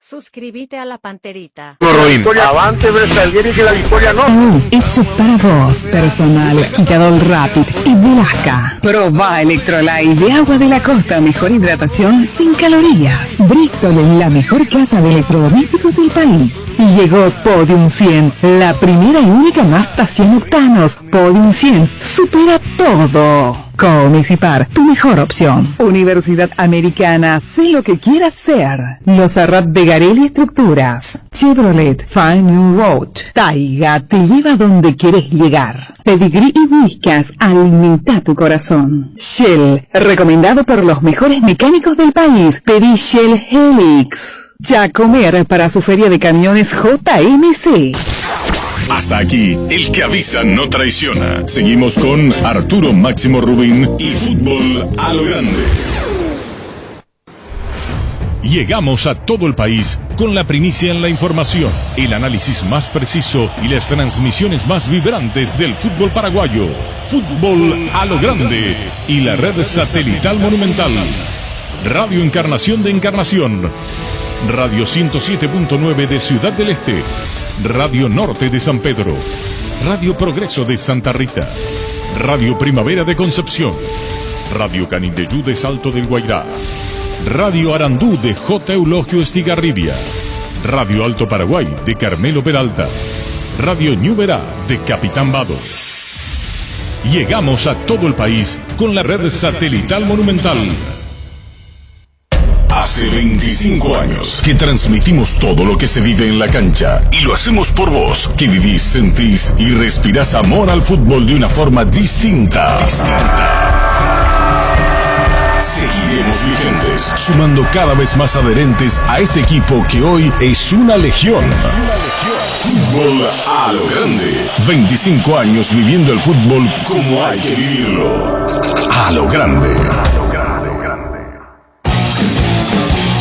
Suscríbete a la Panterita. Avante Bersalgueri que la victoria no. Hecho para vos, personal, quitador Rapid y Velasca. Proba Electrolyte de agua de la costa, mejor hidratación sin calorías. Bristol es la mejor casa de electrodomésticos del país. Y llegó Podium 100, la primera y única nafta 100 octanos. Podium 100, supera todo. Comisipar, tu mejor opción. Universidad Americana, sé lo que quieras ser. Los Arrat de Garelli Estructuras. Chevrolet, Fine New Road. Taiga, te lleva donde querés llegar. Pedigree y Whiskas, alimenta tu corazón. Shell, recomendado por los mejores mecánicos del país. Pedí Shell Helix. Ya comer para su feria de camiones JMC. Hasta aquí, el que avisa no traiciona. Seguimos con Arturo Máximo Rubín y Fútbol a lo Grande. Llegamos a todo el país con la primicia en la información, el análisis más preciso y las transmisiones más vibrantes del fútbol paraguayo. Fútbol a lo Grande y la red satelital Monumental. Radio Encarnación de Encarnación. Radio 107.9 de Ciudad del Este. Radio Norte de San Pedro. Radio Progreso de Santa Rita. Radio Primavera de Concepción. Radio Canindeyú de Salto del Guairá. Radio Arandú de J. Eulogio Estigarribia. Radio Alto Paraguay de Carmelo Peralta. Radio Ñuberá de Capitán Vado. Llegamos a todo el país con la red satelital Monumental. Hace 25 años que transmitimos todo lo que se vive en la cancha y lo hacemos por vos, que vivís, sentís y respirás amor al fútbol de una forma distinta. Seguiremos vigentes, sumando cada vez más adherentes a este equipo que hoy es una legión. Fútbol a lo Grande. 25 años viviendo el fútbol como hay que vivirlo. A lo Grande.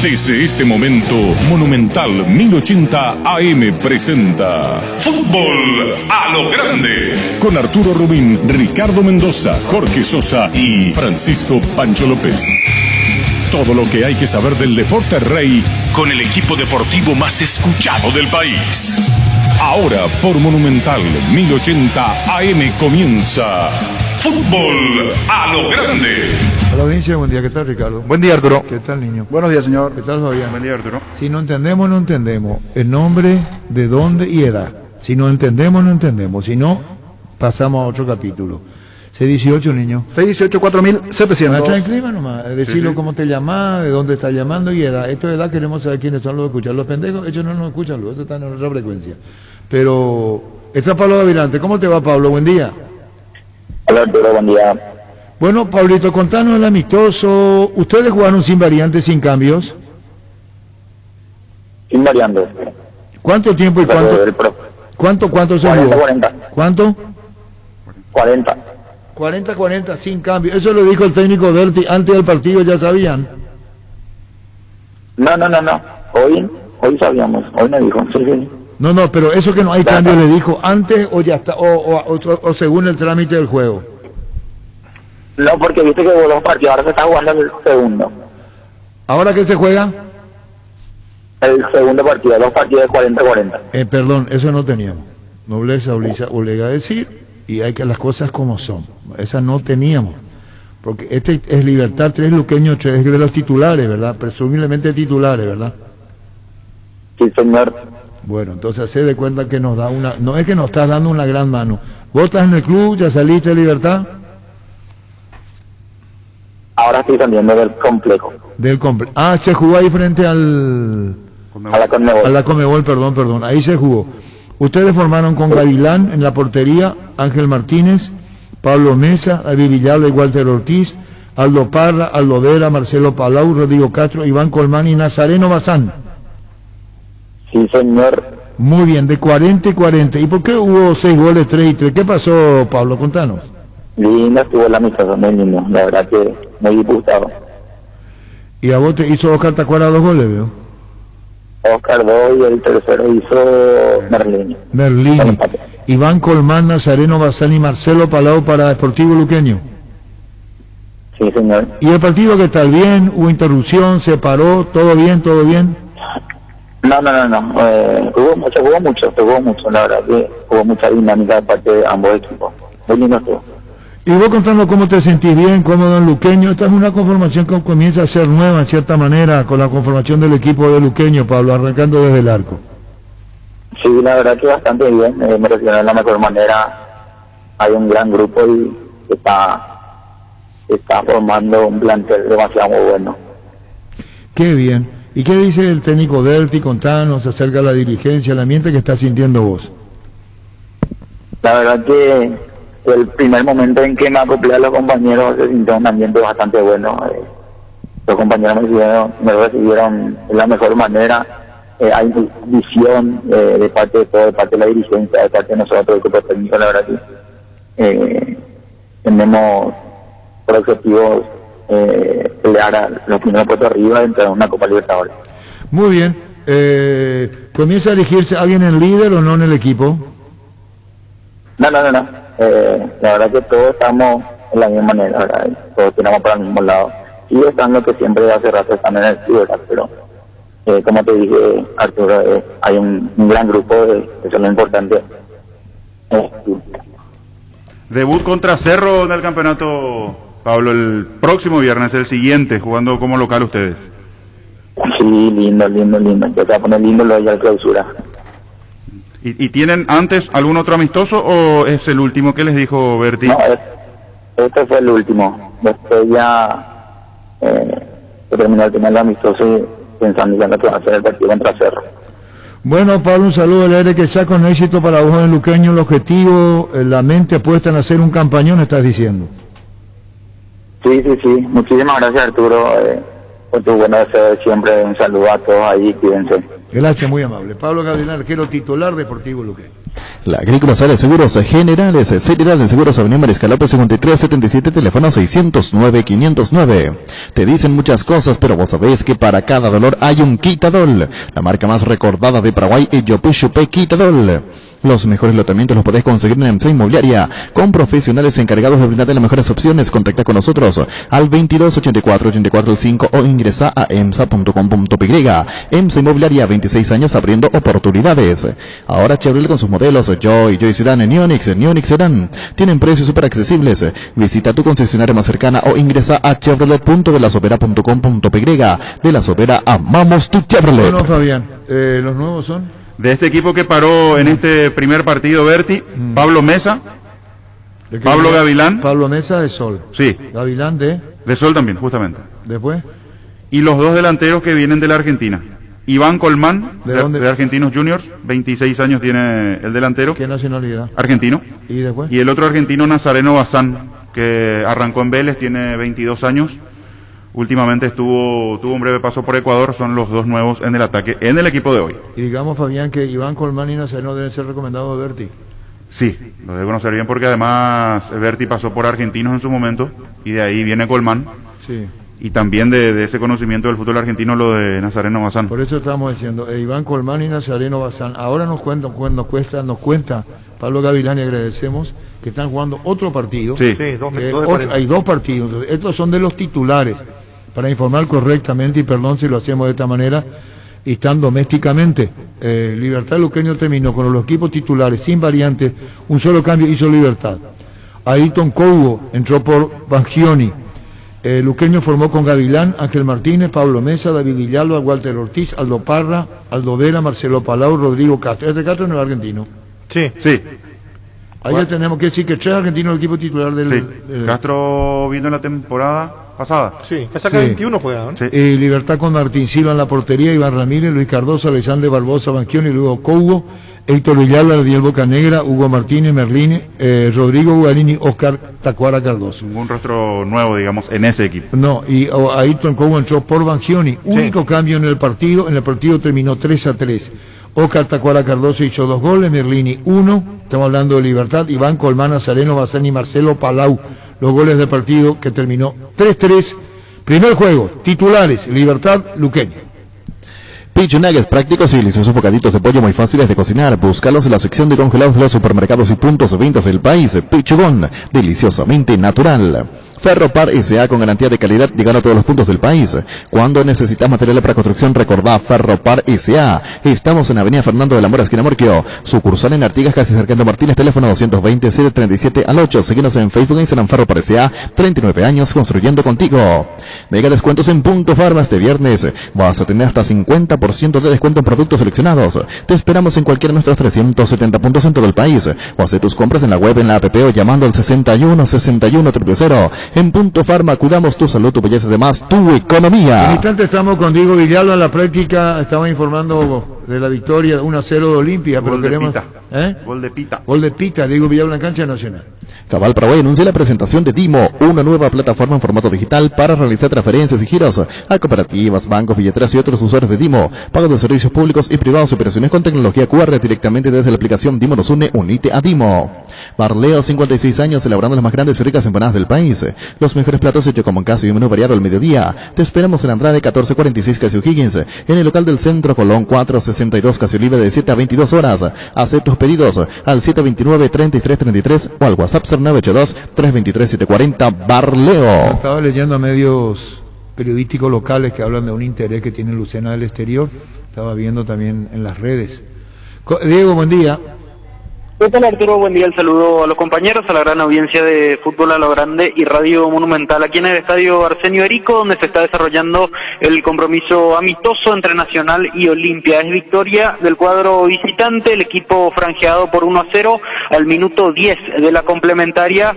Desde este momento, Monumental 1080 AM presenta Fútbol a lo Grande, con Arturo Rubín, Ricardo Mendoza, Jorge Sosa y Francisco Pancho López. Todo lo que hay que saber del deporte rey con el equipo deportivo más escuchado del país. Ahora por Monumental 1080 AM comienza Fútbol a lo Grande. Hola audiencia, buen día, ¿qué tal Ricardo? Buen día Arturo. ¿Qué tal niño? Buenos días señor. ¿Qué tal Fabián? Buen día Arturo. Si no entendemos, no entendemos el nombre, de dónde y edad. Si no entendemos, no entendemos. Si no, pasamos a otro capítulo. C18 niño. 618 4700. Tranquila nomás, decirlo cómo te llamas, de dónde estás llamando y edad. Esto de edad queremos saber quiénes son los que escuchan. Los pendejos, ellos no nos escuchan, ellos están en otra frecuencia. Pero, está Pablo Gavilante. ¿Cómo te va Pablo? Buen día. Hola Arturo, buen día. Bueno, Pablito, contanos el amistoso. ¿Ustedes jugaron sin variantes, sin cambios? Sin variantes. ¿Cuánto tiempo y cuánto se jugó? 40. ¿Cuánto? 40. 40, sin cambio. Eso lo dijo el técnico Berti antes del partido, ¿ya sabían? No. Hoy sabíamos. Hoy me dijo. Sí. No, pero eso que no hay cambio, ¿le dijo antes o ya está, o según el trámite del juego? No, porque viste que hubo dos partidos, ahora se está jugando el segundo. ¿Ahora qué se juega? El segundo partido, dos partidos de 40-40. Perdón, eso no teníamos. Nobleza obliga a decir, y hay que las cosas como son. Esa no teníamos. Porque este es Libertad 3, Luqueño 3, es de los titulares, ¿verdad? Presumiblemente titulares, ¿verdad? Sí, señor. Bueno, entonces se de cuenta que nos da no es que nos estás dando una gran mano. ¿Vos estás en el club? ¿Ya saliste de Libertad? Ahora estoy saliendo del complejo. Se jugó ahí frente a la Conmebol. A la Conmebol, perdón. Ahí se jugó. Ustedes formaron con Gavilán en la portería, Ángel Martínez, Pablo Mesa, David Villalba y Walter Ortiz, Aldo Parra, Aldo Vera, Marcelo Palau, Rodrigo Castro, Iván Colmán y Nazareno Bazán. Sí, señor. Muy bien, de 40 y 40. ¿Y por qué hubo 6 goles, 3 y 3? ¿Qué pasó, Pablo? Contanos. Linda estuvo la amistad, muy lindo. La verdad que muy disgustado. ¿Y a vos te hizo Oscar Tacuara 2 goles, veo? Oscar 2 y el tercero hizo Merlini. Iván Colmán, Nazareno Bazán y Marcelo Palau para Deportivo Luqueño. Sí, señor. ¿Y el partido qué tal? ¿Bien? ¿Hubo interrupción? ¿Se paró? ¿Todo bien? No. Hubo mucho, la verdad que hubo mucha dinámica de parte de ambos equipos. Muy lindo estuvo. Y vos contando cómo te sentís bien, cómodo en Luqueño. Esta es una conformación que comienza a ser nueva en cierta manera con la conformación del equipo de Luqueño, Pablo, arrancando desde el arco. Sí, la verdad que bastante bien, me refiero de la mejor manera. Hay un gran grupo y está formando un plantel demasiado muy bueno. Qué bien. ¿Y qué dice el técnico Berti? Contanos acerca de la dirigencia, el ambiente que está sintiendo vos. La verdad que el primer momento en que me acoplé a los compañeros se sintió un ambiente bastante bueno. Los compañeros me recibieron de la mejor manera. Hay visión de parte de todo, de parte de la dirigencia, de parte de nosotros, el cuerpo técnico. La verdad que tenemos por objetivo pelear a los primeros puestos arriba dentro de una Copa Libertadores. Muy bien. ¿Comienza a elegirse alguien en líder o no en el equipo? No. La verdad que todos estamos en la misma manera, ¿verdad? Todos tiramos para el mismo lado. Y están lo que siempre hace rato están en el club, ¿verdad? Pero como te dije, Arturo, hay un gran grupo, eso es lo importante. Debut contra Cerro en el campeonato, Pablo, el próximo viernes, el siguiente, jugando como local ustedes. Sí, lindo. Ya se va a poner lindo lo de la clausura. ¿Y tienen antes algún otro amistoso o es el último que les dijo Berti? No, este fue el último. Después ya se terminó el primer amistoso y pensando ya en lo que va a ser el partido contra Cerro. Bueno, Pablo, un saludo al aire, que sea con éxito para vos en Luqueño. El objetivo, la mente puesta en hacer un campañón, estás diciendo. Sí. Muchísimas gracias, Arturo, por tu buen deseo de siempre. Un saludo a todos ahí, cuídense. Gracias, muy amable. Pablo Gavilán, arquero titular Deportivo Luqueño. La Agrícola Sales Seguros Generales, Seriedad de Seguros Avenida Mariscal López 5377, teléfono 609-509. Te dicen muchas cosas, pero vos sabés que para cada dolor hay un Quitadol. La marca más recordada de Paraguay es Yopuchupe Quitadol. Los mejores lotamientos los podés conseguir en EMSA Inmobiliaria, con profesionales encargados de brindarte las mejores opciones. Contacta con nosotros al 2284-8405 o ingresa a emsa.com.py. EMSA Inmobiliaria, 26 años abriendo oportunidades. Ahora Chevrolet con sus modelos Joy Sedan, Neonix Sedan tienen precios súper accesibles. Visita tu concesionaria más cercana o ingresa a chevrolet.delasovera.com.py. De La Sobera, amamos tu Chevrolet. Bueno, Fabián, los nuevos son... De este equipo que paró en este primer partido, Berti, Pablo Mesa, Pablo Gavilán. Pablo Mesa de Sol. Sí. Gavilán de Sol también, justamente. Después. Y los dos delanteros que vienen de la Argentina. Iván Colmán, de Argentinos Juniors, 26 años tiene el delantero. ¿Qué nacionalidad? Argentino. ¿Y después? Y el otro argentino, Nazareno Bazán, que arrancó en Vélez, tiene 22 años. Últimamente tuvo un breve paso por Ecuador. Son los dos nuevos en el ataque en el equipo de hoy. Y digamos, Fabián, que Iván Colmán y Nazareno deben ser recomendados de Berti. Sí, lo debe conocer bien porque además Berti pasó por Argentinos en su momento y de ahí viene Colmán. Sí. Y también de ese conocimiento del fútbol argentino lo de Nazareno Bazán. Por eso estamos diciendo, Iván Colmán y Nazareno Bazán. Ahora nos cuenta Pablo Gavilán, y agradecemos que están jugando otro partido. Sí, hay dos partidos. Entonces, estos son de los titulares, para informar correctamente, y perdón si lo hacemos de esta manera, y están domésticamente. Libertad Luqueño terminó con los equipos titulares sin variantes, un solo cambio hizo Libertad. Ayrton Cougo entró por Bangioni. Luqueño formó con Gavilán, Ángel Martínez, Pablo Mesa, David Villalba, Walter Ortiz, Aldo Parra, Aldo Vera, Marcelo Palau, Rodrigo Castro. Este Castro no es argentino. Sí. Ahí ya tenemos que decir que 3 argentinos el equipo titular del... Sí. Castro vino en la temporada pasada. Sí, que saca 21 fue, ¿no? Sí. Libertad con Martín Silva en la portería, Iván Ramírez, Luis Cardoso, Alexander Barbosa, Banquioni, Luego Cougo, Héctor Villalba, Ariel Bocanegra, Hugo Martínez, Merlini, Rodrigo Guarini, Oscar Tacuara Cardoso. Un rostro nuevo, digamos, en ese equipo. No, y Ayrton Cougo entró por Bangioni. Único cambio en el partido terminó 3-3. Oscar Tacuara Cardoso hizo 2 goles, Merlini 1, estamos hablando de Libertad, Iván Colmán, Nazareno Bazán y Marcelo Palau, los goles del partido que terminó 3-3. Primer juego, titulares, Libertad, Luqueño. Pichu Nuggets prácticos y deliciosos bocaditos de pollo muy fáciles de cocinar. Búscalos en la sección de congelados de los supermercados y puntos de ventas del país. Pichugón, deliciosamente natural. Ferropar S.A. con garantía de calidad llegando a todos los puntos del país. Cuando necesitas materiales para construcción, recordá Ferropar S.A. Estamos en Avenida Fernando de la Mora, esquina Morquio. Sucursal en Artigas, casi Sargento Martínez, teléfono 220-737-8. Seguinos en Facebook e Instagram, Ferropar S.A. 39 años construyendo contigo. Mega descuentos en Punto Farma este viernes. Vas a tener hasta 50% de descuento en productos seleccionados. Te esperamos en cualquiera de nuestros 370 puntos en todo el país. O hace tus compras en la web, en la app o llamando al 61-61-000. En Punto Farma cuidamos tu salud, tu belleza, además tu economía. En instante estamos con Diego Villalba en la práctica. Estaba informando de la victoria 1-0 de Olimpia. Pero queremos... Gol de Pita. Gol de Pita, Diego Villalba en cancha nacional. Cabal Paraguay anuncia la presentación de Dimo, una nueva plataforma en formato digital para realizar transferencias y giros a cooperativas, bancos, billeteras y otros usuarios de Dimo. Pago de servicios públicos y privados, operaciones con tecnología QR directamente desde la aplicación Dimo nos une, unite a Dimo. Barleo, 56 años, celebrando las más grandes y ricas empanadas del país. Los mejores platos hechos como en casa y un menú variado al mediodía. Te esperamos en Andrade 1446 Casi O'Higgins, en el local del Centro Colón 462 Casi Oliva de 7 a 22 horas. Haz tus pedidos al 729-3333 o al WhatsApp 982-323-740 Barleo. Estaba leyendo a medios periodísticos locales que hablan de un interés que tiene Lucena del exterior. Estaba viendo también en las redes. Diego, buen día. ¿Qué tal, Arturo? Buen día, el saludo a los compañeros, a la gran audiencia de Fútbol a lo Grande y Radio Monumental, aquí en el Estadio Arsenio Erico, donde se está desarrollando el compromiso amistoso entre Nacional y Olimpia. Es victoria del cuadro visitante, el equipo franjeado por 1-0 al minuto 10 de la complementaria.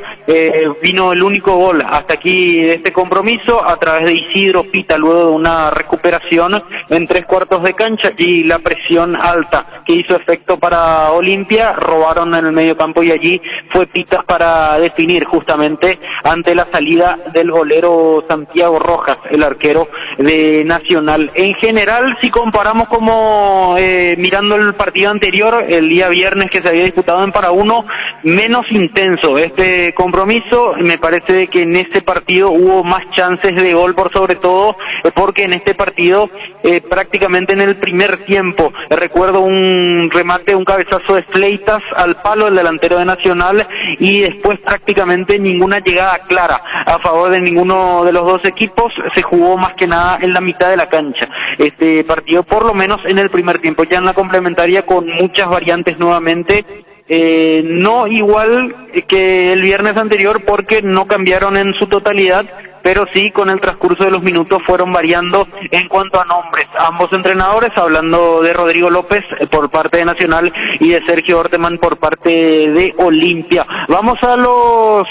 Vino el único gol hasta aquí de este compromiso a través de Isidro Pita, luego de una recuperación en 3/4 de cancha y la presión alta que hizo efecto para Olimpia. Robaron en el medio campo y allí fue Pita para definir justamente ante la salida del golero Santiago Rojas, el arquero de Nacional. En general, si comparamos como mirando el partido anterior, el día viernes que se había disputado en Paraguno, menos intenso este compromiso. Me parece que en este partido hubo más chances de gol, por sobre todo porque en este partido prácticamente en el primer tiempo recuerdo un remate, un cabezazo de Fleitas al palo del delantero de Nacional y después prácticamente ninguna llegada clara a favor de ninguno de los dos equipos. Se jugó más que nada en la mitad de la cancha este partido, por lo menos en el primer tiempo. Ya en la complementaria con muchas variantes nuevamente, no igual que el viernes anterior porque no cambiaron en su totalidad, pero sí con el transcurso de los minutos fueron variando en cuanto a nombres. Ambos entrenadores, hablando de Rodrigo López por parte de Nacional y de Sergio Orteman por parte de Olimpia. Vamos a los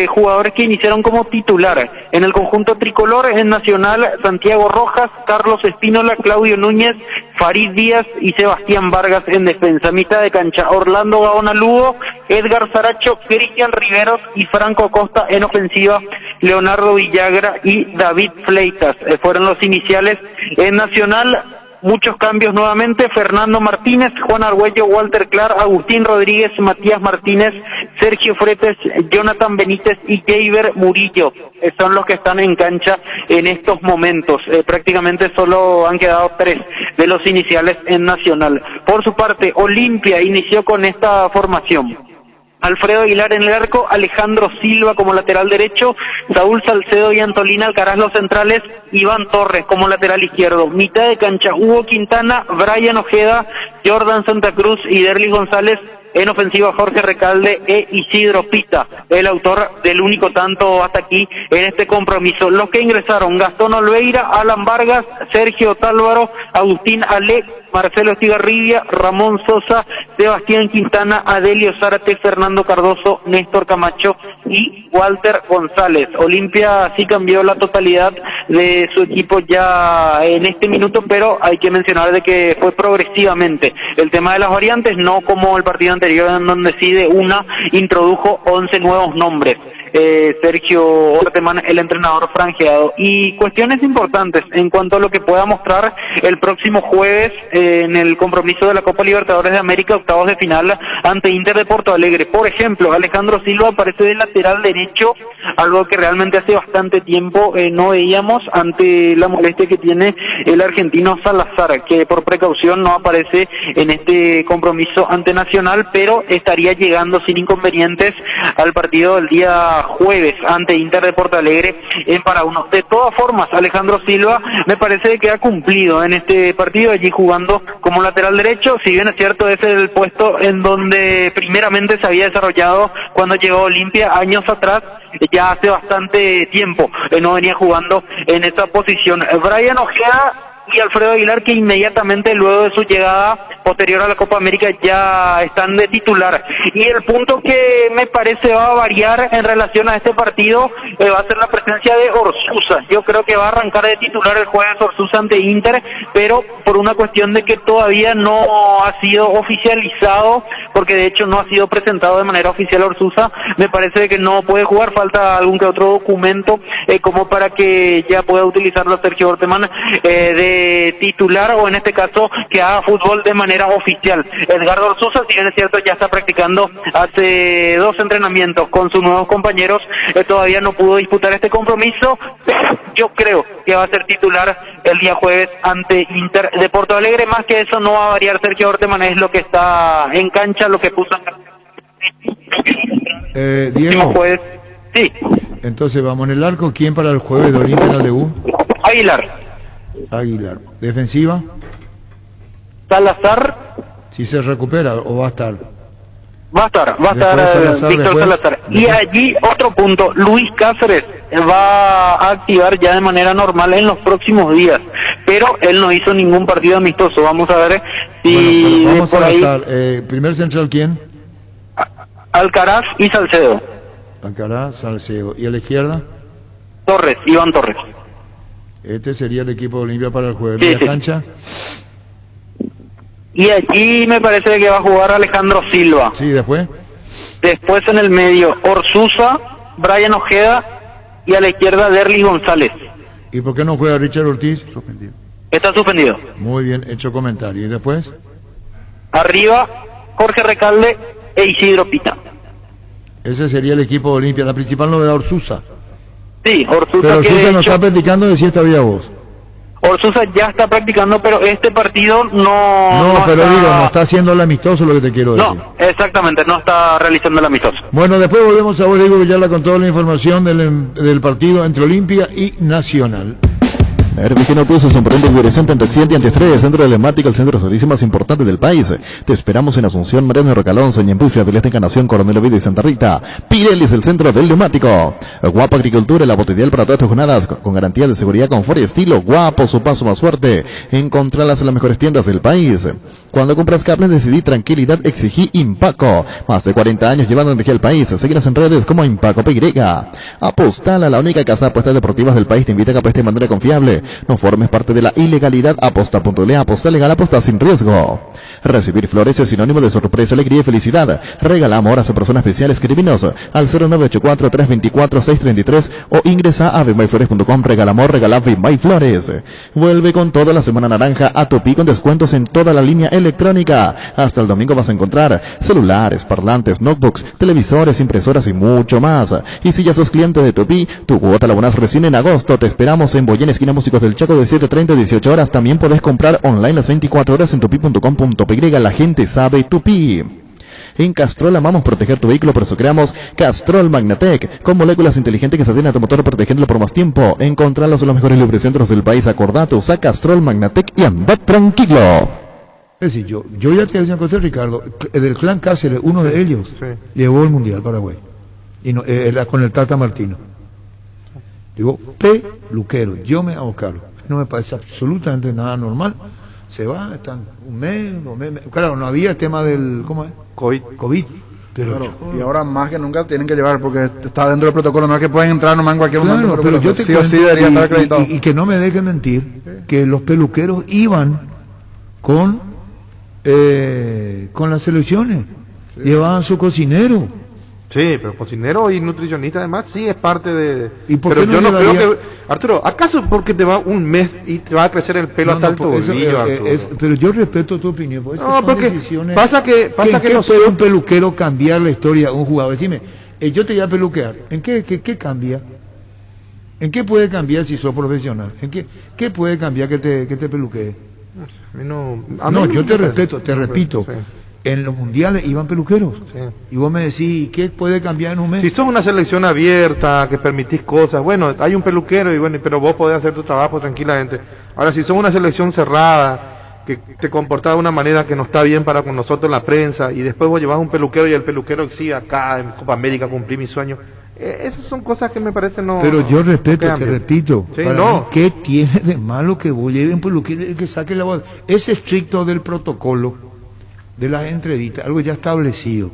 jugadores que iniciaron como titular. En el conjunto tricolor, en Nacional, Santiago Rojas, Carlos Espínola, Claudio Núñez, Farid Díaz y Sebastián Vargas en defensa. Mitad de cancha, Orlando Gaona Lugo, Edgar Saracho, Cristian Riveros y Franco Costa en ofensiva. Leonardo Villagra y David Fleitas fueron los iniciales. En Nacional, muchos cambios nuevamente: Fernando Martínez, Juan Argüello, Walter Clar, Agustín Rodríguez, Matías Martínez, Sergio Fretes, Jonathan Benítez y Javier Murillo. Son los que están en cancha en estos momentos. Prácticamente solo han quedado 3 de los iniciales en Nacional. Por su parte, Olimpia inició con esta formación: Alfredo Aguilar en el arco, Alejandro Silva como lateral derecho, Saúl Salcedo y Antolín Alcaraz los centrales, Iván Torres como lateral izquierdo. Mitad de cancha, Hugo Quintana, Brian Ojeda, Jordan Santa Cruz y Derlis González. En ofensiva, Jorge Recalde e Isidro Pita, el autor del único tanto hasta aquí en este compromiso. Los que ingresaron: Gastón Olveira, Alan Vargas, Sergio Tálvaro, Agustín Ale, Marcelo Estigarribia, Ramón Sosa, Sebastián Quintana, Adelio Zárate, Fernando Cardoso, Néstor Camacho y Walter González. Olimpia sí cambió la totalidad de su equipo ya en este minuto, pero hay que mencionar de que fue progresivamente el tema de las variantes, no como el partido anterior en donde sí de una introdujo 11 nuevos nombres. Sergio Orteman, el entrenador franjeado. Y cuestiones importantes en cuanto a lo que pueda mostrar el próximo jueves en el compromiso de la Copa Libertadores de América, octavos de final ante Inter de Porto Alegre. Por ejemplo, Alejandro Silva aparece de lateral derecho, algo que realmente hace bastante tiempo no veíamos ante la molestia que tiene el argentino Salazar, que por precaución no aparece en este compromiso ante Nacional, pero estaría llegando sin inconvenientes al partido del día día jueves ante Inter de Porto Alegre en Paraguay. De todas formas, Alejandro Silva me parece que ha cumplido en este partido, allí jugando como lateral derecho. Si bien es cierto, ese es el puesto en donde primeramente se había desarrollado cuando llegó a Olimpia años atrás, ya hace bastante tiempo no venía jugando en esa posición. Brian Ojeda y Alfredo Aguilar, que inmediatamente luego de su llegada posterior a la Copa América ya están de titular. Y el punto que me parece va a variar en relación a este partido va a ser la presencia de Orsusa. Yo creo que va a arrancar de titular el jueves Orsusa ante Inter, pero por una cuestión de que todavía no ha sido oficializado, porque de hecho no ha sido presentado de manera oficial Orsusa, me parece que no puede jugar, falta algún que otro documento como para que ya pueda utilizarlo Sergio Orteman de titular, o en este caso que haga fútbol de manera oficial. Edgardo Orsusa, si bien es cierto, ya está practicando hace 2 entrenamientos con sus nuevos compañeros, todavía no pudo disputar este compromiso, pero yo creo que va a ser titular el día jueves ante Inter de Porto Alegre. Más que eso no va a variar Sergio Orteman, es lo que está en cancha, lo que puso en Diego, jueves. Sí. Entonces vamos en el arco. ¿Quién para el jueves de Olimpia en la DU? Aguilar. Defensiva. Salazar. Si se recupera o va a estar. Va a estar Víctor Salazar. Y allí otro punto, Luis Cáceres va a activar ya de manera normal en los próximos días, pero él no hizo ningún partido amistoso. Vamos a ver si bueno, vamos por a ahí. Primer central, ¿quién? Alcaraz y Salcedo. Alcaraz, Salcedo. ¿Y a la izquierda? Iván Torres. Este sería el equipo de Olimpia para el jueves. Sí, ¿La cancha? Y allí me parece que va a jugar Alejandro Silva. Sí, después. Después en el medio, Orsusa, Brian Ojeda y a la izquierda Derlis González. ¿Y por qué no juega Richard Ortiz? Suspendido. Está suspendido. Muy bien, hecho comentario. ¿Y después? Arriba, Jorge Recalde e Isidro Pita. Ese sería el equipo de Olimpia. La principal novedad, Orsusa. Sí, Orsusa. Pero Orsusa no hecho, está practicando de siesta vía vos. Orsusa ya está practicando, pero este partido no pero está... digo, no está haciendo el amistoso, lo que te quiero decir. No, exactamente, no está realizando el amistoso. Bueno, después volvemos a vos, Diego Villarla, con toda la información del partido entre Olimpia y Nacional. Hermigeno Plus es un producto fluorescente, antioxidante y antiestrés, centro emblemático, el centro de servicio más importante del país. Te esperamos en Asunción, Mariano Recalón, Ñempucia, del Este, Encarnación, Coronel Oviedo y Santa Rita. Pirelli es el centro del neumático. Guapo Agricultura, la bota ideal para todas tus jornadas, con garantía de seguridad, confort y estilo. Guapo, su paso más fuerte. Encontralas en las mejores tiendas del país. Cuando compras Kaplan, decidí tranquilidad, exigí Impaco. Más de 40 años llevando energía al país. Síguenos en redes como Impaco PY. Apostala, la única casa de apuestas deportivas del país, te invita a que apuestes de manera confiable. No formes parte de la ilegalidad. Aposta.le, aposta legal, aposta sin riesgo. Recibir flores es sinónimo de sorpresa, alegría y felicidad. Regala amor a su persona especial. Escríbenos al 0984-324-633 o ingresa a vmayflores.com. Regala amor, regala Vmayflores. Vuelve con toda la semana naranja a Tupi, con descuentos en toda la línea electrónica. Hasta el domingo vas a encontrar celulares, parlantes, notebooks, televisores, impresoras y mucho más. Y si ya sos cliente de Tupi, tu cuota la abonas recién en agosto. Te esperamos en Boyén, esquina Músicos del Chaco, de 7:30 a 18 horas. También podés comprar online las 24 horas en tupi.com.py. La gente sabe Tupi. En Castrol amamos proteger tu vehículo, por eso creamos Castrol Magnatec, con moléculas inteligentes que se atienden a tu motor protegiéndolo por más tiempo. Encontrarlos en los mejores lubricentros del país. Acordate, usa Castrol Magnatec y anda tranquilo. Es decir, yo ya te decía una cosa, Ricardo, del clan Cáceres, uno de ellos llevó el Mundial Paraguay, y no, era con el Tata Martino. Digo, peluquero, yo me hago cargo. No me parece absolutamente nada normal. Se va, están un mes, 2 meses. Claro, no había el tema del, ¿cómo es? COVID. Pero claro, y ahora más que nunca tienen que llevar, porque está dentro del protocolo, no es que pueden entrar nomás en cualquier momento. Pero yo te sí o sí debería estar acreditado. Y que no me dejen mentir, que los peluqueros iban con las selecciones, llevaban su cocinero. Sí, pero cocinero y nutricionista además sí es parte de... ¿Y por pero qué yo no llevaría... creo que... Arturo, ¿acaso porque te va un mes y te va a crecer el pelo hasta el tobillo, Arturo? Pero yo respeto tu opinión, porque no, porque pasa que no puede un peluquero cambiar la historia de un jugador. Decime, yo te voy a peluquear, ¿en qué cambia? ¿En qué puede cambiar si sos profesional? ¿En qué puede cambiar que te peluquee? No, yo te respeto, te repito. Sí. En los mundiales iban peluqueros. Sí. Y vos me decís, ¿qué puede cambiar en un mes? Si sos una selección abierta, que permitís cosas, bueno, hay un peluquero y bueno, pero vos podés hacer tu trabajo tranquilamente. Ahora, si sos una selección cerrada, que te comportás de una manera que no está bien para con nosotros en la prensa, y después vos llevás un peluquero y el peluquero exhibe acá en Copa América, cumplí mi sueño. Esas son cosas que me parecen no. Pero yo respeto, te repito. Sí, para no. mí, ¿qué tiene de malo que vos lleves un peluquero que saque la voz? Es estricto del protocolo de las entrevistas, algo ya establecido.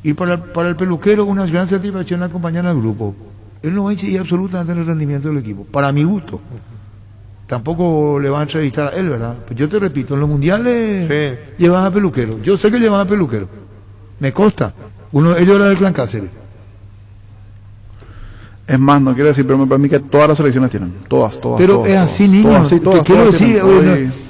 Y para el peluquero una gran satisfacción acompañar al grupo. Él no va a incidir absolutamente en el rendimiento del equipo, para mi gusto. Tampoco le va a entrevistar a él, ¿verdad? Pues yo te repito, en los mundiales llevan a peluquero. Yo sé que llevan a peluquero. Me consta. Ellos eran del Clan Cáceres. Es más, no quiero decir, pero para mí que todas las selecciones tienen. Todas. Pero todas, es así, niño. Todas, quiero decir,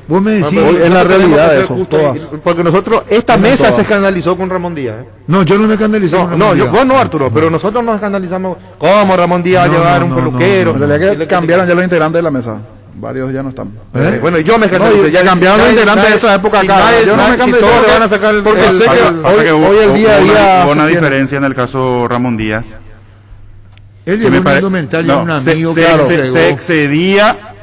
vos me decís. Es la realidad eso, todas. Porque nosotros, esta mesa se escandalizó con Ramón Díaz. No, yo no me escandalicé. Vos no, Arturo, pero nosotros nos escandalizamos. ¿Cómo Ramón Díaz va a llevar un peluquero? En realidad que cambiaron ya los integrantes de la mesa. Varios ya no están. Bueno, yo me escandalicé. Ya cambiaron los integrantes de esa época acá. Yo no me escandalicé porque sé que hoy el día a día hubo una diferencia en el caso Ramón Díaz. Él llevó un indumentario a un amigo se excedía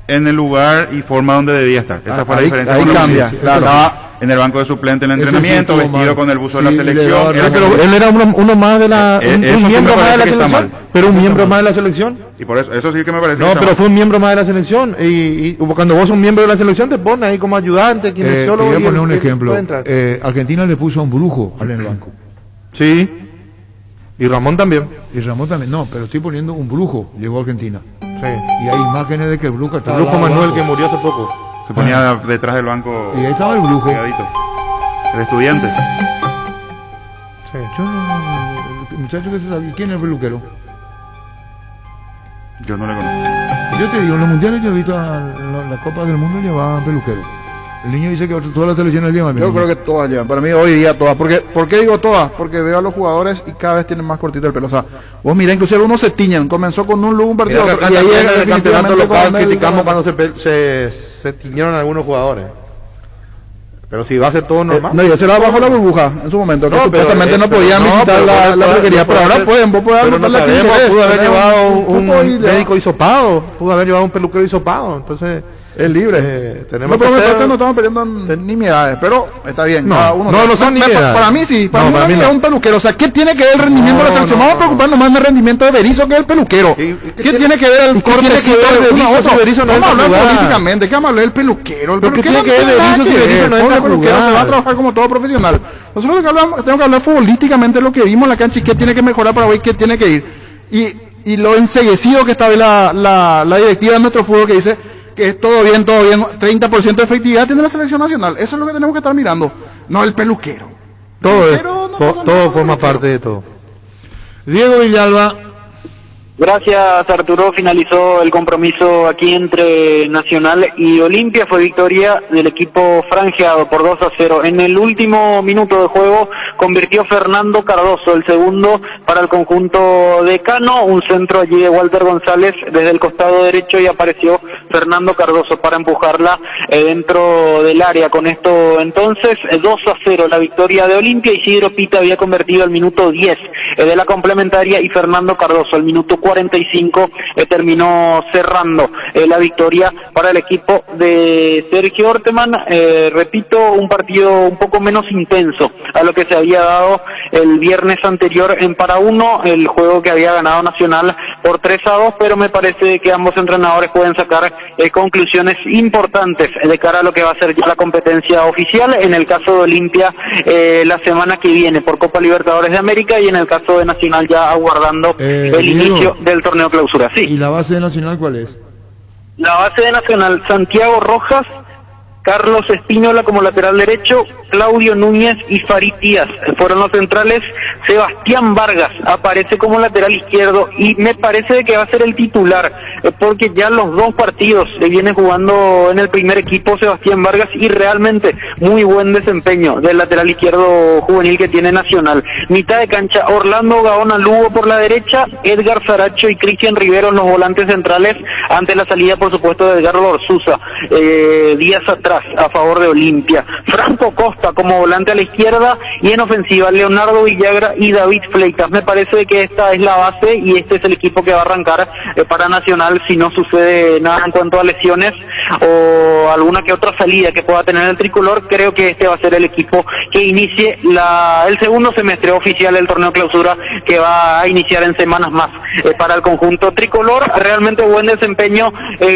en el lugar y forma donde debía estar. Esa fue la diferencia. Ahí cambia. Estaba en el banco de suplente en el entrenamiento, vestido con el buzo de la selección. Pero él era uno más de la un miembro más de la selección. Pero un miembro más de la selección. Y por eso sí que me parece. No, pero fue un miembro más de la selección. Y cuando vos sos un miembro de la selección te pones ahí como ayudante, kinesiólogo. Voy a poner un ejemplo. Argentina le puso a un brujo en el banco. Sí. Y Ramón también. No, pero estoy poniendo un brujo, llegó a Argentina. Sí. Y hay imágenes de que el brujo estaba. El brujo Manuel que murió hace poco. Se ponía detrás del banco. Y ahí estaba el brujo. Pegadito. El estudiante. Sí. El muchacho que se sabía. ¿Quién es el peluquero? Yo no le conozco. Yo te digo, en los mundiales yo he visto la Copa del Mundo llevaban peluquero. El niño dice que todas las selecciones llevan. Yo creo que todas llevan. Para mí hoy día todas. ¿Por qué digo todas? Porque veo a los jugadores y cada vez tienen más cortito el pelo. O sea, vos mirá, inclusive unos se tiñen. Comenzó con un partido. Y ahí en el campeonato local criticamos cuando se tiñeron algunos jugadores. Pero si va a ser todo normal. No, y ese era bajo la burbuja en su momento. Que supuestamente no podían visitar la peluquería. Pero ahora pueden. Vos podés pero no sabemos, pudo haber llevado un médico hisopado. Pudo haber llevado un peluquero hisopado. Entonces. Es libre. Tenemos no estamos peleando en nimiedades, pero está bien. No son nimiedades. Para mí sí, para mí es un peluquero. O sea, ¿qué tiene que ver el rendimiento de la selección? Vamos a preocuparnos más del rendimiento de Berizzo que del peluquero. ¿Qué tiene que ver el cortecito de Berizzo? Vamos a hablar políticamente, ¿qué vamos a hablar del peluquero? El peluquero tiene que ver Berizzo si Berizzo no es el peluquero, se va a trabajar como todo profesional. Nosotros tenemos que hablar futbolísticamente lo que vimos en la cancha y qué tiene que mejorar para hoy, qué tiene que ir. Y lo enseguecido que está la directiva de nuestro fútbol que dice que es todo bien, 30% de efectividad tiene la selección nacional. Eso es lo que tenemos que estar mirando, no el peluquero. Todo forma parte de todo. Diego Villalba. Gracias, Arturo. Finalizó el compromiso aquí entre Nacional y Olimpia. Fue victoria del equipo franjeado por 2-0. En el último minuto de juego convirtió Fernando Cardoso, el segundo para el conjunto de Cano. Un centro allí de Walter González desde el costado derecho y apareció Fernando Cardoso para empujarla dentro del área. Con esto entonces 2-0 la victoria de Olimpia. Isidro Pita había convertido al minuto 10 de la complementaria y Fernando Cardoso al minuto 45 terminó cerrando la victoria para el equipo de Sergio Orteman. Repito, un partido un poco menos intenso a lo que se había dado el viernes anterior en Para-1, el juego que había ganado Nacional por 3-2, pero me parece que ambos entrenadores pueden sacar conclusiones importantes de cara a lo que va a ser ya la competencia oficial, en el caso de Olimpia la semana que viene por Copa Libertadores de América y en el caso de Nacional ya aguardando el inicio del torneo clausura. Sí. ¿Y la base de Nacional cuál es? La base de Nacional, Santiago Rojas, Carlos Espínola como lateral derecho, Claudio Núñez y Farid Díaz fueron los centrales. Sebastián Vargas aparece como lateral izquierdo y me parece que va a ser el titular porque ya los dos partidos se viene jugando en el primer equipo Sebastián Vargas y realmente muy buen desempeño del lateral izquierdo juvenil que tiene Nacional. Mitad de cancha, Orlando Gaona Lugo por la derecha, Edgar Saracho y Cristian Rivero los volantes centrales ante la salida por supuesto de Edgardo Orsuza días atrás. atrás a favor de Olimpia. Franco Costa como volante a la izquierda y en ofensiva Leonardo Villagra y David Fleitas. Me parece que esta es la base y este es el equipo que va a arrancar para Nacional si no sucede nada en cuanto a lesiones o alguna que otra salida que pueda tener el tricolor. Creo que este va a ser el equipo que inicie el segundo semestre oficial del torneo clausura, que va a iniciar en semanas más para el conjunto tricolor. Realmente buen desempeño,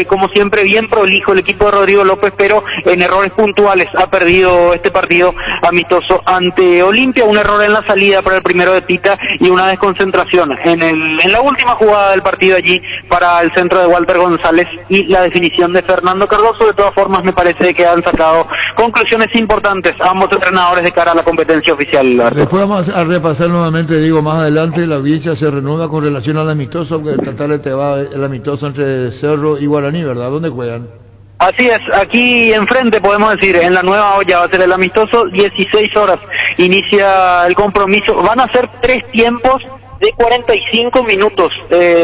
como siempre bien prolijo el equipo de Rodrigo López, pero en errores puntuales ha perdido este partido amistoso ante Olimpia. Un error en la salida para el primero de Tita y una desconcentración en la última jugada del partido allí para el centro de Walter González y la definición de Fernando Cardoso. De todas formas, me parece que han sacado conclusiones importantes ambos entrenadores de cara a la competencia oficial. Después vamos a repasar nuevamente, digo, más adelante la audiencia se reanuda con relación al amistoso, porque esta tarde te va el amistoso entre Cerro y Guaraní, ¿verdad? ¿Dónde juegan? Así es, aquí enfrente podemos decir, en la Nueva Olla va a ser el amistoso, 16 horas inicia el compromiso. Van a ser 3 tiempos de 45 minutos,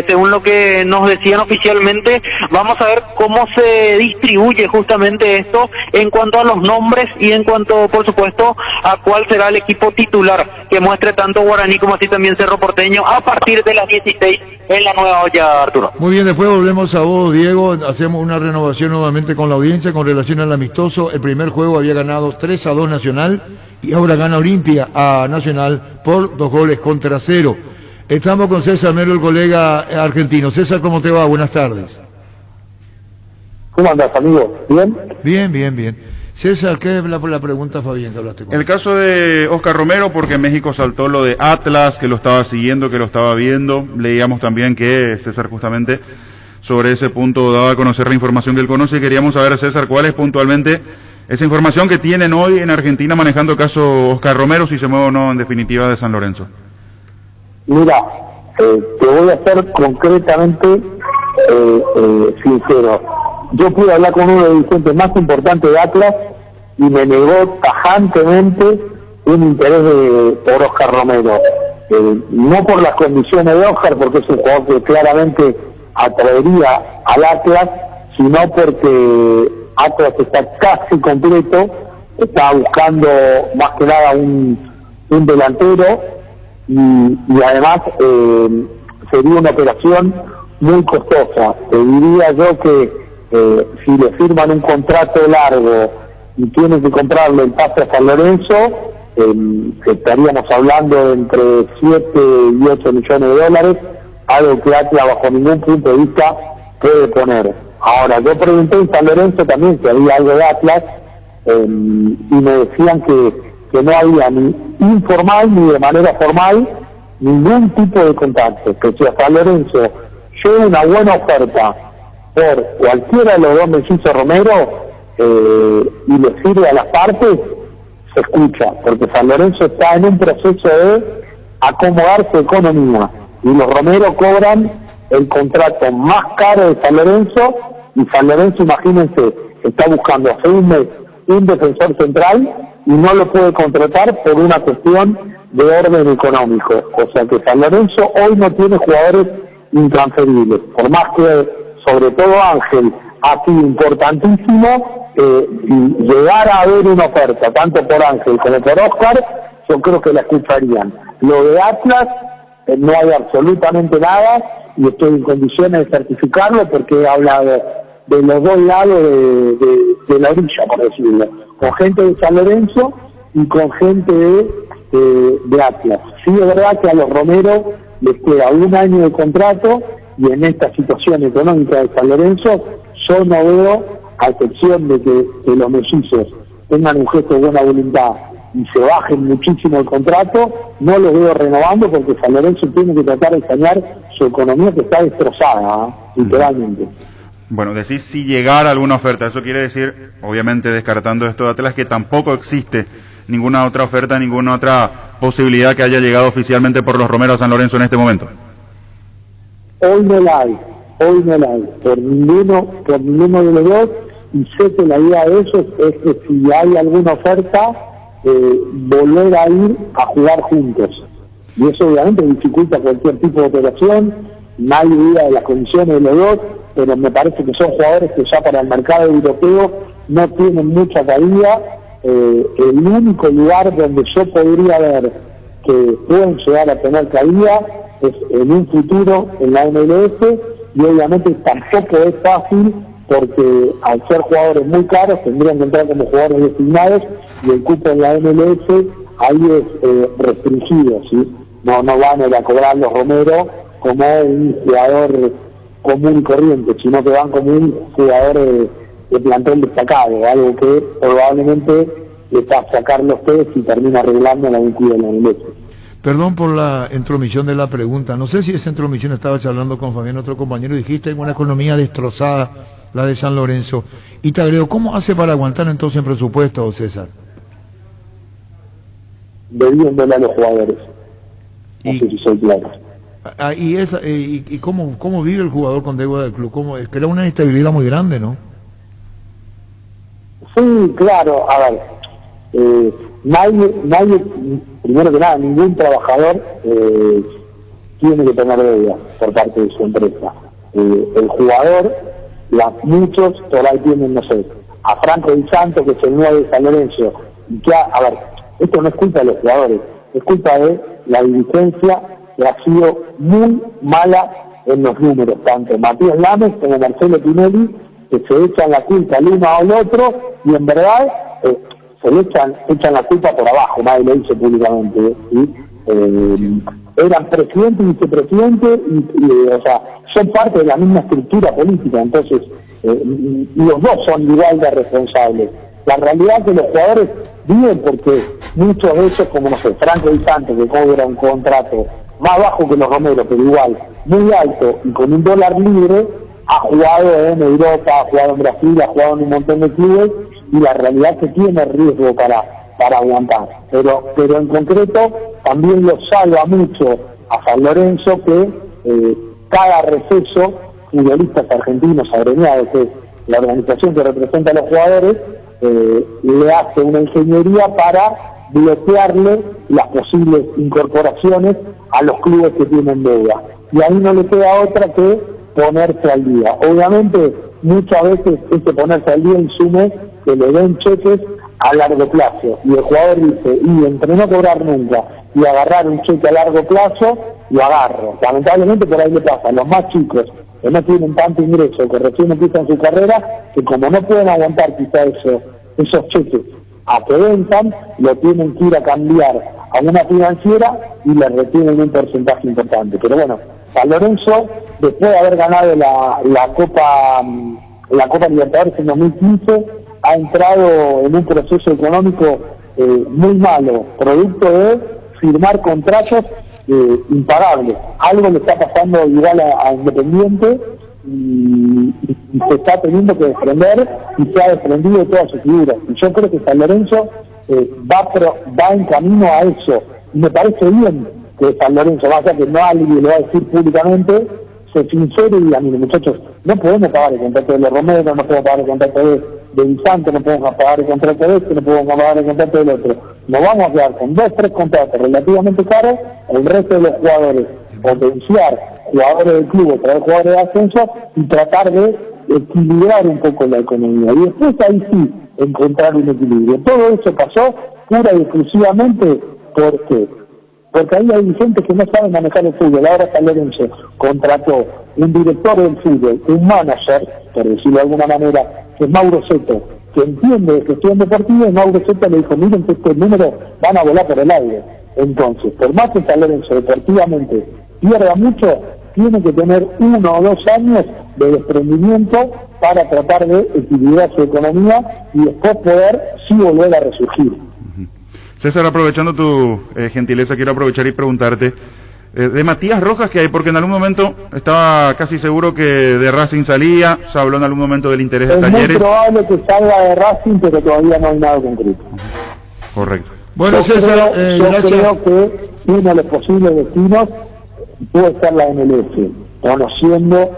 según lo que nos decían oficialmente. Vamos a ver cómo se distribuye justamente esto en cuanto a los nombres y en cuanto, por supuesto, a cuál será el equipo titular que muestre tanto Guaraní como así también Cerro Porteño a partir de las 16 en la Nueva Olla, Arturo. Muy bien, después volvemos a vos, Diego. Hacemos una renovación nuevamente con la audiencia con relación al amistoso. El primer juego había ganado 3-2 Nacional y ahora gana Olimpia a Nacional por 2-0. Estamos con César Melo, el colega argentino. César, ¿cómo te va? Buenas tardes. ¿Cómo andas, amigo? ¿Bien? Bien. César, ¿qué es la pregunta, Fabián, que hablaste con él? El caso de Oscar Romero, porque México saltó lo de Atlas, que lo estaba siguiendo, que lo estaba viendo. Leíamos también que César justamente sobre ese punto daba a conocer la información que él conoce y queríamos saber, César, cuál es puntualmente esa información que tienen hoy en Argentina manejando el caso Oscar Romero, si se mueve o no en definitiva de San Lorenzo. Mira, te voy a ser concretamente sincero. Yo pude hablar con uno de los dirigentes más importantes de Atlas y me negó tajantemente un interés por Oscar Romero. No por las condiciones de Oscar, porque es un jugador que claramente atraería al Atlas, sino porque Atlas está casi completo, está buscando más que nada un delantero. Y además sería una operación muy costosa. Te diría yo que si le firman un contrato largo y tienen que comprarle el pase a San Lorenzo, estaríamos hablando de entre 7 y 8 millones de dólares, algo que Atlas bajo ningún punto de vista puede poner. Ahora, yo pregunté en San Lorenzo también si había algo de Atlas y me decían que no había ni informal ni de manera formal ningún tipo de contacto, que si a San Lorenzo llega una buena oferta por cualquiera de los dos mellizos Romero y le sirve a las partes, se escucha, porque San Lorenzo está en un proceso de acomodar su economía y los Romero cobran el contrato más caro de San Lorenzo y San Lorenzo, imagínense, está buscando hace un mes un defensor central y no lo puede contratar por una cuestión de orden económico. O sea que San Lorenzo hoy no tiene jugadores intransferibles, por más que sobre todo Ángel ha sido importantísimo, y llegar a haber una oferta tanto por Ángel como por Oscar, yo creo que la escucharían. Lo de Atlas, no hay absolutamente nada y estoy en condiciones de certificarlo porque he hablado de los dos lados de la orilla, por decirlo, con gente de San Lorenzo y con gente de Atlas. Sí, es verdad que a los Romero les queda 1 año de contrato y en esta situación económica de San Lorenzo yo no veo, a excepción de que los mellizos tengan un gesto de buena voluntad y se bajen muchísimo el contrato, no los veo renovando porque San Lorenzo tiene que tratar de sanear su economía que está destrozada, literalmente. Bueno, decís si llegara alguna oferta, eso quiere decir, obviamente descartando esto de Atlas, que tampoco existe ninguna otra oferta, ninguna otra posibilidad que haya llegado oficialmente por los Romero a San Lorenzo en este momento. Hoy no la hay, por ninguno de los dos, y sé que la idea de ellos es que si hay alguna oferta, volver a ir a jugar juntos. Y eso obviamente dificulta cualquier tipo de operación, nadie duda de las condiciones de los dos, pero me parece que son jugadores que ya para el mercado europeo no tienen mucha cabida. El único lugar donde yo podría ver que pueden llegar a tener cabida es en un futuro en la MLS, y obviamente tampoco es fácil porque al ser jugadores muy caros tendrían que entrar como jugadores designados, y el cupo en la MLS ahí es restringido, ¿sí? No van a ir a cobrar los Romero como un jugador común y corriente, sino que van como un jugador de plantel destacado, algo que probablemente le pase a Carlos Tevez y termina arreglando la ventilla de la MLS. Perdón por la intromisión de la pregunta. No sé si esa intromisión estaba charlando con Fabián, otro compañero, y dijiste en una economía destrozada, la de San Lorenzo. Y te agrego, ¿cómo hace para aguantar entonces en presupuesto, César? Debiéndole a los jugadores. No sé si soy claro. ¿Y cómo vive el jugador con deuda del club? Es que era una inestabilidad muy grande, ¿no? Sí, claro. A ver, nadie, primero que nada, ningún trabajador tiene que tener deuda por parte de su empresa. El jugador, muchos por ahí tienen, no sé, a Franco Di Santo, que es el 9 de San Lorenzo, y que a ver, esto no es culpa de los jugadores, es culpa de la dirigencia, que ha sido muy mala en los números, tanto Matías Lames como Marcelo Pinelli, que se echan la culpa el uno al otro, y en verdad se le echan la culpa por abajo, nadie lo dice públicamente, ¿sí? Eran presidente y vicepresidente, y o sea, son parte de la misma estructura política, entonces los dos son igual de responsables. La realidad es que los jugadores viven porque muchos de ellos, como no sé, Franco Di Santo, que cobra un contrato más bajo que los Romero, pero igual, muy alto y con un dólar libre, ha jugado en Europa, ha jugado en Brasil, ha jugado en un montón de clubes, y la realidad es que tiene riesgo para aguantar. Pero en concreto también lo salva mucho a San Lorenzo que cada receso, futbolistas argentinos agremiados, que es la organización que representa a los jugadores, le hace una ingeniería para bloquearle las posibles incorporaciones a los clubes que tienen deuda. Y ahí no le queda otra que ponerse al día. Obviamente, muchas veces ese ponerse al día insume que le den cheques a largo plazo. Y el jugador dice, y entre no cobrar nunca y agarrar un cheque a largo plazo, lo agarro. Lamentablemente por ahí le pasa a los más chicos que no tienen tanto ingreso, que recién empiezan su carrera, que como no pueden aguantar quizá esos cheques a que venzan, lo tienen que ir a cambiar a una financiera y le retienen un porcentaje importante. Pero bueno, San Lorenzo, después de haber ganado la Copa Libertadores en 2015, ha entrado en un proceso económico muy malo, producto de firmar contratos impagables. Algo le está pasando igual a Independiente, y se está teniendo que desprender, y se ha desprendido de todas sus figuras. Y yo creo que San Lorenzo va en camino a eso. Y me parece bien que San Lorenzo, más allá que no alguien lo va a decir públicamente, se sincere y diga, mire muchachos, no podemos pagar el contrato de los Romero, no podemos pagar el contrato de Di Santo, no podemos pagar el contrato de este, no podemos pagar el contrato del otro. Nos vamos a quedar con 2-3 contratos relativamente caros, el resto de los jugadores potenciar jugadores del club, traer jugadores de ascenso y tratar de equilibrar un poco la economía. Y después ahí sí encontrar un equilibrio. Todo eso pasó pura y exclusivamente porque ahí hay dirigentes que no saben manejar el fútbol. Ahora San Lorenzo contrató un director del fútbol, un manager, por decirlo de alguna manera, que es Mauro Seto, que entiende de gestión deportiva, y Mauro Seto le dijo, miren que estos números van a volar por el aire. Entonces, por más que San Lorenzo deportivamente pierda mucho, tiene que tener 1 o 2 años de desprendimiento para tratar de equilibrar su economía y después poder sí volver a resurgir. César, aprovechando tu gentileza, quiero aprovechar y preguntarte de Matías Rojas, ¿qué hay? Porque en algún momento estaba casi seguro que de Racing salía, se habló en algún momento del interés de Talleres. Es muy probable que salga de Racing, pero todavía no hay nada concreto. Correcto. Bueno, César, yo creo que uno de los posibles destinos puede ser la MLS, conociendo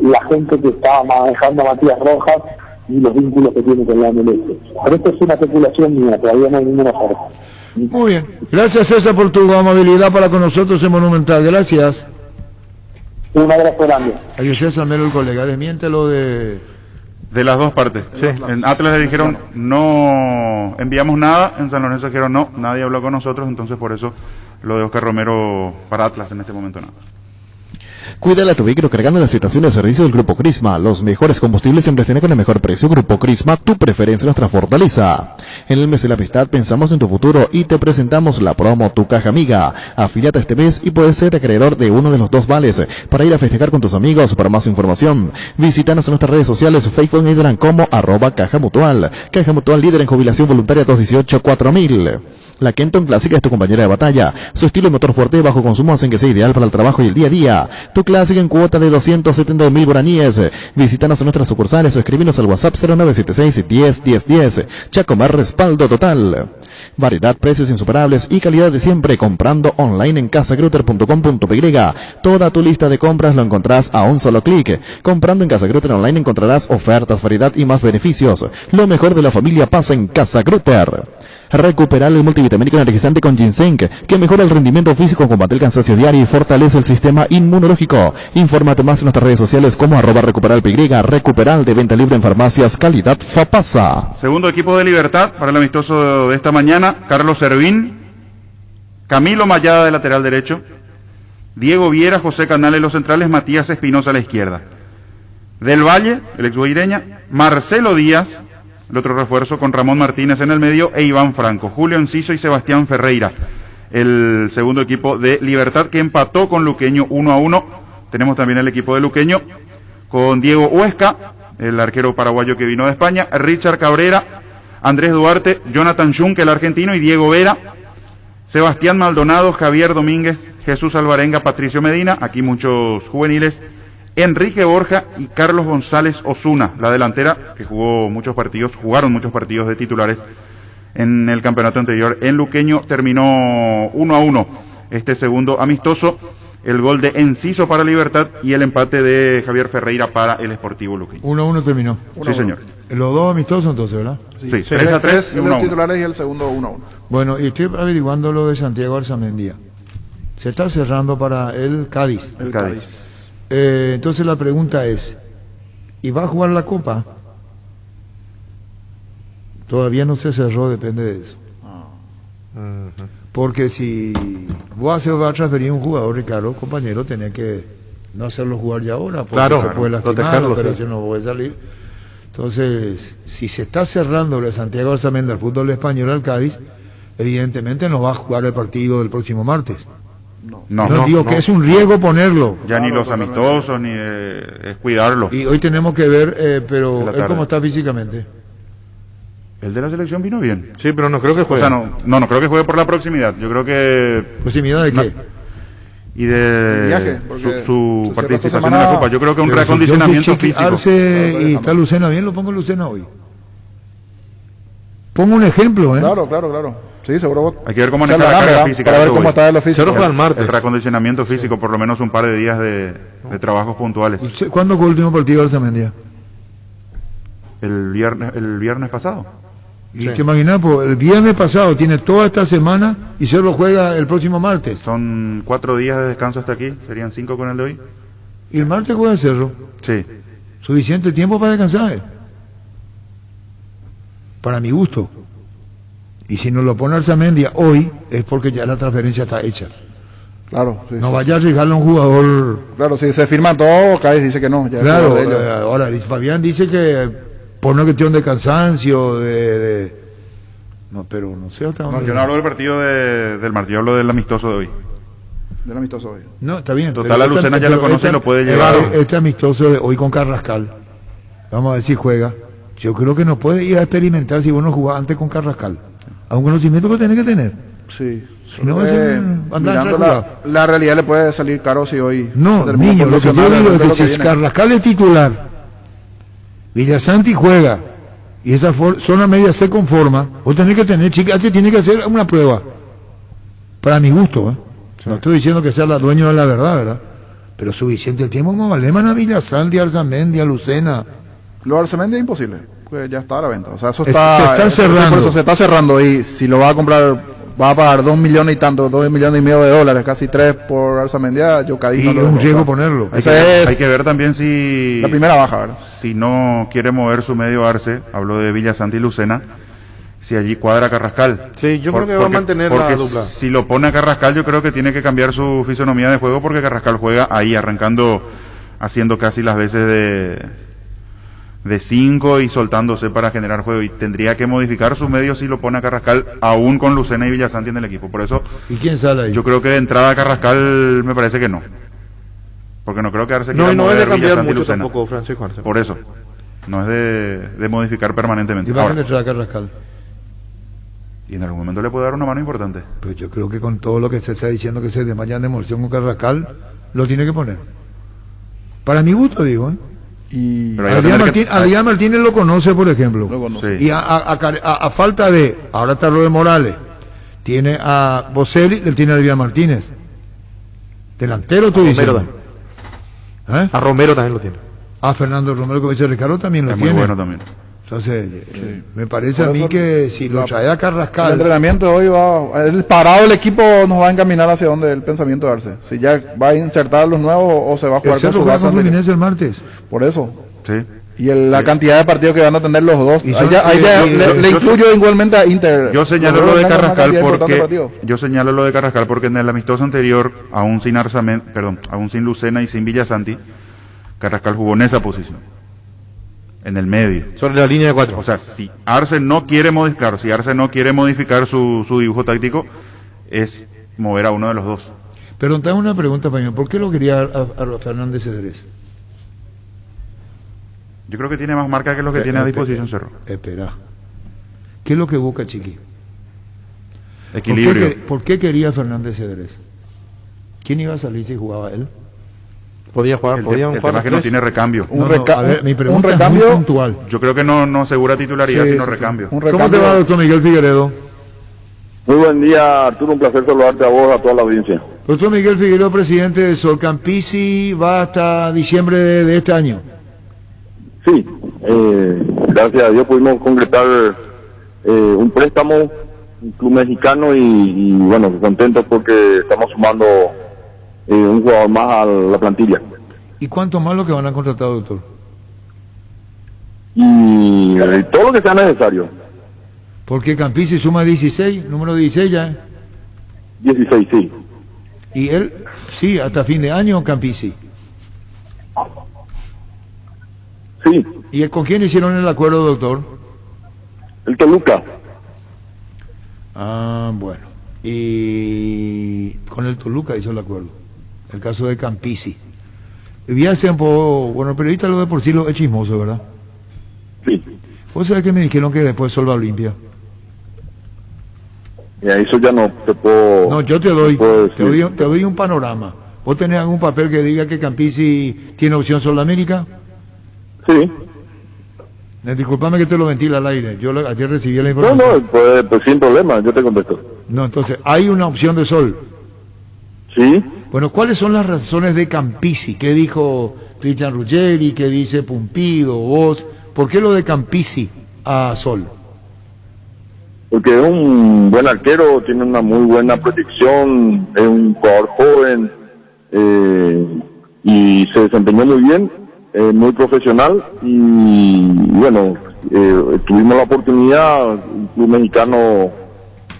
la gente que estaba manejando a Matías Rojas y los vínculos que tiene con la MLS. Pero esto es una especulación mía, todavía no hay ninguna oferta. Muy bien. Gracias, César, por tu amabilidad para con nosotros en Monumental. Gracias. Un abrazo grande. Ahí usted, Samero, el colega, desmiente lo de las dos partes. Sí. En Atlas le dijeron no enviamos nada, en San Lorenzo dijeron no, nadie habló con nosotros, entonces por eso lo de Oscar Romero para Atlas en este momento nada. Cuídala tu vehículo cargando las estaciones de servicio del Grupo Crisma. Los mejores combustibles siempre tienen con el mejor precio. Grupo Crisma, tu preferencia, nuestra fortaleza. En el mes de la amistad pensamos en tu futuro y te presentamos la promo Tu Caja Amiga. Afíliate este mes y puedes ser acreedor de uno de los 2 vales para ir a festejar con tus amigos. Para más información, visítanos en nuestras redes sociales, Facebook e Instagram como @Caja Mutual. Caja Mutual, líder en jubilación voluntaria 218-4000. La Kenton Clásica es tu compañera de batalla. Su estilo y motor fuerte y bajo consumo hacen que sea ideal para el trabajo y el día a día. Tu Clásica en cuota de 270.000 guaraníes. Visítanos en nuestras sucursales o escríbenos al WhatsApp 0976-10-10-10. Chacomar, respaldo total. Variedad, precios insuperables y calidad de siempre comprando online en casagrutter.com.py. Toda tu lista de compras lo encontrás a un solo clic. Comprando en Casa Grutter online encontrarás ofertas, variedad y más beneficios. Lo mejor de la familia pasa en Casa Grutter. Recuperar el multivitamínico energizante con ginseng, que mejora el rendimiento físico, combate el cansancio diario y fortalece el sistema inmunológico. Infórmate más en nuestras redes sociales como @recuperalpy, Recuperal, de venta libre en farmacias, calidad Fapasa. Segundo equipo de Libertad para el amistoso de esta mañana: Carlos Servín, Camilo Mayada de lateral derecho, Diego Viera, José Canales los centrales, Matías Espinosa a la izquierda. Del Valle, el ex guaireña, Marcelo Díaz, el otro refuerzo, con Ramón Martínez en el medio e Iván Franco, Julio Enciso y Sebastián Ferreira. El segundo equipo de Libertad, que empató con Luqueño 1-1. Tenemos también el equipo de Luqueño con Diego Huesca, el arquero paraguayo que vino de España, Richard Cabrera, Andrés Duarte, Jonathan Schunk, el argentino, y Diego Vera, Sebastián Maldonado, Javier Domínguez, Jesús Alvarenga, Patricio Medina, aquí muchos juveniles, Enrique Borja y Carlos González Osuna, la delantera que jugaron muchos partidos de titulares en el campeonato anterior. En Luqueño terminó 1-1 este segundo amistoso, el gol de Enciso para Libertad y el empate de Javier Ferreira para el Sportivo Luqueño. 1-1 terminó. Sí, señor. Los dos amistosos entonces, ¿verdad? Sí, 3-3 y 1-1. Los titulares y el segundo 1-1. Bueno, y estoy averiguando lo de Santiago Arzamendia. Se está cerrando para el Cádiz. El Cádiz. Entonces la pregunta es, ¿y va a jugar la Copa? Todavía no se cerró, depende de eso. Porque si vos vas a transferir un jugador, Ricardo, compañero, tenés que no hacerlo jugar ya ahora, porque claro, se puede lastimar, protegerlo, la operación sí. no puede salir. Entonces, si se está cerrando lo de Santiago Arzamendi al fútbol español al Cádiz, evidentemente no va a jugar el partido del próximo martes. No digo que es un riesgo ponerlo. Ya ni los amistosos, ni es cuidarlo. Y hoy tenemos que ver, pero él cómo está físicamente. El de la selección vino bien. Sí, pero no creo que juegue. O sea, no creo que juegue por la proximidad. Yo creo que... ¿Proximidad de qué? Y de viaje, su participación en la Copa. Yo creo que un reacondicionamiento físico. Arce y está Lucena bien, lo pongo Lucena hoy. Pongo un ejemplo, Claro. Sí, seguro. Hay que ver cómo maneja la carga física. Para ver cómo está el físico. El reacondicionamiento físico, por lo menos un par de días de trabajos puntuales. ¿Cuándo fue el último partido de Arzamendi? El viernes pasado. Y te imaginas, pues, el viernes pasado tiene toda esta semana y se lo juega el próximo martes. Son 4 días de descanso hasta aquí, serían 5 con el de hoy. Y el martes juega el Cerro. Sí. Suficiente tiempo para descansar. Para mi gusto. Y si nos lo pone Arzamendi hoy, es porque ya la transferencia está hecha. Claro. Sí, no vaya a arriesgarle a un jugador. Claro, si se firma todo, Cádiz dice que no. Ya claro, ahora Fabián dice que por una cuestión de cansancio, no, pero no sé hasta dónde. No, yo no hablo del partido del martes, yo hablo del amistoso de hoy. Del amistoso de hoy. No, está bien. Total, la Lucena ya lo conoce y lo puede llevar. Este amistoso de hoy con Carrascal, vamos a ver si juega. Yo creo que no puede ir a experimentar si uno jugaba antes con Carrascal. A un conocimiento que tiene que tener. Sí. Si no va a ser mirando la realidad le puede salir caro si hoy... No, niño, lo que yo digo es que si Carrascal es titular, Villasanti juega, y esa zona media se conforma, vos tenés que tener, tiene que hacer una prueba. Para mi gusto, Sí. No estoy diciendo que sea la dueño de la verdad, pero suficiente tiempo como Aleman a Villasanti, a Arzamendi, a Lucena. Lo de Arzamendi es imposible, pues ya está a la venta. O sea, eso está... Se está cerrando. Por eso se está cerrando, y si lo va a comprar va a pagar 2 millones y tanto, 2 millones y medio de dólares, casi 3 por Arzamendia, yo Cádiz y no lo es un dejo, riesgo ¿verdad? ponerlo. Hay que ver también si... La primera baja, ¿verdad? Si no quiere mover su medio Arce, hablo de Villasanti y Lucena, si allí cuadra Carrascal. Sí, yo creo que va a mantener la dupla. Si lo pone a Carrascal, yo creo que tiene que cambiar su fisonomía de juego, porque Carrascal juega ahí, arrancando, haciendo casi las veces de 5 y soltándose para generar juego, y tendría que modificar su medio si lo pone a Carrascal, aún con Lucena y Villasanti en el equipo. Por eso, ¿Y quién sale ahí? yo creo que de entrada Carrascal me parece que no, porque no creo que Arce quiera No es mover de cambiar Villasanti y mucho Lucena. tampoco, Francisco Arce. Por eso, no es de modificar permanentemente. ¿Y va a Ahora, entrar a Carrascal? y en algún momento le puede dar una mano importante. Pues yo creo que con todo lo que se está diciendo que se desmayan de emoción con Carrascal, lo tiene que poner. Para mi gusto, digo, ¿eh? Y Pero ahí va a tener que- Adrián Martínez lo conoce, por ejemplo. Lo conoce. Sí. Y a falta de, ahora está Robert Morales, tiene a Boselli, él tiene a Adrián Martínez. Delantero, tú dices. Romero ¿Eh? A Romero también lo tiene. A Fernando Romero, como dice Ricardo, también lo Es muy tiene. bueno también. Entonces, me parece Por a mí eso que si lo trae a el Carrascal, entrenamiento de hoy el parado del equipo nos va a encaminar hacia donde el pensamiento de Arce. Si ya va a insertar los nuevos o se va a el jugar con Cerro su juega base con anterior. Fluminense el martes. Por eso. Sí. Y la cantidad de partidos que van a tener los dos. Y Ahí son- ya, le yo- incluyo igualmente a Inter. Yo señalo Los lo dos de van a tener una Carrascal cantidad importante de partidos. porque en el amistoso anterior, aún sin Lucena y sin Villasanti, Carrascal jugó en esa posición, en el medio. Sobre la línea de 4. O sea, si Arce no quiere modificar su dibujo táctico, es mover a uno de los dos. Pero tengo una pregunta para mí, ¿por qué lo quería a Fernández Cedrés? Yo creo que tiene más marca que lo que tiene a disposición Cerro. Espera. ¿Qué es lo que busca Chiqui? Equilibrio. ¿Por qué quería Fernández Cedrés? ¿Quién iba a salir si jugaba él? Podía jugar, El podían tema jugar es que los no tres. tiene recambio. A ver, mi pregunta un es muy recambio. puntual. Yo creo que no asegura titularidad, Sí, sino sí, sí. recambio. Un ¿Cómo te recambio. va, doctor Miguel Figueredo? Muy buen día, Arturo, un placer saludarte a vos, a toda la audiencia. Doctor Miguel Figueredo, presidente de Solcampisi, va hasta diciembre de este año. Sí, gracias a Dios pudimos concretar un préstamo, un club mexicano y bueno, contentos porque estamos sumando un jugador más a la plantilla. ¿Y cuánto más lo que van a contratar, doctor? Y todo lo que sea necesario. Porque Campisi suma 16, número 16 ya. 16, sí. Y él, sí, hasta fin de año Campisi. Sí, ¿Y con quién hicieron el acuerdo, doctor? el Toluca. Ah, bueno. Y con el Toluca hizo el acuerdo. El caso de Campisi. Bien, bueno, el periodista lo de por sí lo es chismoso, ¿verdad? Sí. ¿Vos sabés que me dijeron que después Sol va Olimpia? Y a eso ya no te puedo... No, yo te doy, puedo te decir. doy un panorama. ¿Vos tenés algún papel que diga que Campisi tiene opción Sol América? Sí. Disculpame que te lo ventila al aire. Yo ayer recibí la No, información. pues sin problema, yo te contesto. No, entonces, hay una opción de Sol. Sí. Bueno, ¿cuáles son las razones de Campisi? ¿Qué dijo Cristian Ruggeri? ¿Qué dice Pumpido? ¿Vos? ¿Por qué lo de Campisi a Sol? Porque es un buen arquero, tiene una muy buena proyección, es un jugador joven y se desempeñó muy bien, muy profesional y bueno, tuvimos la oportunidad, un club mexicano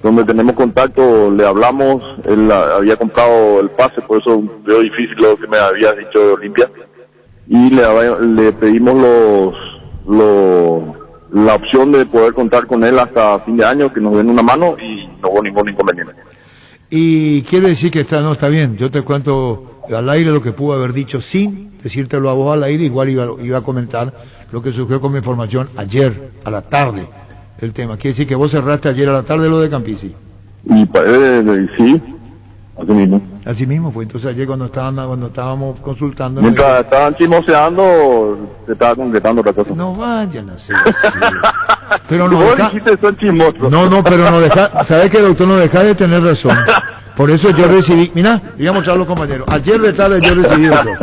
donde tenemos contacto, le hablamos, él había comprado el pase, por eso veo difícil lo que me habías dicho de Olimpia y le pedimos la opción de poder contar con él hasta fin de año, que nos den una mano y no hubo ningún inconveniente. Y quiere decir que está bien. Yo te cuento al aire lo que pudo haber dicho sin decírtelo a vos al aire. Igual iba a comentar lo que surgió con mi información ayer a la tarde, el tema. Quiere decir que vos cerraste ayer a la tarde lo de Campisi. Y sí, así mismo. Así mismo fue. Entonces ayer cuando estábamos consultando... Mientras estaban chismoseando, se estaba concretando otra cosa. No vayan a hacer así. Pero no Vos deja... dijiste son chismosos. No, pero no deja... ¿Sabes qué, doctor? No deja de tener razón. Por eso yo recibí... Mira, digamos a los compañeros. Ayer de tarde yo recibí, doctor.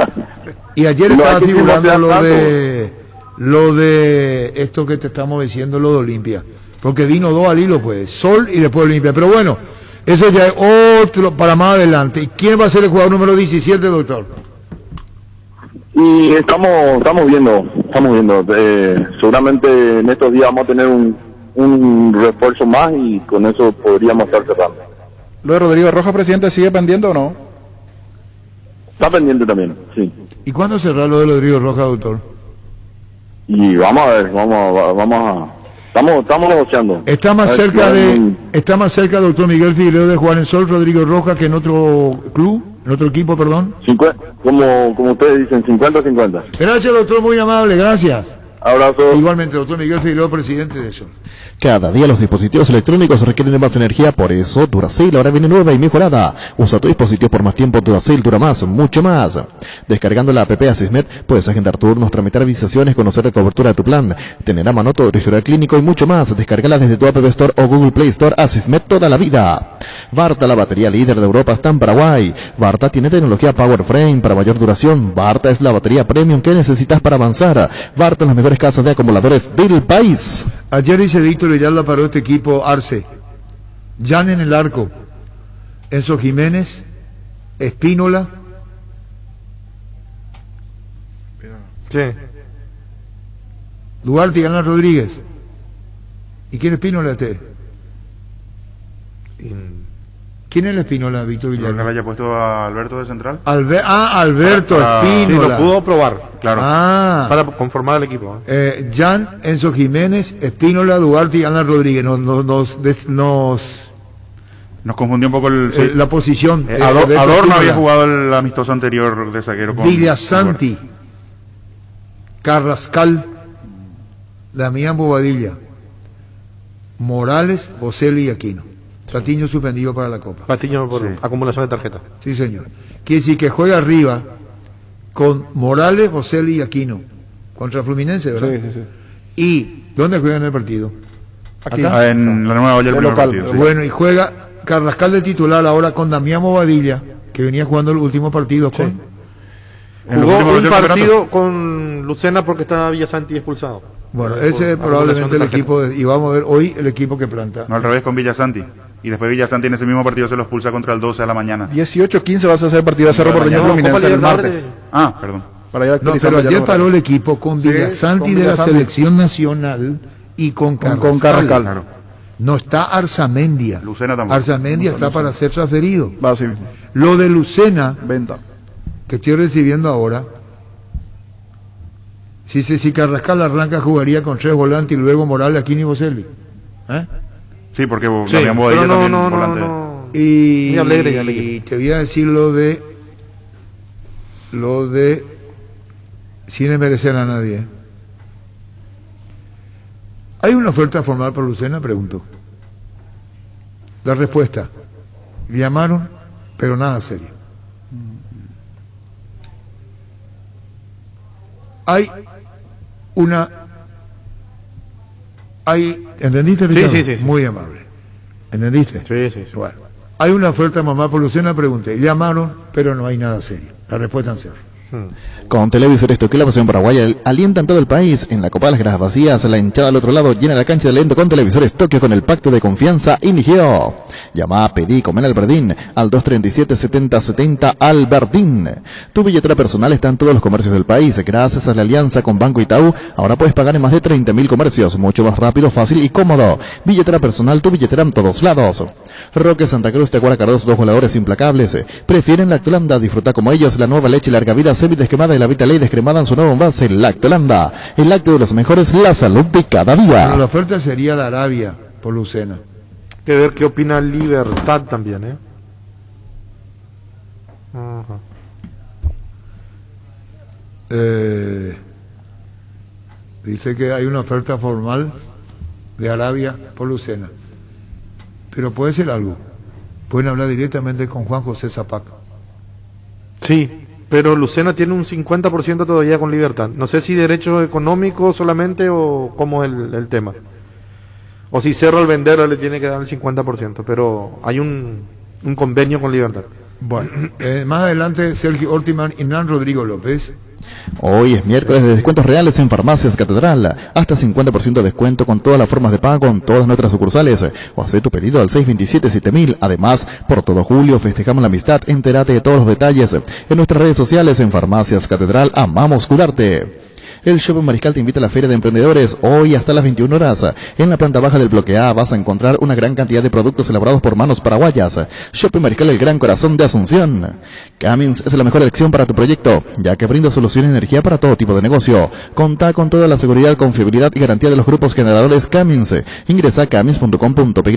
Y ayer No, estaba hay que figurando chismosear lo de esto que te estamos diciendo, lo de Olimpia. Porque vino dos al hilo, pues. Sol y después Olimpia. Pero bueno, Eso ya es otro para más adelante. ¿Y quién va a ser el jugador número 17, doctor? Y estamos viendo. Seguramente en estos días vamos a tener un refuerzo más y con eso podríamos estar cerrando. ¿Lo de Rodrigo Rojas, presidente, sigue pendiente o no? Está pendiente también, sí. ¿Y cuándo cerrar lo de Rodrigo Rojas, doctor? Y vamos a ver, estamos negociando. Está más cerca, doctor Miguel Figueiredo, de jugar en Sol Rodrigo Rojas que en otro club, en otro equipo, perdón. Como ustedes dicen, 50-50. Gracias, doctor, muy amable, gracias. Abrazo. Igualmente, doctor Miguel Figueiredo, presidente de Sol. Cada día los dispositivos electrónicos requieren de más energía, por eso Duracell ahora viene nueva y mejorada. Usa tu dispositivo por más tiempo, Duracell dura más, mucho más. Descargando la app Asismet puedes agendar turnos, tramitar visaciones, conocer la cobertura de tu plan, tener a mano todo tu historial clínico y mucho más. Descárgala desde tu App Store o Google Play Store. Asismet toda la vida. Varta, la batería líder de Europa, está en Paraguay. Varta tiene tecnología Power Frame para mayor duración. Varta es la batería premium que necesitas para avanzar. Varta en las mejores casas de acumuladores del país. Ayer dice Víctor Villalba paró este equipo Arce. Jan en el arco. Enzo Jiménez, Espínola. Sí. Duarte y Alan Rodríguez. ¿Y quién es Espínola este? ¿Quién es el Espínola, Víctor Villalba? ¿No le haya puesto a Alberto de central? Alberto Espínola. Sí, lo pudo probar. Claro. Para conformar el equipo. Jan, Enzo Jiménez, Espínola, Duarte y Alan Rodríguez. Nos confundió un poco la posición. Adorno había jugado el amistoso anterior de zaguero con Villasanti, Carrascal, Damián Bobadilla, Morales, Bocelli y Aquino. Patiño suspendido para la Copa. Patiño por acumulación de tarjetas. Sí, señor. Quiere decir que juega arriba con Morales, Bocelli y Aquino contra Fluminense, ¿verdad? Sí. ¿Y dónde juegan el partido? Aquí. En la Nueva Olla, el primer partido. Bueno, y juega Carrascal de titular ahora con Damián Bobadilla, que venía jugando el último partido con... Jugó un partido con Lucena porque estaba Villasanti expulsado. Bueno, ese es probablemente el equipo, y vamos a ver hoy el equipo que planta. No, al revés, con Villasanti. Y después Villasanti en ese mismo partido se lo expulsa contra el 12 a la mañana. 18-15 vas a hacer partido de Cerro Porteño Fluminense el martes. Perdón. Pero ayer paró el equipo con Villasanti de la selección nacional y con Carrascal. Claro. No está Arzamendia. Lucena tampoco. Arzamendia está para ser transferido. Va así mismo. Lo de Lucena, venta, que estoy recibiendo ahora, si Carrascal arranca jugaría con 3 volantes y luego Morales, Aquino y Bocelli. Sí, porque Damián Bobadilla también volante. Y alegre. Te voy a decir lo de sin desmerecer a nadie. ¿Hay una oferta formal por Lucena? Pregunto. La respuesta: llamaron, pero nada serio. ¿Entendiste? Sí. Muy amable. ¿Entendiste? Sí. Bueno, hay una oferta formal por Lucena, pregunté. Llamaron, pero no hay nada serio. La respuesta en serio. Con televisores Tokio, la pasión paraguaya alienta en todo el país. En la Copa de las Gradas Vacías, la hinchada al otro lado llena la cancha de lento con televisores Tokio con el pacto de confianza inició. Llama, pedí, comen Albertín al 237-7070 Albertín. Tu billetera personal está en todos los comercios del país. Gracias a la alianza con Banco Itaú, ahora puedes pagar en más de 30.000 comercios. Mucho más rápido, fácil y cómodo. Billetera personal, tu billetera en todos lados. Roque Santa Cruz, Tecuara Cardoso, 2 goleadores implacables. Prefieren Lactolanda, disfruta como ellos la nueva leche larga vida semi-descremada y la Vita Ley descremada en su nuevo envase, Lactolanda. El lácteo de los mejores, la salud de cada día. Bueno, la oferta sería de Arabia por Lucena. Que ver qué opina Libertad también, Dice que hay una oferta formal de Arabia por Lucena. Pero puede ser algo. Pueden hablar directamente con Juan José Zapac. Sí, pero Lucena tiene un 50% todavía con Libertad. No sé si derecho económico solamente o cómo es el tema. O si Cerro al venderlo le tiene que dar el 50%, pero hay un convenio con Libertad. Bueno, más adelante Sergio Ortiman y Nan Rodrigo López. Hoy es miércoles de descuentos reales en Farmacias Catedral. Hasta 50% de descuento con todas las formas de pago en todas nuestras sucursales. O haz tu pedido al 627-7000. Además, por todo julio festejamos la amistad. Entérate de todos los detalles en nuestras redes sociales. En Farmacias Catedral, amamos cuidarte. El Shopping Mariscal te invita a la Feria de Emprendedores, hoy hasta las 21 horas. En la planta baja del bloque A vas a encontrar una gran cantidad de productos elaborados por manos paraguayas. Shopping Mariscal, el gran corazón de Asunción. Cummins es la mejor elección para tu proyecto, ya que brinda solución y energía para todo tipo de negocio. Contá con toda la seguridad, confiabilidad y garantía de los grupos generadores Cummins. Ingresa a cummins.com.py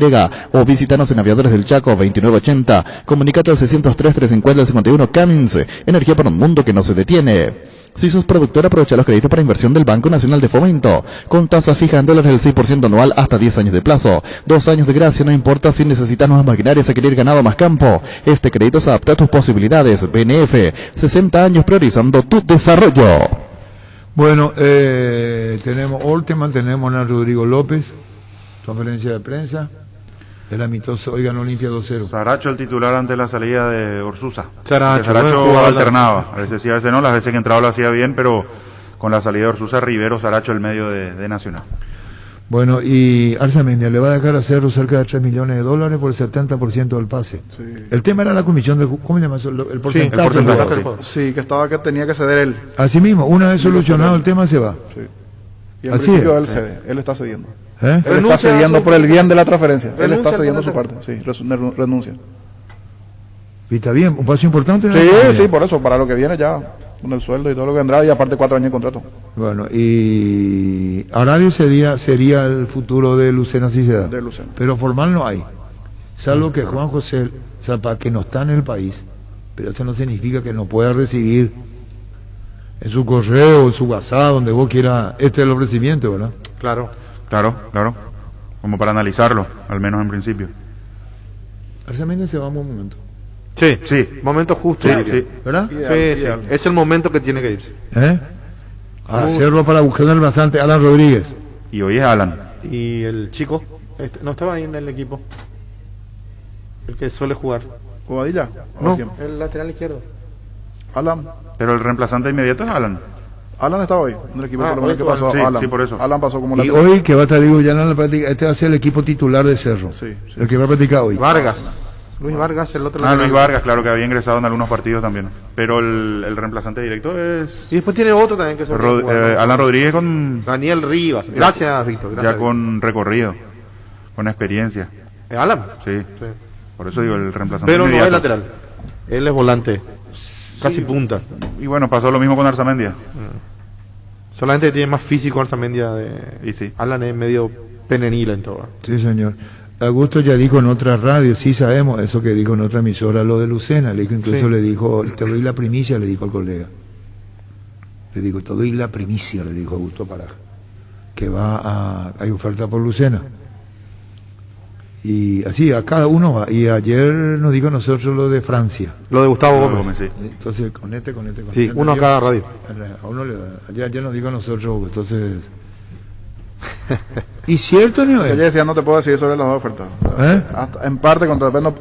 o visítanos en Aviadores del Chaco 2980. Comunícate al 603-350-51. Cummins, energía para un mundo que no se detiene. Si sos productor, aprovecha los créditos para inversión del Banco Nacional de Fomento, con tasa fija en dólares del 6% anual hasta 10 años de plazo. 2 años de gracia, no importa si necesitas nuevas maquinarias, adquirir ganado más campo. Este crédito se adapta a tus posibilidades. BNF, 60 años priorizando tu desarrollo. Bueno, tenemos Orteman, tenemos a Rodrigo López, conferencia de prensa. El amistoso hoy ganó Olimpia 2-0. Saracho el titular ante la salida de Orsusa. Saracho alternaba. A veces sí, a veces no. Las veces que entraba lo hacía bien, pero con la salida de Orsusa, Rivero, Saracho el medio de Nacional. Bueno, y Arzamendia le va a dejar a Cerro cerca de $3 millones por el 70% del pase. Sí. El tema era la comisión de... ¿Cómo se llama eso? El porcentaje. Sí, el porcentaje. Sí, que tenía que ceder él. Así mismo, una vez solucionado el tema se va. Sí. Y en principio él cede, él está cediendo. Él está cediendo por el bien de la transferencia. Él está cediendo su parte. Sí, renuncia. Y está bien, un paso importante. Sí, por eso, para lo que viene ya, con el sueldo y todo lo que vendrá, y aparte 4 años de contrato. Bueno, y Arario sería el futuro de Lucena si se da. De Lucena. Pero formal no hay. Salvo que Juan José, que no está en el país, pero eso no significa que no pueda recibir en su correo, en su WhatsApp, donde vos quieras, es el ofrecimiento, ¿verdad? Claro, como para analizarlo, al menos en principio. Arzamendia se va un momento. Sí, momento justo, sí. ¿Verdad? Sí, es el momento que tiene que irse. Hacerlo para buscar el bastante, Alan Rodríguez. Y hoy es Alan. Y el chico, no estaba ahí en el equipo, el que suele jugar. ¿Bobadilla? No, el lateral izquierdo. Alan. Pero el reemplazante inmediato es Alan. Alan estaba hoy en el equipo, por lo menos que pasó Alan. Sí, por eso. Alan pasó como lateral. Y hoy que va a estar, digo, ya en la práctica, este va a ser el equipo titular de Cerro. Sí. El que va a practicar hoy. Luis Vargas, el otro. Luis Vargas, claro, que había ingresado en algunos partidos también. Pero el reemplazante directo es... Y después tiene otro también que es Alan Rodríguez con... Daniel Rivas. Gracias, Víctor. Ya con recorrido, con experiencia. ¿Alan? Sí. Por eso digo, el reemplazante pero inmediato. No es lateral. Él es volante. Casi punta. Y bueno, pasó lo mismo con Arzamendia. Solamente tiene más físico Arzamendia Y sí. Alan es medio penenil en todo. Sí, señor. Augusto ya dijo en otra radio, sí sabemos eso que dijo en otra emisora, lo de Lucena, le dijo, incluso le dijo, te doy la primicia, le dijo al colega. Le digo, te doy la primicia, le dijo Augusto Paraja, que hay oferta por Lucena. Y así, a cada uno va. Y ayer nos dijo nosotros lo de Francia. Lo de Gustavo Gómez. Sí. Entonces, con Sí, uno a cada radio. A uno le da. Ayer nos dijo a nosotros, entonces... ¿Y cierto, no? Ella decía, no te puedo decir sobre las dos ofertas. En parte,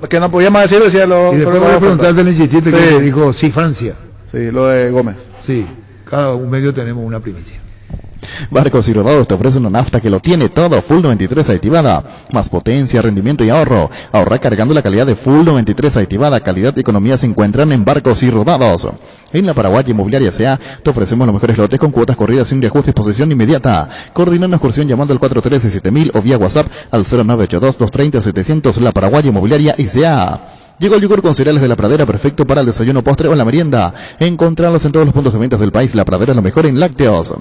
que no podíamos decir, decía lo. Y después voy a preguntarte al insistente que le dijo, sí, Francia. Sí, lo de Gómez. Sí, cada un medio tenemos una primicia. Barcos y Rodados te ofrece una nafta que lo tiene todo, Full 93 activada, más potencia, rendimiento y ahorro. Ahorra cargando la calidad de Full 93 activada, calidad y economía se encuentran en Barcos y Rodados. En la Paraguaya Inmobiliaria S.A. te ofrecemos los mejores lotes con cuotas corridas sin reajuste y posesión inmediata. Coordina una excursión llamando al 413-7000 o vía WhatsApp al 0982-230-700. La Paraguaya Inmobiliaria S.A. Llegó el yogur con cereales de La Pradera, perfecto para el desayuno, postre o en la merienda. Encontrarlos en todos los puntos de ventas del país. La Pradera es lo mejor en lácteos.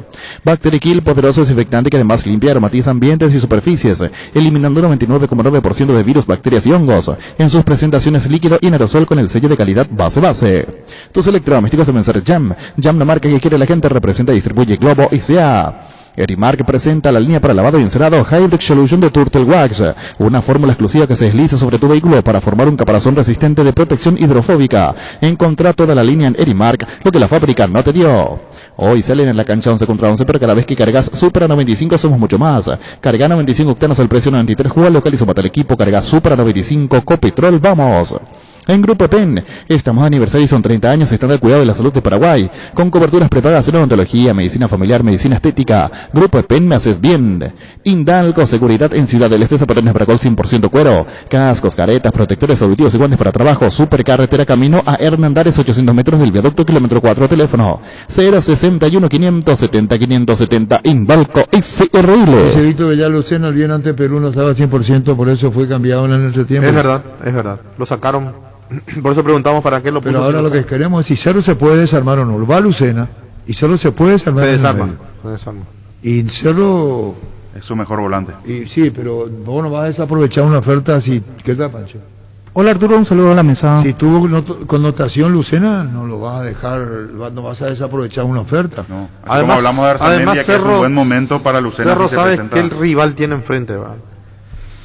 Bacterikill, poderoso desinfectante que además limpia y aromatiza ambientes y superficies, eliminando 99,9% de virus, bacterias y hongos. En sus presentaciones líquido y en aerosol con el sello de calidad base. Tus electrodomésticos deben ser Jam. Jam, la marca que quiere la gente, representa y distribuye Globo y S.A. Erimark presenta la línea para lavado y encerado Hybrid Solution de Turtle Wax, una fórmula exclusiva que se desliza sobre tu vehículo para formar un caparazón resistente de protección hidrofóbica. Encontrá toda la línea en Erimark, lo que la fábrica no te dio. Hoy salen en la cancha 11 contra 11, pero cada vez que cargas Super a 95 somos mucho más. Carga 95 octanos al precio 93, juega local y sumate al equipo, carga Super a 95, Copetrol, vamos. En Grupo EPEN, estamos de aniversario y son 30 años de estar al cuidado de la salud de Paraguay, con coberturas prepagadas en odontología, medicina familiar, medicina estética. Grupo EPEN, me haces bien. Indalco, seguridad en Ciudad del Este, zapatones Bracol 100% cuero, cascos, caretas, protectores auditivos y guantes para trabajo, supercarretera camino a Hernandares, 800 metros del viaducto, kilómetro 4, teléfono 061 570 570, Indalco SRL. Ese Víctor Villalocena, el bien ante Perú no estaba 100%, por eso fue cambiado en ese tiempo. Es verdad, lo sacaron. Por eso preguntamos para qué lo puso. Pero ahora lo que queremos es si Cerro se puede desarmar o no. Va a Lucena y Cerro se puede desarmar. Se desarma. Y Cerro es su mejor volante. Y sí, pero vos no vas a desaprovechar una oferta así. ¿Qué tal, Pancho? Hola Arturo, un saludo a la mesa. Si tuvo connotación Lucena, no lo vas a dejar, no vas a desaprovechar una oferta. No. Además, como hablamos de Arzamendia, que es un buen momento para Lucena. Cerro sabe que el rival tiene enfrente, ¿verdad?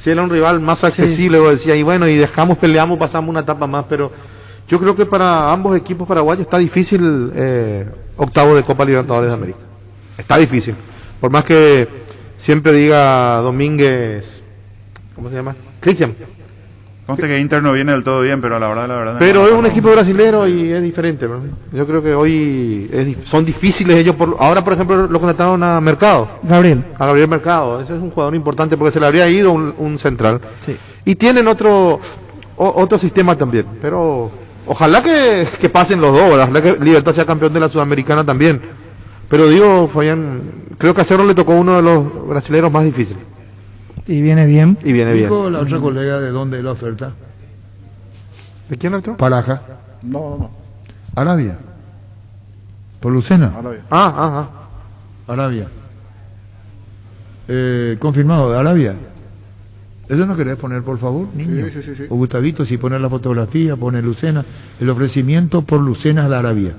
Si era un rival más accesible, vos decía, y bueno, y dejamos, peleamos, pasamos una etapa más, pero yo creo que para ambos equipos paraguayos está difícil octavo de Copa Libertadores de América. Está difícil. Por más que siempre diga Domínguez, ¿cómo se llama? Cristian. Conste que Inter no viene del todo bien, pero la verdad. Pero es un equipo brasilero y es diferente, ¿no? Yo creo que hoy son difíciles ellos. Ahora, por ejemplo, lo contrataron a Mercado. A Gabriel Mercado. Ese es un jugador importante porque se le habría ido un central. Sí. Y tienen otro sistema también. Pero ojalá que pasen los dos. Ojalá que Libertad sea campeón de la Sudamericana también. Pero digo, Fabián, creo que a Cerro le tocó uno de los brasileros más difíciles. Y viene bien. ¿Dijo la otra colega de dónde es la oferta? ¿De quién otro? Paraja. No. Arabia. ¿Por Lucena? Arabia. Arabia. Confirmado, de Arabia. ¿Eso no querés poner, por favor, niño? Sí. O Gustavito, si pone la fotografía, pone Lucena. El ofrecimiento por Lucena de Arabia.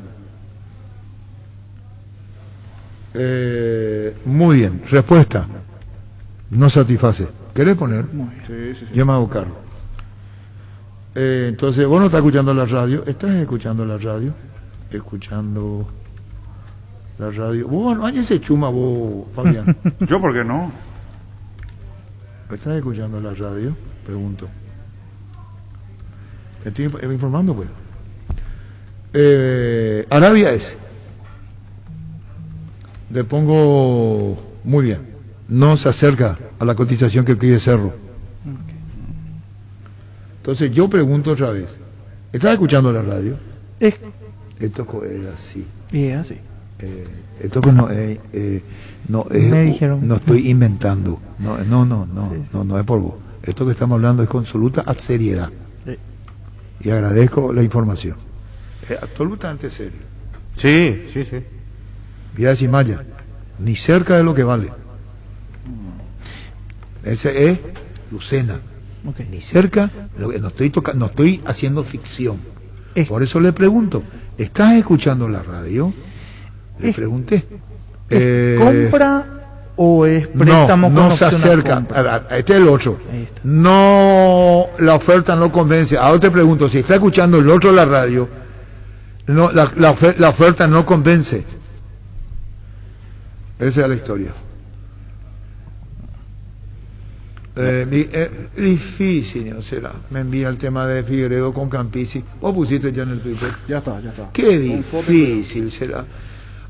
Muy bien. Respuesta. No satisface. ¿Querés poner? Sí. Yo me hago cargo. Entonces, vos no estás escuchando la radio. ¿Estás escuchando la radio? Escuchando la radio. Vos no hay ese chuma, vos, Fabián. ¿Yo por qué no? ¿Estás escuchando la radio? Pregunto. Me estoy informando, pues. Arabia es. Le pongo muy bien. No se acerca a la cotización que pide Cerro. Entonces yo pregunto otra vez. ¿Estás escuchando la radio? Esto es así. Es así. Esto no es, Me dijeron. no estoy inventando. No es por vos. Esto que estamos hablando es con absoluta seriedad. Y agradezco la información. Es absolutamente serio. Sí. Voy a decir Maya, ni cerca de lo que vale. Ese es Lucena. Ni cerca, no estoy haciendo ficción. Por eso le pregunto, ¿estás escuchando la radio? Le pregunté. ¿Es compra o es préstamo? No se acerca. Este es el otro. No, la oferta no convence. Ahora te pregunto, si está escuchando el otro la radio, no, la oferta no convence. Esa es la historia. Difícil, ¿no será? Me envía el tema de Figueiredo con Campisi. Vos pusiste ya en el Twitter. Ya está. Qué difícil será.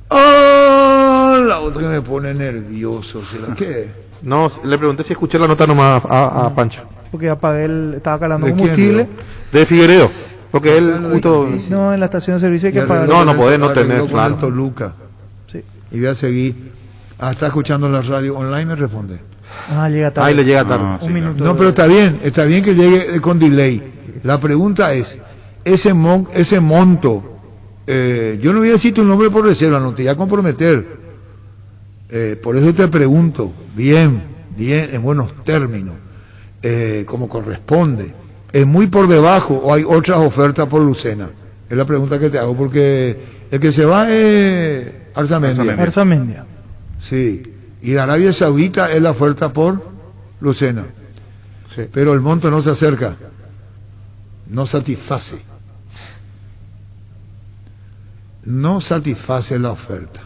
¡Oh! La otra que me pone nervioso será. ¿Qué? No, le pregunté si escuché la nota nomás a Pancho. Porque apagué estaba calando ¿De combustible. De Figueiredo. Porque él justo... No, en la estación de servicio hay que apagar. No podés no tener, claro. Toluca. Sí. Y voy a seguir. Está escuchando la radio online, me responde. Llega tarde. Ahí le llega tarde. Un minuto. No, pero está bien que llegue con delay. La pregunta es, ese monto, yo no voy a decir tu nombre por reserva, no te voy a comprometer. Por eso te pregunto, bien, en buenos términos, como corresponde. ¿Es muy por debajo o hay otras ofertas por Lucena? Es la pregunta que te hago, porque el que se va es Arzamendia. Sí. Y de Arabia Saudita es la oferta por Lucena. Sí. Pero el monto no se acerca. No satisface. No satisface la oferta.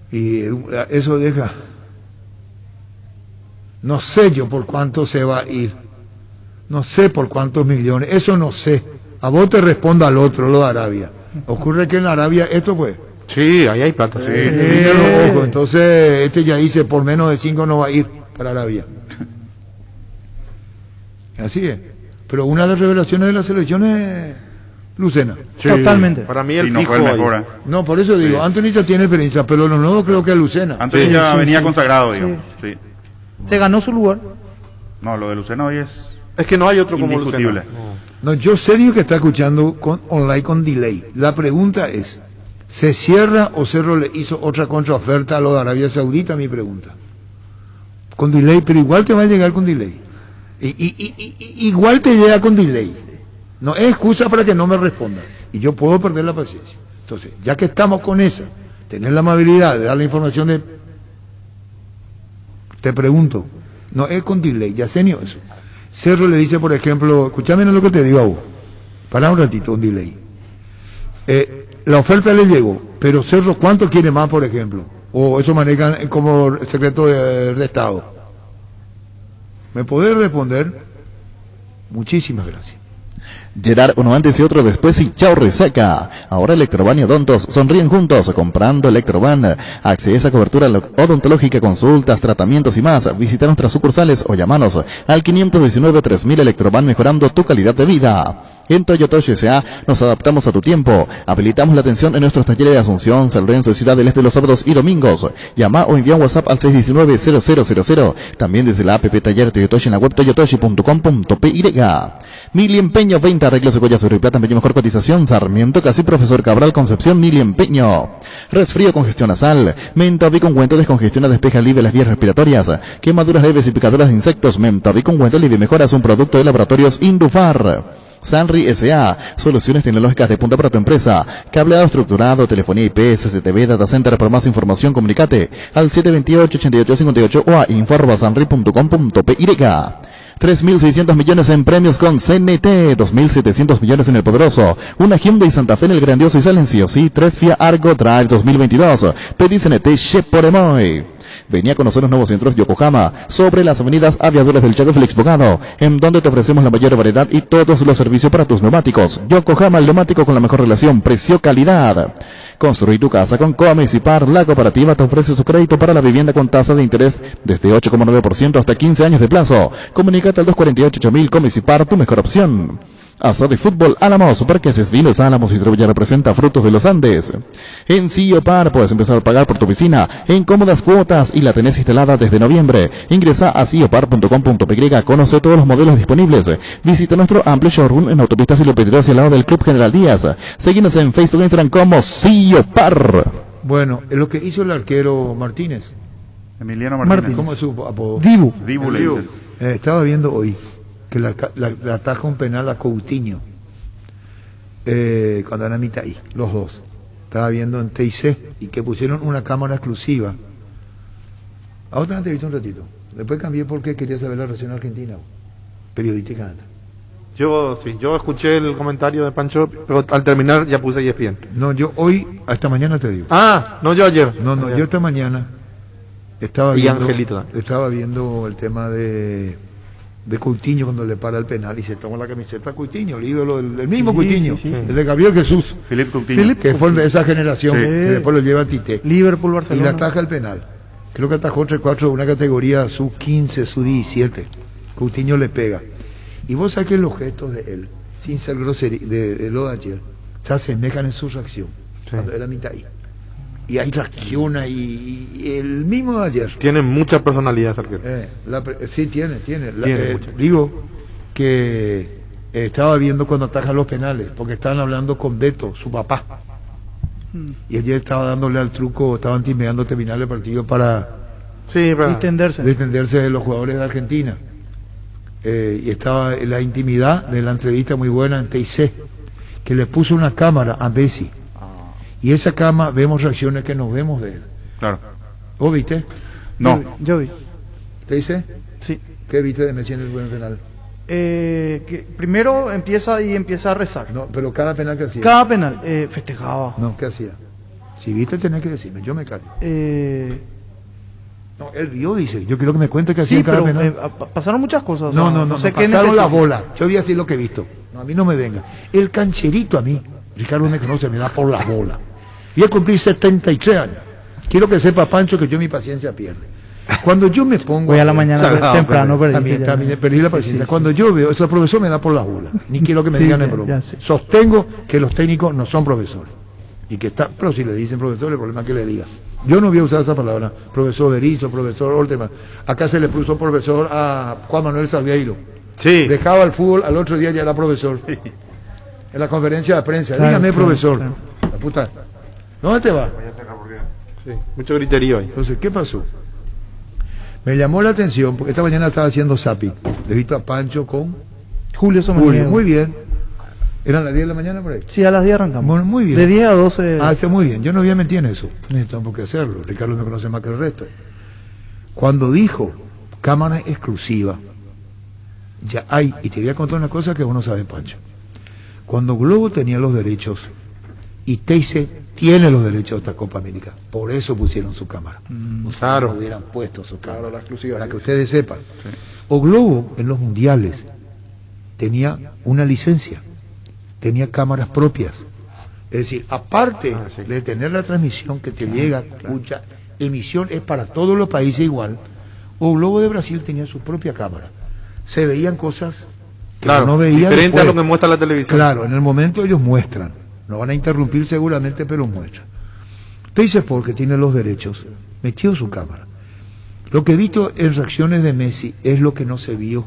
Y eso deja. No sé yo por cuánto se va a ir. no sé por cuántos millones, eso no sé. A vos te respondo al otro, lo de Arabia. Ocurre que en Arabia esto pues... Sí, ahí hay plata. Sí. Ojo, entonces este ya dice por menos de 5 no va a ir para Arabia. Así es. Pero una de las revelaciones de la selección es Lucena. Sí, totalmente. Para mí el Sí, no fijo fue el ahí. mejor. No, por eso digo, Sí. Anthony ya tiene experiencia, pero lo nuevo creo que es Lucena. Antes Sí, ya sí, venía sí. consagrado, digamos. Sí. Se ganó su lugar. No, lo de Lucena hoy es Es que no hay otro como indiscutible. Lucena. No, yo sé digo que está escuchando online con delay. La pregunta es, ¿se cierra o Cerro le hizo otra contraoferta a lo de Arabia Saudita? Mi pregunta. Con delay, pero igual te va a llegar con delay. Igual te llega con delay. No es excusa para que no me responda. Y yo puedo perder la paciencia. Entonces, ya que estamos con esa, tener la amabilidad de dar la información de... Te pregunto, no es con delay, ya sé ni eso. Cerro le dice, por ejemplo, escúchame lo que te digo a vos, para un ratito, un delay. La oferta le llegó, pero Cerro, ¿cuánto quiere más, por ejemplo? O eso manejan como secreto de Estado. ¿Me podés responder? Muchísimas gracias. Gerard, uno antes y otro después y chao resaca. Ahora Electroban y Odontos sonríen juntos comprando Electroban. Accede a cobertura odontológica, consultas, tratamientos y más. Visita nuestras sucursales o llamanos al 519-3000 Electroban, mejorando tu calidad de vida. En Toyotoshi S.A. nos adaptamos a tu tiempo. Habilitamos la atención en nuestros talleres de Asunción, San Lorenzo y Ciudad del Este los sábados y domingos. Llama o envía un WhatsApp al 619-0000. También desde la app Taller Toyotoshi en la web toyotoshi.com.py. Mili Empeño, 20 arreglos de joyas, oro y plata, empeño mejor cotización. Sarmiento, casi Profesor Cabral, Concepción, Mili Empeño. Resfrío, congestión nasal. Mentavic ungüento descongestiona, despeja, alivia las vías respiratorias. Quemaduras leves y picaduras de insectos. Mentavic ungüento alivia y mejora, es un producto de laboratorios Indufar. Sanri S.A. Soluciones tecnológicas de punta para tu empresa. Cableado estructurado, telefonía IP, CCTV, data center. Para más información comunicate al 728-8858 o a info@sanri.com.py. 3.600 millones en premios con CNT, 2.700 millones en el Poderoso, una Hyundai Santa Fe en el Grandioso y salen sí o sí, 3 Fiat Argo Drive 2022, pedí CNT Sheporemoy. Venía a conocer los nuevos centros Yokohama, sobre las avenidas Aviadores del Chaco Félix Bogado, en donde te ofrecemos la mayor variedad y todos los servicios para tus neumáticos. Yokohama, el neumático con la mejor relación precio-calidad. Construir tu casa con Comecipar. La cooperativa te ofrece su crédito para la vivienda con tasa de interés desde 8,9% hasta 15 años de plazo. Comunícate al 248-8000. Comecipar, tu mejor opción. Asado y Fútbol Álamos, Parques Vinos Álamos y Trebilla representa Frutos de los Andes. En Ciopar puedes empezar a pagar por tu piscina en cómodas cuotas y la tenés instalada desde noviembre. Ingresa a ciopar.com.py, conoce todos los modelos disponibles. Visita nuestro amplio showroom en Autopista Silvio Pedrosa al lado del Club General Díaz. Seguinos en Facebook e Instagram como Ciopar. Bueno, es lo que hizo el arquero Martínez. Emiliano Martínez. ¿Cómo es su apodo? Dibu. Dibu le dicen. Estaba viendo hoy que la ataja un penal a Coutinho cuando era mitad ahí, los dos. Estaba viendo en TIC y que pusieron una cámara exclusiva. A otra te he visto un ratito. Después cambié porque quería saber la reacción argentina, periodísticamente. Yo escuché el comentario de Pancho, pero al terminar ya puse ESPN. No, yo hoy, hasta mañana te digo. Ah, no, yo ayer. No, yo esta mañana estaba Y viendo, Angelito. estaba viendo el tema de Coutinho cuando le para el penal y se toma la camiseta Coutinho, el ídolo del mismo Sí, Coutinho, sí, sí. el de Gabriel Jesús, Philippe Coutinho. que fue de esa generación, Sí. que después lo lleva a Tite. Liverpool, Y le Barcelona. ataja el penal. Creo que atajó 3-4 de una categoría sub-15, sub-17. Coutinho le pega. Y vos sabés que los gestos de él, sin ser grosería, de lo de ayer, se asemejan en su reacción, cuando era mitad ahí. Y ahí reacciona y el mismo de ayer. Tiene mucha personalidad ese arquero. Sí, tiene. Tiene mucha. Digo que estaba viendo cuando atajan los penales, porque estaban hablando con Beto, su papá. Y ayer estaba dándole al truco, estaban timeando terminar el partido para Distenderse. destenderse de los jugadores de Argentina. Y estaba en la intimidad de la entrevista muy buena en TIC, que le puso una cámara a Messi. Y esa cámara vemos reacciones que nos vemos de él. Claro. ¿Vos viste? No. Yo vi. ¿TIC? Sí. ¿Qué viste de Messi en el buen penal? Que primero empieza a rezar. No, pero cada penal que hacía. Cada penal festejaba. No, ¿qué hacía? Si viste tenés que decirme, yo me callo. No, él vio, dice, yo quiero que me cuente que hacía Sí, en cada pero penal. pasaron muchas cosas. No sé qué pasaron la específico. bola. Yo voy a decir lo que he visto. No, a mí no me venga. El cancherito a mí, Ricardo me conoce, me da por la bola. Voy a cumplir 73 años. Quiero que sepa, Pancho, que yo mi paciencia pierde. Cuando yo me pongo... Hoy a la mañana temprano también perdí la paciencia. Cuando yo veo, ese profesor me da por la bola. Ni quiero que me digan en broma. Sostengo que los técnicos no son profesores. Y que está, pero si le dicen profesor, el problema es que le diga. Yo no voy a usar esa palabra, profesor Berizzo, profesor Orteman. Acá se le puso profesor a Juan Manuel Salgueiro. Sí. Dejaba el fútbol, al otro día ya era profesor. Sí. En la conferencia de prensa, dígame profesor. La puta. ¿Dónde te va? Sí, mucho griterío ahí. Entonces, ¿qué pasó? Me llamó la atención, porque esta mañana estaba haciendo zapping. Le he visto a Pancho con Julio Somaniego. Muy bien. ¿Eran las 10 de la mañana por ahí? Sí, a las 10 arrancamos. Bueno, muy bien. De 10 a 12. Hace muy bien. Yo no voy a mentir en eso. Necesitamos que hacerlo. Ricardo me conoce más que el resto. Cuando dijo cámara exclusiva, ya hay, y te voy a contar una cosa que vos no sabes, Pancho. Cuando Globo tenía los derechos y Teise tiene los derechos de esta Copa América, por eso pusieron su cámara. Claro. No hubieran puesto su cámara. Claro, la exclusiva. Para que ustedes sepan. Sí. O Globo en los mundiales tenía una licencia, tenía cámaras propias. Es decir, aparte de tener la transmisión que te llega, cuya emisión es para todos los países igual, O Globo de Brasil tenía su propia cámara. Se veían cosas que no veían diferente después. a lo que muestra la televisión. Claro, en el momento ellos muestran. No van a interrumpir seguramente, pero muestran. Teise, porque tiene los derechos, metió su cámara. Lo que he visto en reacciones de Messi es lo que no se vio.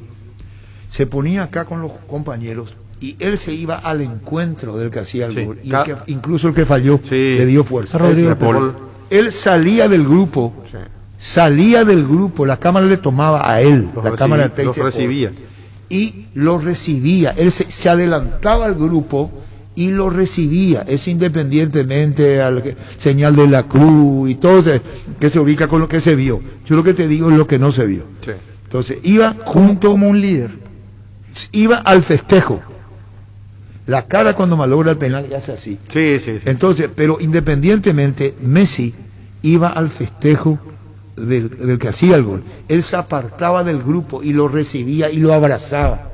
Se ponía acá con los compañeros y él se iba al encuentro del que hacía el gol. Y incluso el que falló le dio fuerza. Él salía del grupo, la cámara le tomaba a él, cámara de Teise, los recibía. Y lo recibía. Él se adelantaba al grupo y lo recibía, eso independientemente al señal de la cruz y todo que se ubica con lo que se vio. Yo lo que te digo es lo que no se vio. Sí. Entonces iba junto como un líder, iba al festejo. La cara cuando malogra el penal ya hace así. Sí. Entonces, pero independientemente, Messi iba al festejo del que hacía el gol. Él se apartaba del grupo y lo recibía y lo abrazaba.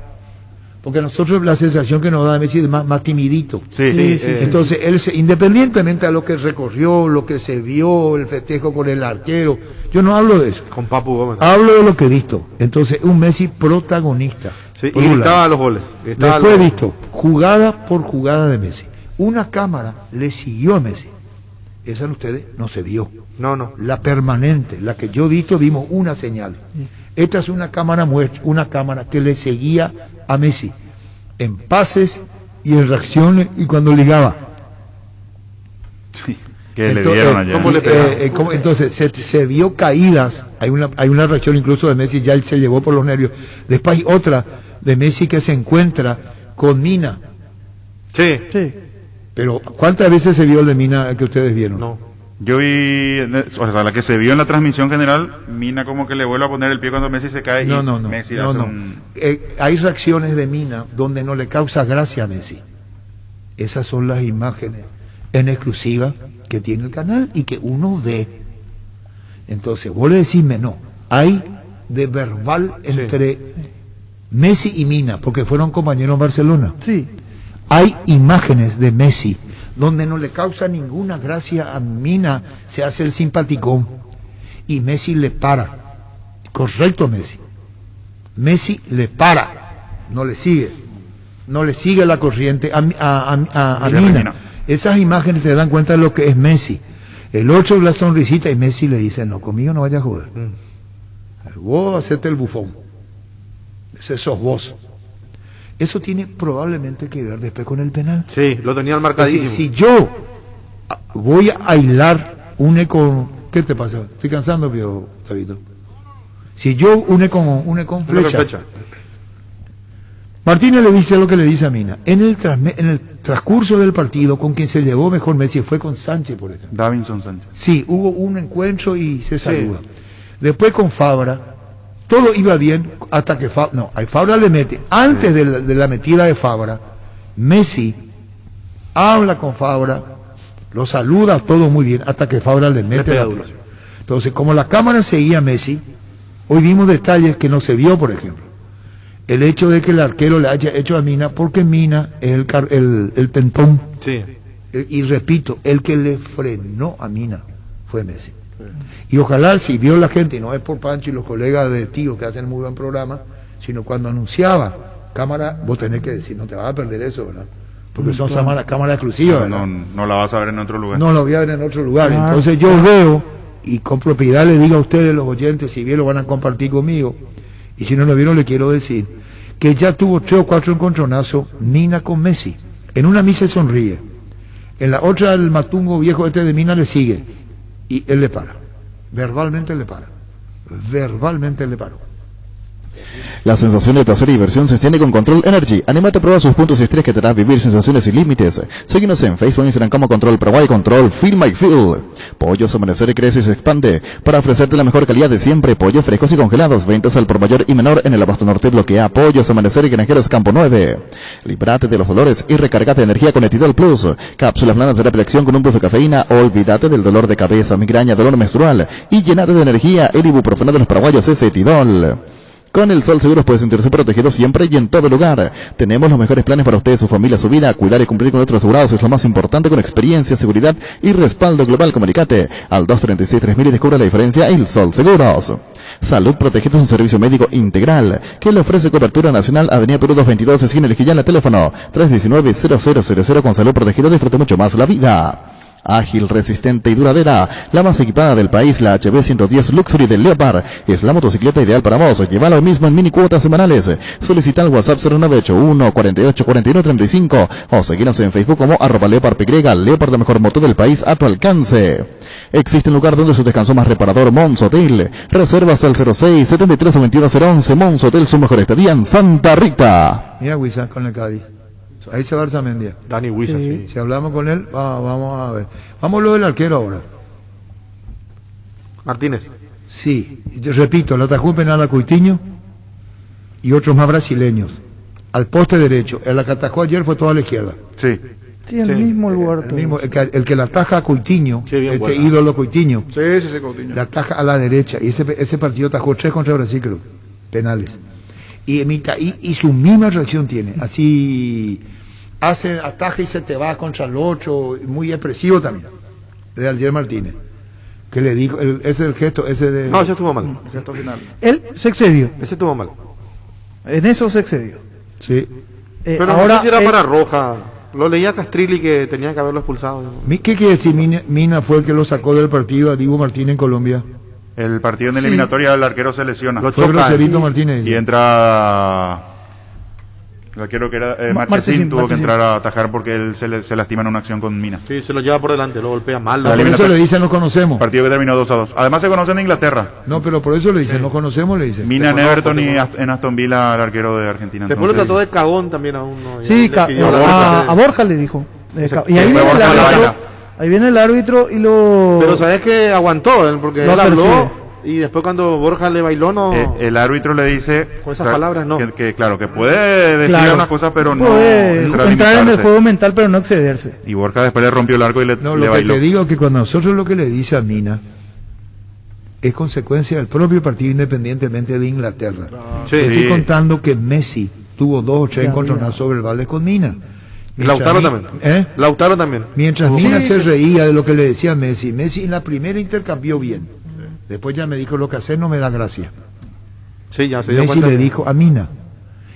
Porque a nosotros la sensación que nos da Messi es más timidito. Entonces, él independientemente a lo que recorrió, lo que se vio, el festejo con el arquero, yo no hablo de eso. Con Papu Gómez. Hablo de lo que he visto. Entonces, un Messi protagonista. Sí, y gritaba los goles. Después he visto, jugada por jugada de Messi. Una cámara le siguió a Messi. Esa en ustedes no se vio. No. La permanente, la que yo he visto, vimos una señal. Esta es una cámara que le seguía a Messi en pases y en reacciones y cuando ligaba. Sí, que le dieron allá. Entonces se vio caídas. Hay una reacción incluso de Messi, ya él se llevó por los nervios. Después hay otra de Messi que se encuentra con Mina. Sí. Pero ¿cuántas veces se vio el de Mina que ustedes vieron? No. Yo vi, o sea, la que se vio en la transmisión general, Mina como que le vuelve a poner el pie cuando Messi se cae. Messi hay reacciones de Mina donde no le causa gracia a Messi. Esas son las imágenes en exclusiva que tiene el canal y que uno ve. Entonces, vos le decís no. Hay de verbal entre Messi y Mina, porque fueron compañeros en Barcelona. Sí. Hay imágenes de Messi donde no le causa ninguna gracia a Mina, se hace el simpaticón y Messi le para. Correcto, Messi le para, no le sigue la corriente a Mina. Esas imágenes te dan cuenta de lo que es Messi. El otro la sonrisita y Messi le dice, no, conmigo no vayas a joder. Vos hacete el bufón. Ese sos vos. Eso tiene probablemente que ver después con el penal. Sí, lo tenía marcadísimo. Si yo voy a hilar ¿qué te pasa? Estoy cansando, pero Tabito. Si yo une con flecha. Martínez le dice lo que le dice a Mina. En el transcurso del partido, con quien se llevó mejor Messi fue con Sánchez, por ejemplo. Davinson Sánchez. Sí, hubo un encuentro y se saluda. Después con Fabra. Todo iba bien hasta que Fabra le mete. Antes de la metida de Fabra, Messi habla con Fabra, lo saluda todo muy bien hasta que Fabra le mete la pelota. Entonces, como la cámara seguía a Messi, hoy vimos detalles que no se vio, por ejemplo. El hecho de que el arquero le haya hecho a Mina, porque Mina es el pentón. Sí. Y repito, el que le frenó a Mina fue Messi. Y ojalá, si vio la gente, y no es por Pancho y los colegas de Tío que hacen muy buen programa, sino cuando anunciaba cámara, vos tenés que decir, no te vas a perder eso, ¿verdad? Porque son cámaras exclusivas, ¿verdad? No la vas a ver en otro lugar. No lo voy a ver en otro lugar. Entonces yo veo, y con propiedad le digo a ustedes, los oyentes, si bien lo van a compartir conmigo, y si no lo vieron, le quiero decir, que ya tuvo 3 o 4 encontronazos Mina con Messi. En una Messi sonríe, en la otra el matungo viejo de Mina le sigue, y él le para. Verbalmente le para. La sensación de placer y diversión se extiende con Control Energy. Anímate a probar sus puntos y estrés que te harán vivir sensaciones sin límites. Síguenos en Facebook e Instagram como Control Paraguay, Control Feel My Feel. Pollos Amanecer crece y se expande para ofrecerte la mejor calidad de siempre. Pollos frescos y congelados. Ventas al por mayor y menor en el Abasto Norte. Bloquea Pollos Amanecer y Granjeros Campo 9. Líbrate de los dolores y recargate de energía con Etidol Plus. Cápsulas blandas de replexión con un plus de cafeína. Olvídate del dolor de cabeza, migraña, dolor menstrual y llenate de energía. El ibuprofeno de los paraguayos es Etidol. Con el Sol Seguros puede sentirse protegido siempre y en todo lugar. Tenemos los mejores planes para usted, su familia, su vida. Cuidar y cumplir con otros asegurados es lo más importante, con experiencia, seguridad y respaldo global. Comunicate al 236-3000 y descubre la diferencia. El Sol Seguros. Salud Protegida es un servicio médico integral que le ofrece cobertura nacional. Avenida Perú 222, esquina El Quillán, teléfono 319-0000. Con Salud Protegida disfrute mucho más la vida. Ágil, resistente y duradera, la más equipada del país, la HB110 Luxury del Leopard, es la motocicleta ideal para vos. Llévala hoy mismo en mini cuotas semanales. Solicita al WhatsApp 0981 48 41 35 o seguinos en Facebook como @LeopardPY. Leopard, la mejor moto del país a tu alcance. Existe un lugar donde su descanso más reparador, Mons Hotel. Reservas al 06 73 21 011. Mons Hotel, su mejor estadía en Santa Rita. Mira Huiza con el Cádiz. Ahí se va Arzamendia. Dani Huiza, sí. Si hablamos con él, vamos a ver. Vamos a lo del arquero ahora. Martínez. Sí, yo repito, le atajó un penal a Coutinho y otros más brasileños. Al poste derecho. El que atajó ayer fue toda a la izquierda. Sí. Sí, el mismo lugar. El que le ataja a Coutinho, ídolo Coutinho, Coutinho, le ataja a la derecha. Y ese partido atajó 3 contra Brasil, creo. Penales. Y su misma reacción tiene. Así hace ataja y se te va contra el otro. Muy expresivo también. De Alger Martínez. Que le dijo, ese es el gesto, ese de... No, ese estuvo mal. El gesto final. Él se excedió. Ese estuvo mal. En eso se excedió. Sí. Pero ahora no sé si era para roja. Lo leía Castrilli que tenía que haberlo expulsado. ¿Qué quiere decir? Mina fue el que lo sacó del partido a Dibu Martínez en Colombia. El partido en eliminatoria el arquero se lesiona. Fue Groserito Martínez. Y entra... El arquero que era Marchesín tuvo que entrar a atajar porque él se lastima en una acción con Mina. Sí, se lo lleva por delante, lo golpea mal. Por eso le dicen nos conocemos. Partido que terminó 2-2. Además se conocen en Inglaterra. No, pero por eso le dicen nos conocemos, le dicen. Mina en Everton y en Aston Villa el arquero de Argentina. Después lo trató de cagón también a uno. Sí, a Borja le dijo. Y ahí viene el árbitro. Ahí viene el árbitro y lo... Pero sabes que aguantó, porque él habló y después cuando Borja le bailó no... el árbitro le dice... Con esas palabras no. Que claro, que puede decir unas cosas pero no... entrar en el juego mental pero no excederse. Y Borja después le rompió el arco y le bailó. Lo que te digo es que cuando nosotros lo que le dice a Mina es consecuencia del propio partido independientemente de Inglaterra. Estoy contando que Messi tuvo 2 o 3 encontronazos sobre el balde con Mina. Lautaro también. Lautaro también. Mientras Mina se reía de lo que le decía Messi en la primera intercambió bien. Después ya me dijo lo que hacer no me da gracia. Sí, ya se dio Messi cuenta le dijo a Mina.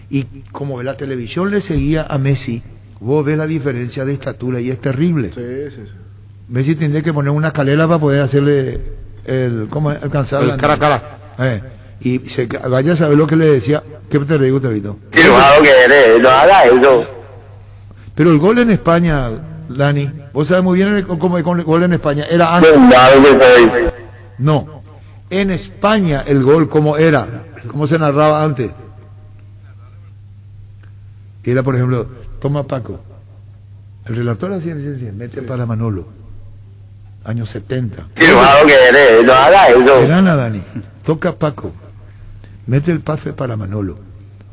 Y como la televisión le seguía a Messi, vos ves la diferencia de estatura y es terrible. Sí. Messi tendría que poner una escalera para poder hacerle alcanzar el cara a cara. Y vaya a saber lo que le decía. ¿Qué te digo, Tevito? Qué malo que eres, no hagas eso. Pero el gol en España, Dani, vos sabés muy bien cómo el gol en España era antes. No, en España el gol cómo era, cómo se narraba antes. Era, por ejemplo, toma Paco. El relator hacía, mete para Manolo. Años 70. Qué malo que eres, no hagas eso. Verana, Dani, toca Paco. Mete el pase para Manolo.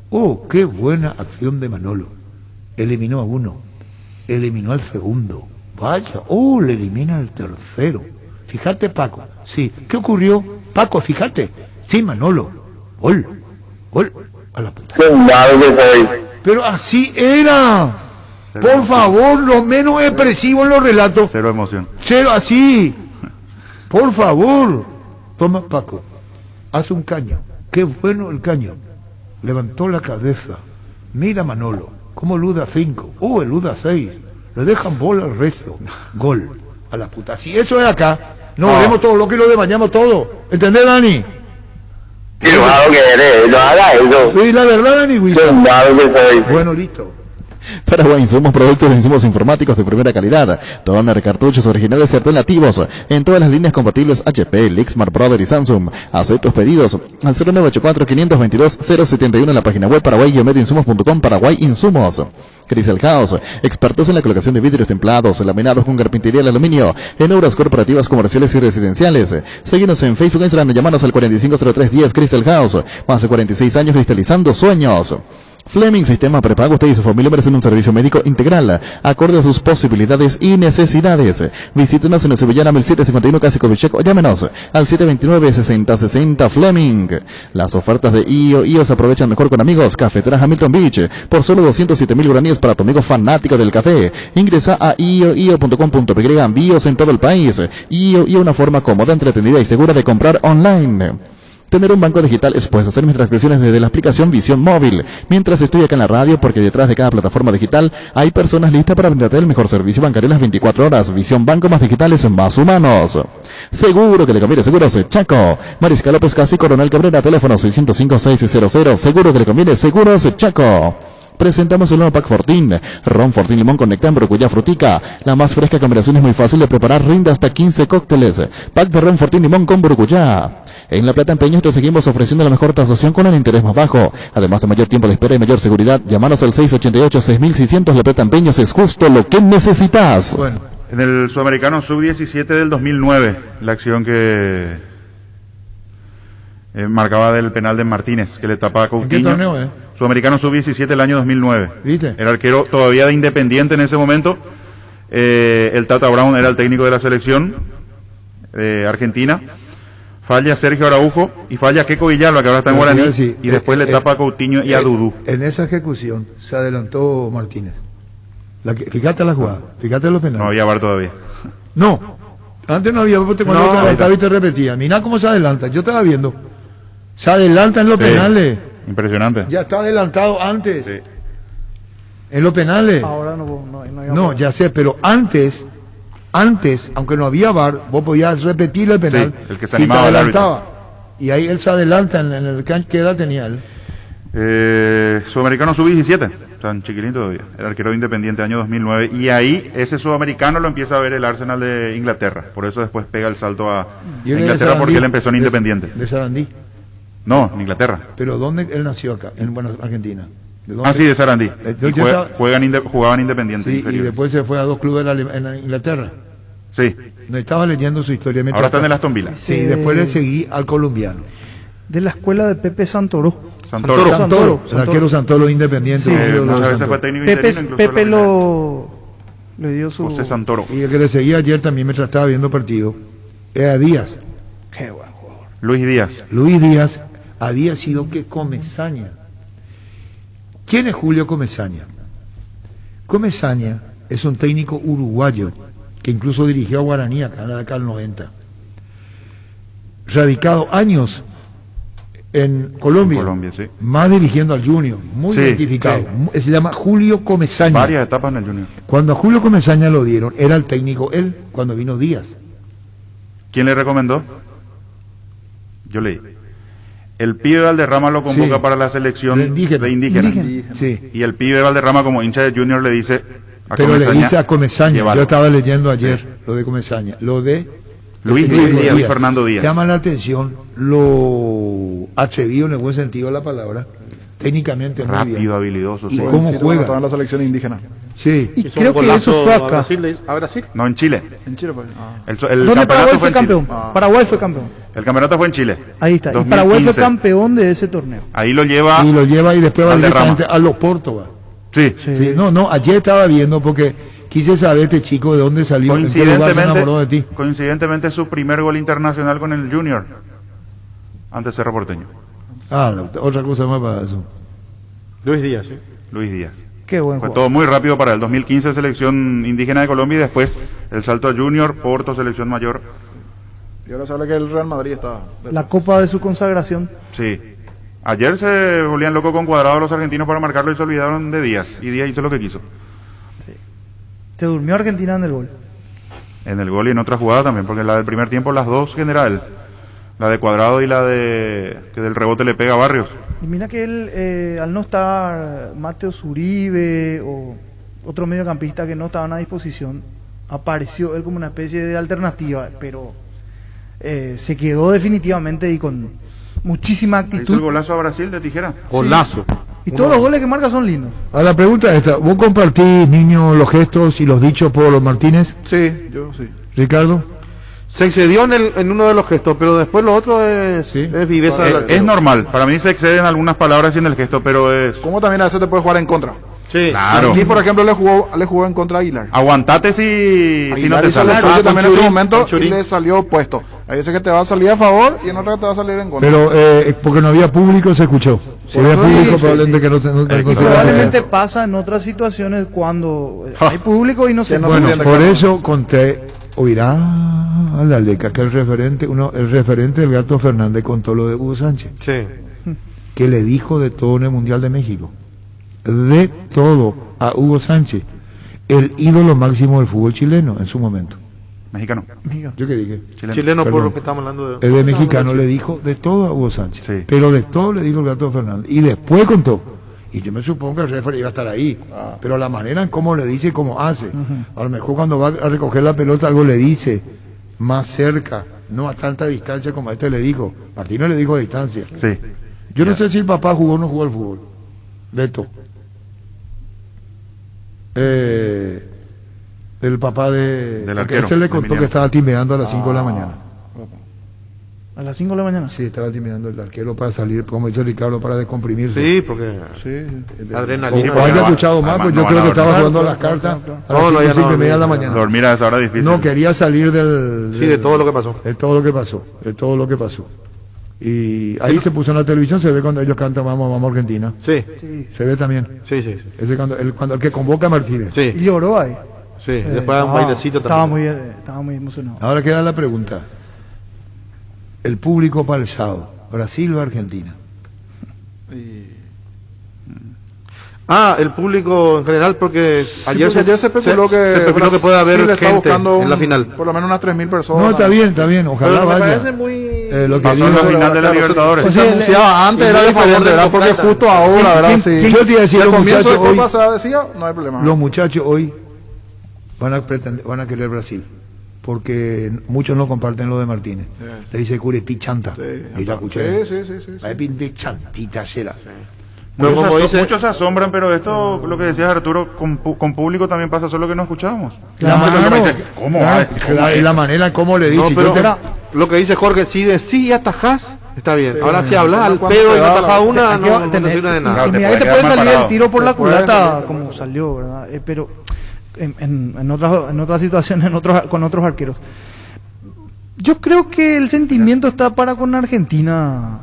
Oh, qué buena acción de Manolo. Eliminó a uno, eliminó al segundo. Vaya, le elimina al tercero. fíjate Paco, sí, ¿qué ocurrió? Paco, fíjate, sí Manolo, gol, a la puta. Pero así era, por favor, lo menos expresivo en los relatos. Cero emoción. Cero, así, por favor, toma Paco, haz un caño, qué bueno el caño, levantó la cabeza, mira Manolo, como Luda 5, el Luda 6, le dejan bola al resto, gol, a la puta. Si eso es acá, no haremos todo lo que lo desmañamos todo, ¿entendés, Dani? Sí, claro que eres, no haga eso. Sí, la verdad, Dani, Wilson. Claro que soy. Bueno, listo. Paraguay Insumos, productos de insumos informáticos de primera calidad. Toner, cartuchos originales y alternativos en todas las líneas compatibles HP, Lixmar, Brother y Samsung. Haz tus pedidos al 0984-522-071 en la página web paraguay-insumos.com. Paraguay Insumos. Crystal House, expertos en la colocación de vidrios templados, laminados con carpintería de aluminio, en obras corporativas, comerciales y residenciales. Síguenos en Facebook e Instagram, llamanos al 450310 Crystal House. Más de 46 años cristalizando sueños. Fleming Sistema Prepago, usted y su familia merecen un servicio médico integral, acorde a sus posibilidades y necesidades. Visítenos en el Sevillana 1751 Casicovichec o llámenos al 729-6060 Fleming. Las ofertas de IO se aprovechan mejor con amigos. Cafetera Hamilton Beach, por solo 207.000 guaraníes para tu amigo fanático del café. Ingresa a io.com.py, envíos en todo el país. IO, una forma cómoda, entretenida y segura de comprar online. Tener un banco digital es pues hacer mis transacciones desde la aplicación Visión Móvil. Mientras estoy acá en la radio, porque detrás de cada plataforma digital hay personas listas para brindarte el mejor servicio bancario las 24 horas. Visión Banco, más digitales, más humanos. Seguro que le conviene, Seguros Chaco. Mariscal López Casi, Coronel Cabrera, teléfono 605-600. Seguro que le conviene, Seguros Chaco. Presentamos el nuevo Pack Fortín, Ron Fortín Limón con Nectar, Brucuyá, Frutica. La más fresca combinación es muy fácil de preparar, rinde hasta 15 cócteles. Pack de Ron Fortín Limón con Brucuyá. En La Plata Empeños te seguimos ofreciendo la mejor tasación con el interés más bajo. Además de mayor tiempo de espera y mayor seguridad, llámanos al 688-6600. La Plata Empeños es justo lo que necesitas. Bueno, en el Sudamericano Sub-17 del 2009, la acción que marcaba del penal de Martínez, que le tapaba a Coutinho. ¿En qué torneo, Sudamericano Sub-17 el año 2009. ¿Viste? Era arquero todavía de Independiente en ese momento. El Tata Brown era el técnico de la selección argentina. Falla Sergio Araujo y falla Keco Villalba, que ahora está en Guaraní, sí, y después le tapa a Coutinho y a Dudú. En esa ejecución se adelantó Martínez. Fíjate la jugada, fíjate los penales. No había VAR todavía. No, antes no había, cuando te adelantaba y te repetía. Mirá cómo se adelanta, yo estaba viendo. Se adelanta en los penales. Impresionante. Ya está adelantado antes. Sí. En los penales. Ahora no, ya sé, pero antes, aunque no había VAR, vos podías repetir el penal. Sí, el que se animaba al árbitro. Y ahí él se adelanta en el cancha. ¿Qué edad tenía él? Sudamericano Sub-17, tan chiquilín todavía. El arquero de Independiente, año 2009. Y ahí, ese sudamericano lo empieza a ver el Arsenal de Inglaterra. Por eso después pega el salto a Inglaterra, porque él empezó en Independiente. ¿De Sarandí? No, en Inglaterra. ¿Pero dónde él nació acá? En Argentina. Sí, de Sarandí. Jugaban Independiente. Sí, y después se fue a 2 clubes en Inglaterra. Sí. No estaba leyendo su historia. Ahora está en el Aston Villa. Sí, después le seguí al colombiano. De la escuela de Pepe Santoro. Santoro. El arquero Santoro Independiente. Sí, muchas veces fue técnico interino. Pepe le dio su... José Santoro. Y el que le seguía ayer también mientras estaba viendo partido era Díaz. Qué buen jugador. Luis Díaz había sido que Comesaña. ¿Quién es Julio Comesaña? Comesaña es un técnico uruguayo que incluso dirigió a Guaraní acá al 90. Radicado años en Colombia, sí. Más dirigiendo al Junior, muy identificado. Sí. Se llama Julio Comesaña. Varias etapas en el Junior. Cuando a Julio Comesaña lo dieron, era el técnico él, cuando vino Díaz. ¿Quién le recomendó? Yo leí. El pibe Valderrama lo convoca para la selección de indígena. Sí. Y el pibe Valderrama, como hincha de Junior, le dice a Comesaña. Pero le dice a Comesaña, llévalo. Yo estaba leyendo ayer lo de Comesaña, lo de Luis Fernando Díaz. Llama la atención lo atrevido en el buen sentido de la palabra, técnicamente muy bien. Rápido, habilidoso. Sí. ¿Cómo juega? Toda la selección indígena. Sí. Y creo que eso fue acá. ¿A Brasil? No, en Chile. En Chile, pues. ¿Dónde Paraguay fue campeón? Paraguay fue campeón. El campeonato fue en Chile. Ahí está. 2015. Y Paraguay fue campeón de ese torneo. Ahí lo lleva. Y después va directamente a los Porto. Sí. No, ayer estaba viendo porque Quise saber este chico de dónde salió, en qué lugar se enamoró de ti. Coincidentemente su primer gol internacional con el Junior, ante Cerro Porteño. Otra cosa más para eso. Luis Díaz, sí. Luis Díaz. Qué buen Fue jugador. todo muy rápido para el 2015, selección indígena de Colombia, y después el salto a Junior, Porto, selección mayor. Y ahora se habla que el Real Madrid está... La copa de su consagración. Sí. Ayer se volvían locos con Cuadrado los argentinos para marcarlo y se olvidaron de Díaz. Y Díaz hizo lo que quiso. Se durmió Argentina en el gol. En el gol y en otra jugada también, porque la del primer tiempo, las dos general. La de Cuadrado y la de que del rebote le pega a Barrios. Y mira que él, al no estar Mateo Zuribe o otro mediocampista que no estaban a disposición, apareció él como una especie de alternativa, pero se quedó definitivamente y con muchísima Hizo el actitud. golazo a Brasil de tijera. Golazo. Y todos los goles que marca son lindos. A la pregunta esta, ¿vos compartís, niño, los gestos y los dichos por Martínez? Sí, yo sí. Ricardo. Se excedió en uno de los gestos, pero después lo otro es viveza del arquero. Es normal, para mí se exceden algunas palabras en el gesto, pero es... ¿Cómo también a veces te puede jugar en contra? Sí, claro. Aquí, por ejemplo, le jugó en contra a Aguilar. Aguantate si no te sale. También en ese momento y le salió opuesto. Hay veces que te va a salir a favor y en otra que te va a salir en contra. Pero porque no había público se escuchó. Si había público probablemente que no Y probablemente pasa en otras situaciones cuando hay público y no se... Bueno, por eso conté, oirá a la Leca que el referente del Gato Fernández contó lo de Hugo Sánchez. Sí. Que le dijo de todo en el Mundial de México. De todo a Hugo Sánchez, el ídolo máximo del fútbol chileno en su momento. Mexicano. ¿Yo qué dije? Chileno por lo que estamos hablando de... El de mexicano le dijo de todo a Hugo Sánchez, Sí. pero de todo le dijo el Gato Fernández. Y después contó, y yo me supongo que el referee iba a estar ahí, pero la manera en cómo le dice y cómo hace. A lo mejor cuando va a recoger la pelota algo le dice, más cerca, no a tanta distancia como este le dijo. Martínez le dijo a distancia. Sí. Yo no sé si el papá jugó o no jugó al fútbol. Beto. El papá del arquero. Ese le contó que estaba timeando a las 5 de la mañana. ¿A las 5 de la mañana? Sí, estaba timeando el arquero para salir, como dice Ricardo, para descomprimirse. Sí, porque adrenalina. O haya escuchado más, pues yo creo que estaba jugando las cartas a las 5:30 de la mañana. Dormir a esa hora difícil. No, quería salir de todo lo que pasó. De todo lo que pasó. Y ahí se puso en la televisión, se ve cuando ellos cantan Vamos Argentina. Sí. Se ve también. Sí. Ese cuando el que convoca a Martínez. Sí. Y lloró ahí. Sí, después un bailecito también. Estaba muy emocionado. Ahora queda la pregunta. El público para el sábado, Brasil o Argentina. El público en general, porque ayer se especuló que puede haber Brasil está gente buscando en la final. por lo menos unas 3.000 personas. No, está bien, ojalá Pero me vaya. parece muy... Lo que Pasó digo, en la final de la Libertadores. Pues se anunciaba antes, era diferente, ¿verdad? Porque justo ahora, ¿verdad? Yo te iba a decir, al los comienzo de muchachos Copa hoy, se decía, no hay problema. los muchachos hoy van a querer Brasil. Porque muchos no comparten lo de Martínez. Le dice Curetí chanta. Y la escuché. Sí. Va a pintar chantita será. Muchos se asombran, pero esto, lo que decías Arturo, con público también pasa, solo que no escuchamos. ¿Cómo va? La manera como le dice. No, pero lo que dice Jorge, si decís atajás, está bien. Ahora si hablas al pedo y no atajás una, no te sirve de nada. Y mira que te puede salir el tiro por la culata como salió, ¿verdad? Pero en otras situaciones, con otros arqueros. Yo creo que el sentimiento está para con Argentina.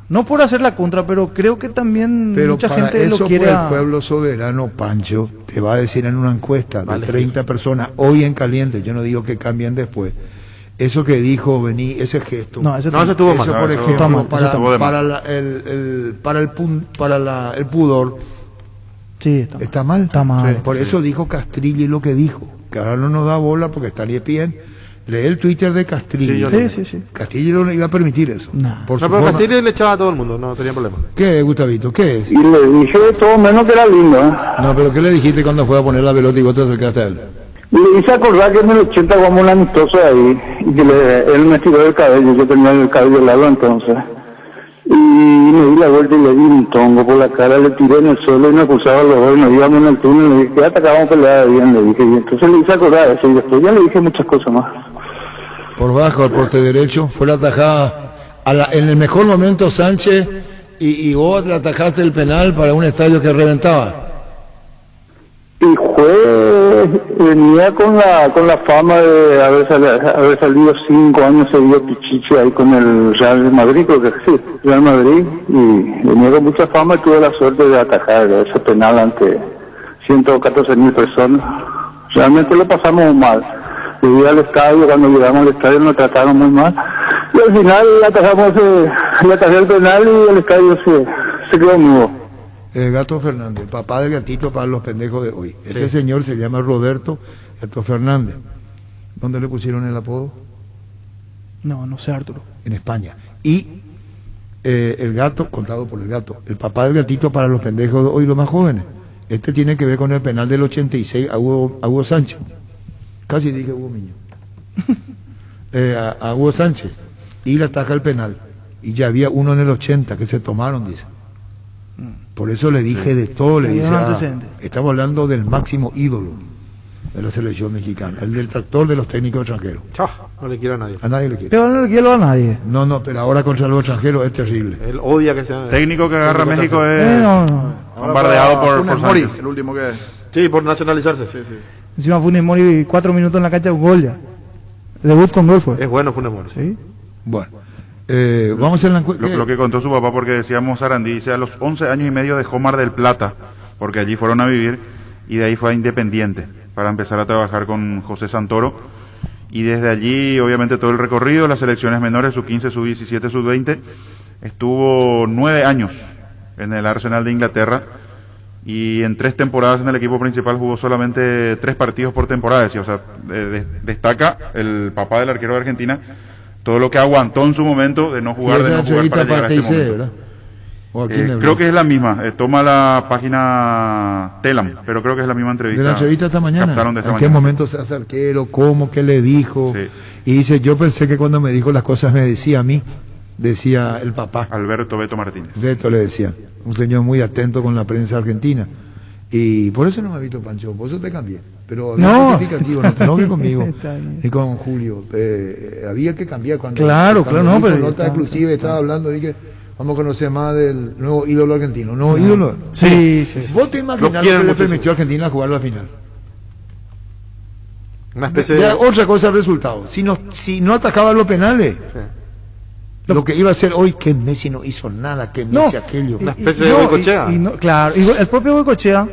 No por hacer la contra, pero creo que también mucha gente lo quiere. El pueblo soberano, Pancho, te va a decir en una encuesta de 30 personas, hoy en caliente, yo no digo que cambien después. Eso que dijo Bení, ese gesto. No, ese estuvo mal. Eso, por ejemplo, para el pudor. Sí, está mal. Está mal. Sí, por eso dijo Castrilli lo que dijo, que ahora no nos da bola porque está bien. Lee el Twitter de Castrilli. Sí. Castrilli no iba a permitir eso. Pero Castrilli le echaba a todo el mundo, no tenía problema. ¿Qué, Gustavito? ¿Qué es? Y le dije todo menos que era lindo, ¿eh? No, pero ¿qué le dijiste cuando fue a poner la pelota y vos te acercaste a él? Le hice acordar que en el 80 jugamos un amistoso ahí, y que él me tiró el cabello, yo tenía el cabello largo entonces. Y me di la vuelta y le di un tongo por la cara, le tiré en el suelo y me acusaba los dos, y nos íbamos en el túnel y le dije, ya te acabamos de pelear bien, le dije, y entonces le hice acordar eso, y después ya le dije muchas cosas más. Por bajo, al poste derecho, fue la atajada en el mejor momento Sánchez y vos le atajaste el penal para un estadio que reventaba. Y fue venía con la fama de haber salido 5 años seguidos Pichichi ahí con el Real Madrid, porque sí, Real Madrid, y venía con mucha fama y tuve la suerte de atajar ese penal ante 114.000 personas. Realmente lo pasamos mal. Llegué al estadio, cuando llegamos al estadio nos trataron muy mal, y al final le atajé el penal y el estadio se quedó mudo. El Gato Fernández, papá del gatito para los pendejos de hoy. Este señor se llama Roberto Gato Fernández. ¿Dónde le pusieron el apodo? No sé, Arturo. En España. Y el gato, contado por el gato, el papá del gatito para los pendejos de hoy, los más jóvenes. Este tiene que ver con el penal del 86 a Hugo Sánchez. Casi dije Hugo Miño. A Hugo Sánchez. Y le ataja el penal. Y ya había uno en el 80 que se tomaron, dice. Por eso le dije de todo, le dice, estamos hablando del máximo ídolo de la selección mexicana, el del tractor de los técnicos extranjeros. No le quiero a nadie. A nadie le quiere. Pero no le quiero a nadie. No, pero ahora contra los extranjeros es terrible. Él odia que sea... Técnico que agarra a México es bombardeado por Sánchez. El último que... Sí, por nacionalizarse. Sí. Encima Funes Mori 4 minutos en la cancha, un gol ya. Debut con gol fue. Es bueno Funes Mori. Sí. Bueno. Vamos a hacer la encuesta. Lo que contó su papá, porque decíamos Sarandí, dice, a los 11 años y medio dejó Mar del Plata, porque allí fueron a vivir, y de ahí fue a Independiente, para empezar a trabajar con José Santoro, y desde allí, obviamente, todo el recorrido, las selecciones menores, sub-15, sub-17, sub-20, estuvo 9 años en el Arsenal de Inglaterra, y en 3 temporadas en el equipo principal jugó solamente 3 partidos por temporada, o sea, destaca el papá del arquero de Argentina, todo lo que aguantó en su momento de no jugar para llegar a este momento. Creo que es la misma, toma la página Telam, pero creo que es la misma entrevista. De la entrevista esta mañana, ¿en qué momento se hace arquero? ¿Cómo? ¿Qué le dijo? Sí. Y dice, yo pensé que cuando me dijo las cosas me decía a mí, decía el papá. Alberto Beto Martínez. Beto le decía, un señor muy atento con la prensa argentina. Y por eso no me ha visto Pancho, por eso te cambié. Pero había un justificativo, no que conmigo ni con Julio. Había que cambiar cuando no, pero nota exclusiva estaba hablando, dije, vamos a conocer más del nuevo ídolo argentino. ¿Nuevo ídolo? Sí. ¿Vos te imaginas que le permitió a Argentina a jugar la final? Una especie de... Otra cosa el resultado. Si no atacaba los penales, lo que iba a hacer hoy, que Messi no hizo nada, que Messi aquello. Una especie de Goicoechea. Claro, y el propio Goicoechea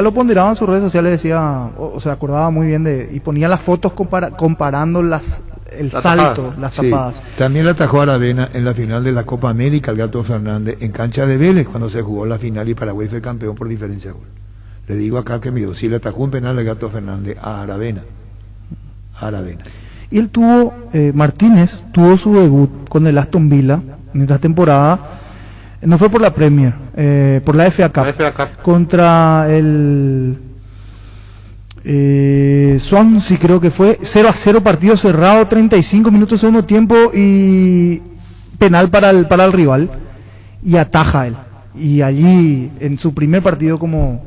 lo ponderaba en sus redes sociales, decía, o se acordaba muy bien y ponía las fotos comparando el salto, las tapadas. También le atajó a Aravena en la final de la Copa América, el Gato Fernández, en cancha de Vélez, cuando se jugó la final y Paraguay fue campeón por diferencia de gol. Le digo acá que mi sí le atajó un penal al Gato Fernández a Aravena. Y él Martínez tuvo su debut con el Aston Villa en esta temporada, no fue por la Premier, por la FA Cup, contra el Swansea, creo que fue 0-0, partido cerrado, 35 minutos segundo tiempo y penal para el rival, y ataja él, y allí en su primer partido como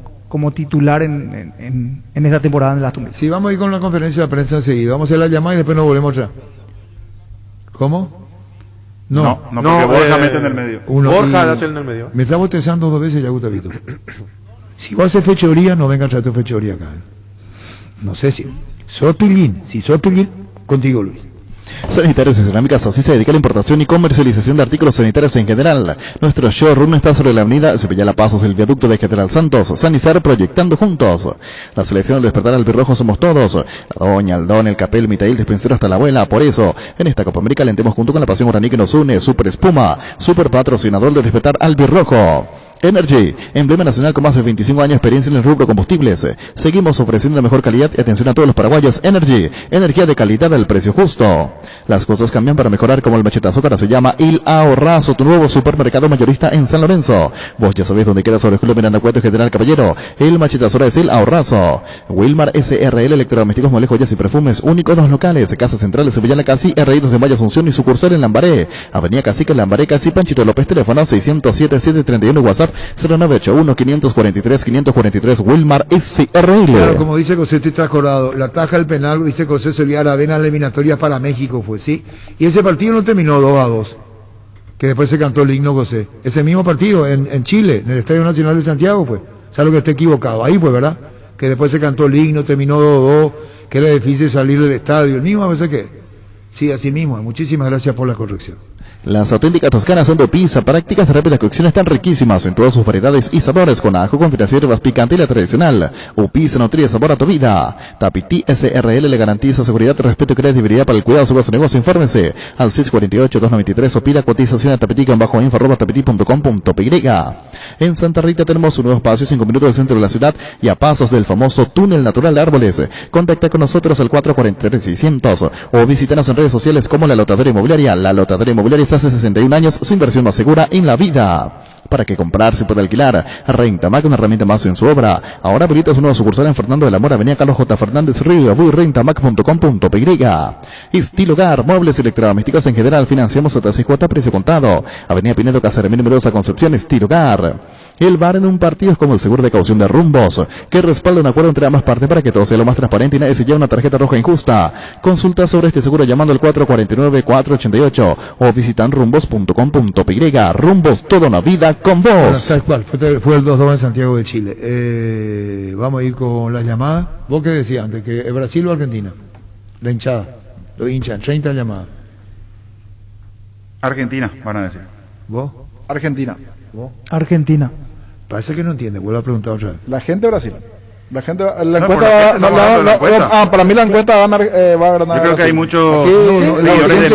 titular en esta temporada en el Aston Villa. Sí, vamos a ir con la conferencia de prensa enseguida. Vamos a hacer la llamada y después nos volvemos atrás. ¿Cómo? No, porque Borja mete en el medio. Borja hace en el medio. Me está bostezando 2 veces ya, Gustavito. Si vos haces fechoría, no venga a traer tu fechoría acá. No sé si sos pillín. Si sos pillín, contigo, Luis. Sanitarios y Cerámicas, así se dedica a la importación y comercialización de artículos sanitarios en general. Nuestro showroom está sobre la avenida Cepillala Pasos, el viaducto de General Santos. Sanizar, proyectando juntos. La selección del despertar albirrojo somos todos. La doña, el don, el capel, Mitail, dispensero hasta la abuela. Por eso, en esta Copa América alentemos junto con la pasión guaraní que nos une. Super Espuma, super patrocinador del despertar albirrojo. Energy, emblema nacional con más de 25 años de experiencia en el rubro combustibles. Seguimos ofreciendo la mejor calidad y atención a todos los paraguayos. Energy, energía de calidad al precio justo. Las cosas cambian para mejorar, como el machetazo, que ahora se llama Il Ahorrazo, tu nuevo supermercado mayorista en San Lorenzo. Vos ya sabés dónde queda sobre Julio Miranda Cueto, General Caballero. El machetazo es Il Ahorrazo. Wilmar SRL, electrodomésticos, muebles, joyas y perfumes, únicos 2 locales. Casa Central de Sevilla, Casi, R.I. 2 de Mayo, Asunción y sucursal en Lambaré. Avenida Cacique, Lambaré, Casi, Panchito López, teléfono 607-731, WhatsApp 0981-543-543, Wilmar SRL. Claro, como dice José, estoy acordado, la taja del penal, dice José Solía Aravena, la eliminatoria para México fue, ¿sí? Y ese partido no terminó 2-2, que después se cantó el himno José. Ese mismo partido en Chile, en el Estadio Nacional de Santiago fue. ¿Sabes lo que está equivocado? Ahí fue, ¿verdad? que después se cantó el himno, terminó 2-2, que era difícil salir del estadio, el mismo a veces que... Sí, así mismo, muchísimas gracias por la corrección. Las auténticas toscanas son de pizza, prácticas de rápida cocción están riquísimas en todas sus variedades y sabores, con ajo, confitas y hierbas picante y la tradicional. Pizza nutre sabor a tu vida. Tapití SRL le garantiza seguridad, respeto y credibilidad para el cuidado de su vuestro negocio. Infórmense al 648-293 o pida cotización a tapití-info@tapití.com.py. En Santa Rita tenemos un nuevo espacio, 5 minutos del centro de la ciudad y a pasos del famoso túnel natural de árboles. Contacta con nosotros al 443-600 o visítanos en redes sociales como La Lotadora Inmobiliaria. La Lotadora Inmobiliaria está hace 61 años, su inversión más segura en la vida. Para que comprar se puede alquilar. Rentamac, una herramienta más en su obra. Ahora habilita su nueva sucursal en Fernando de la Mora, Avenida Carlos J. Fernández Río, rentamac.com.py. Estilo Hogar, muebles y electrodomésticos en general, financiamos hasta 6 cuotas, precio contado. Avenida Pinedo, Casa número 2 a Concepción, Estilo Hogar. El VAR en un partido es como el seguro de caución de Rumbos, que respalda un acuerdo entre ambas partes para que todo sea lo más transparente y nadie se lleve una tarjeta roja injusta. Consulta sobre este seguro llamando al 449-488 o visitan rumbos.com.py. Rumbos, toda una vida con vos. Bueno, tal cual, fue el 2-2 en Santiago de Chile. Vamos a ir con las llamadas. ¿Vos qué decías antes? ¿Que Brasil o Argentina? La hinchada, los hinchas, 30 llamadas. Argentina, van a decir. ¿Vos? Argentina. ¿Vos? Argentina. Parece que no entiende, vuelvo a preguntar otra vez. La gente de Brasil. La gente, la No, encuesta por la encuesta. para mí la encuesta va a ganar. Yo creo que hay muchos los seguidores de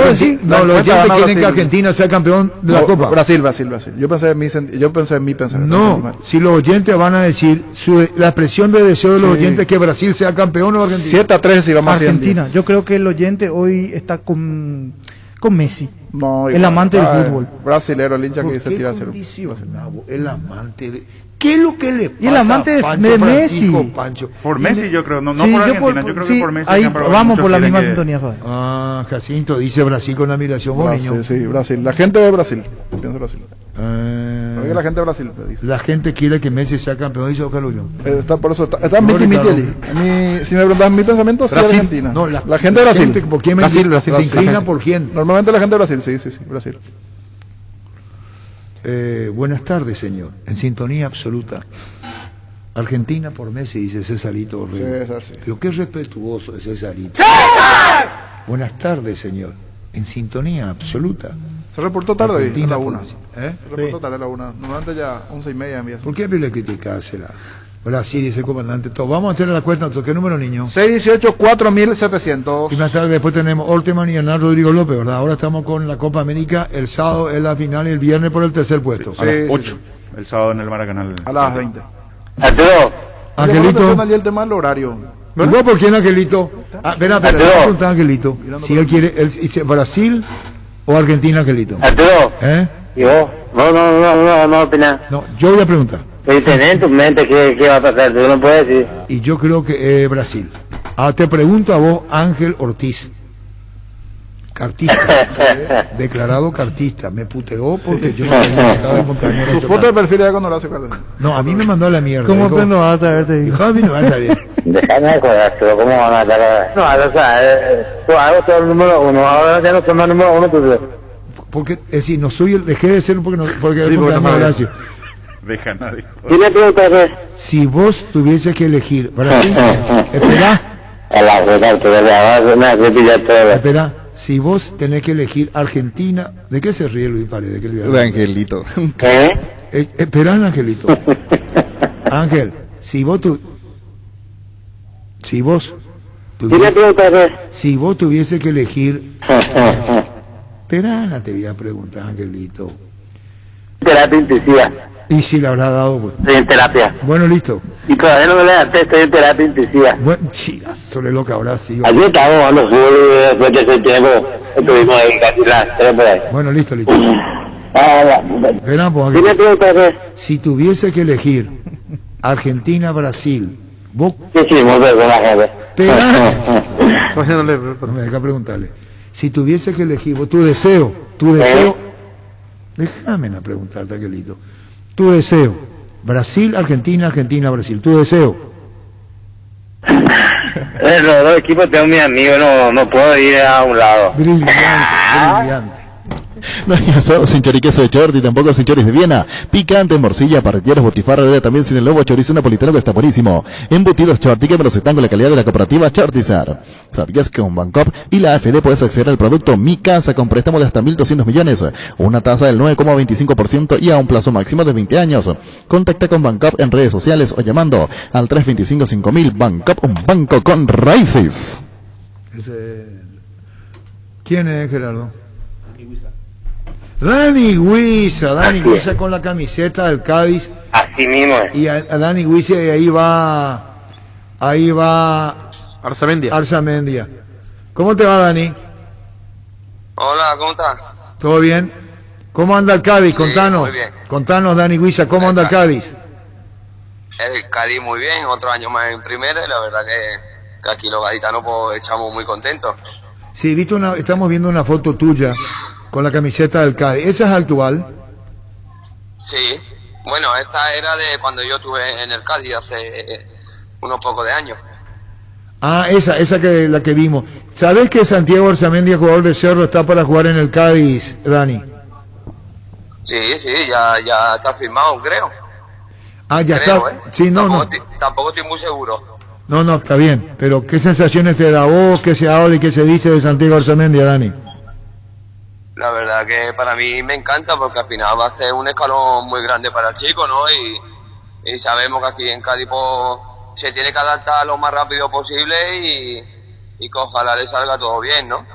Messi. oyentes quieren que Argentina sea campeón de la Copa. Brasil. Yo pensé en mi pensamiento. No, si los oyentes van a decir, la expresión de deseo de los oyentes que Brasil sea campeón o Argentina. 7-3 si vamos a Argentina. Yo creo que el oyente hoy está con Messi. No, el amante del fútbol. Brasilero, el hincha que se tira a hacer. El amante de... ¿Qué es lo que le pasa y el amante de Messi? Pancho? Por Messi yo creo, no sí, por Argentina, yo creo que por Messi. Ahí vamos por la misma sintonía, Fabi. Jacinto dice Brasil con admiración, niño. Sí, Brasil. La gente de Brasil. Pienso Brasil. La gente de Brasil. La gente quiere que Messi sea campeón, dice Oscar Lullón. Por eso está en si me preguntas mi pensamiento, sí, Argentina. No, la gente de Brasil. ¿Por quién Brasil. ¿Se inclina por quién? Normalmente la gente de Brasil, sí, Brasil. Buenas tardes, señor. En sintonía absoluta. Argentina por Messi, dice Cesarito. César, sí. Pero qué respetuoso es Cesarito. Buenas tardes, señor. En sintonía absoluta. Se reportó tarde hoy, a la 1. Se reportó tarde a la 1. Normalmente ya 11:30 envías. ¿Por qué le criticásela? Brasil, dice el comandante. Vamos a hacer la cuenta. ¿Qué número, niño? 618-4700. Y más tarde después tenemos Orteman y Hernán Rodrigo López, ¿verdad? Ahora estamos con la Copa América. El sábado es la final y el viernes por el tercer puesto. A las 8. El sábado en el Maracaná. A las 20. Angelito. El tema del horario. ¿Y vos por quién, Angelito? Espera, pregunta Angelito. Si él quiere, dice Brasil o Argentina, Angelito. ¿Y vos? No opinás. No, yo voy a preguntar. Tenés en tu mente qué va a pasar, tú no puedes decir. Y yo creo que Brasil. Te pregunto a vos, Ángel Ortiz. Cartista. Declarado cartista. Me puteó porque yo no estaba en compañero. Su foto de perfil era cuando lo hace Carlos. No, a mí me mandó a la mierda. ¿Cómo te no vas a saber? Te digo. A mí no vas a saber. Déjame de joder, pero ¿cómo van a estar? No, o sea, tú hago todo el número 1, ahora ya no soy más número 1, tú. Porque, es decir, no soy dejé de ser porque el cumpleaños de Horacio. Deja nadie. ¿Qué le preguntas? Si vos tuvieses que elegir Brasil, espera, si vos tenés que elegir Argentina, ¿de qué se ríe Luis Paredes? De Angelito. ¿Qué? Espera, Angelito. Ángel, si vos tuviese que elegir, espera, te voy a preguntar, Angelito. Terapia intensiva. Y si le habrá dado, pues. Estoy en terapia. Bueno, listo. Y todavía no me levanté, estoy en terapia intensiva. Bueno, chilas, sobre lo que habrá sido. Ayer estábamos jugando fútbol y después de ese tiempo estuvimos ahí casi las 3 por ahí. Bueno, listo. Verán, pues, si tuviese que elegir Argentina-Brasil, vos... ¿Qué hicimos con la gente? No me deja preguntarle. Si tuviese que elegir, vos, tu deseo, déjame preguntarte, Angelito. Tu deseo, Brasil, Argentina, Brasil. Tu deseo. Los dos equipos tengo mis amigos, no puedo ir a un lado. Brillante. No hay asado sin choriqueso de Chorti, tampoco sin choris de Viena. Picante, morcilla, parrilleros, botifarra, también sin el lobo chorizo napolitano que está buenísimo. Embutidos Chorti que me los están con la calidad de la cooperativa Chortizar. ¿Sabías que con Bancop y la AFD puedes acceder al producto Mi Casa con préstamo de hasta 1.200 millones? Una tasa del 9,25% y a un plazo máximo de 20 años. Contacta con Bancop en redes sociales o llamando al 325-5000. Bancop, un banco con raíces. ¿Quién es, Gerardo? Dani Huiza con la camiseta del Cádiz. Así mismo es. Y a Dani Huiza y ahí va Arzamendia. ¿Cómo te va, Dani? Hola, ¿cómo estás? ¿Todo bien? ¿Cómo anda el Cádiz? Sí, Contanos. muy bien. Contanos, Dani Huiza, ¿cómo anda el Cádiz? El Cádiz muy bien, otro año más en primera y la verdad que aquí los gaditanos pues estamos muy contentos. Sí, estamos viendo una foto tuya con la camiseta del Cádiz. ¿Esa es actual? Sí, bueno, esta era de cuando yo estuve en el Cádiz hace unos pocos de años. Ah, esa que la que vimos. ¿Sabés que Santiago Arzamendia, jugador de Cerro, está para jugar en el Cádiz, Dani? Sí, ya está firmado, creo. Ah, ya creo, está. Sí, tampoco estoy muy seguro. No, está bien. Pero ¿qué sensaciones te da vos? ¿Qué se habla y qué se dice de Santiago Arzamendia, Dani? La verdad que para mí me encanta porque al final va a ser un escalón muy grande para el chico, ¿no? Y sabemos que aquí en Cádiz pues, se tiene que adaptar lo más rápido posible y que ojalá le salga todo bien, ¿no?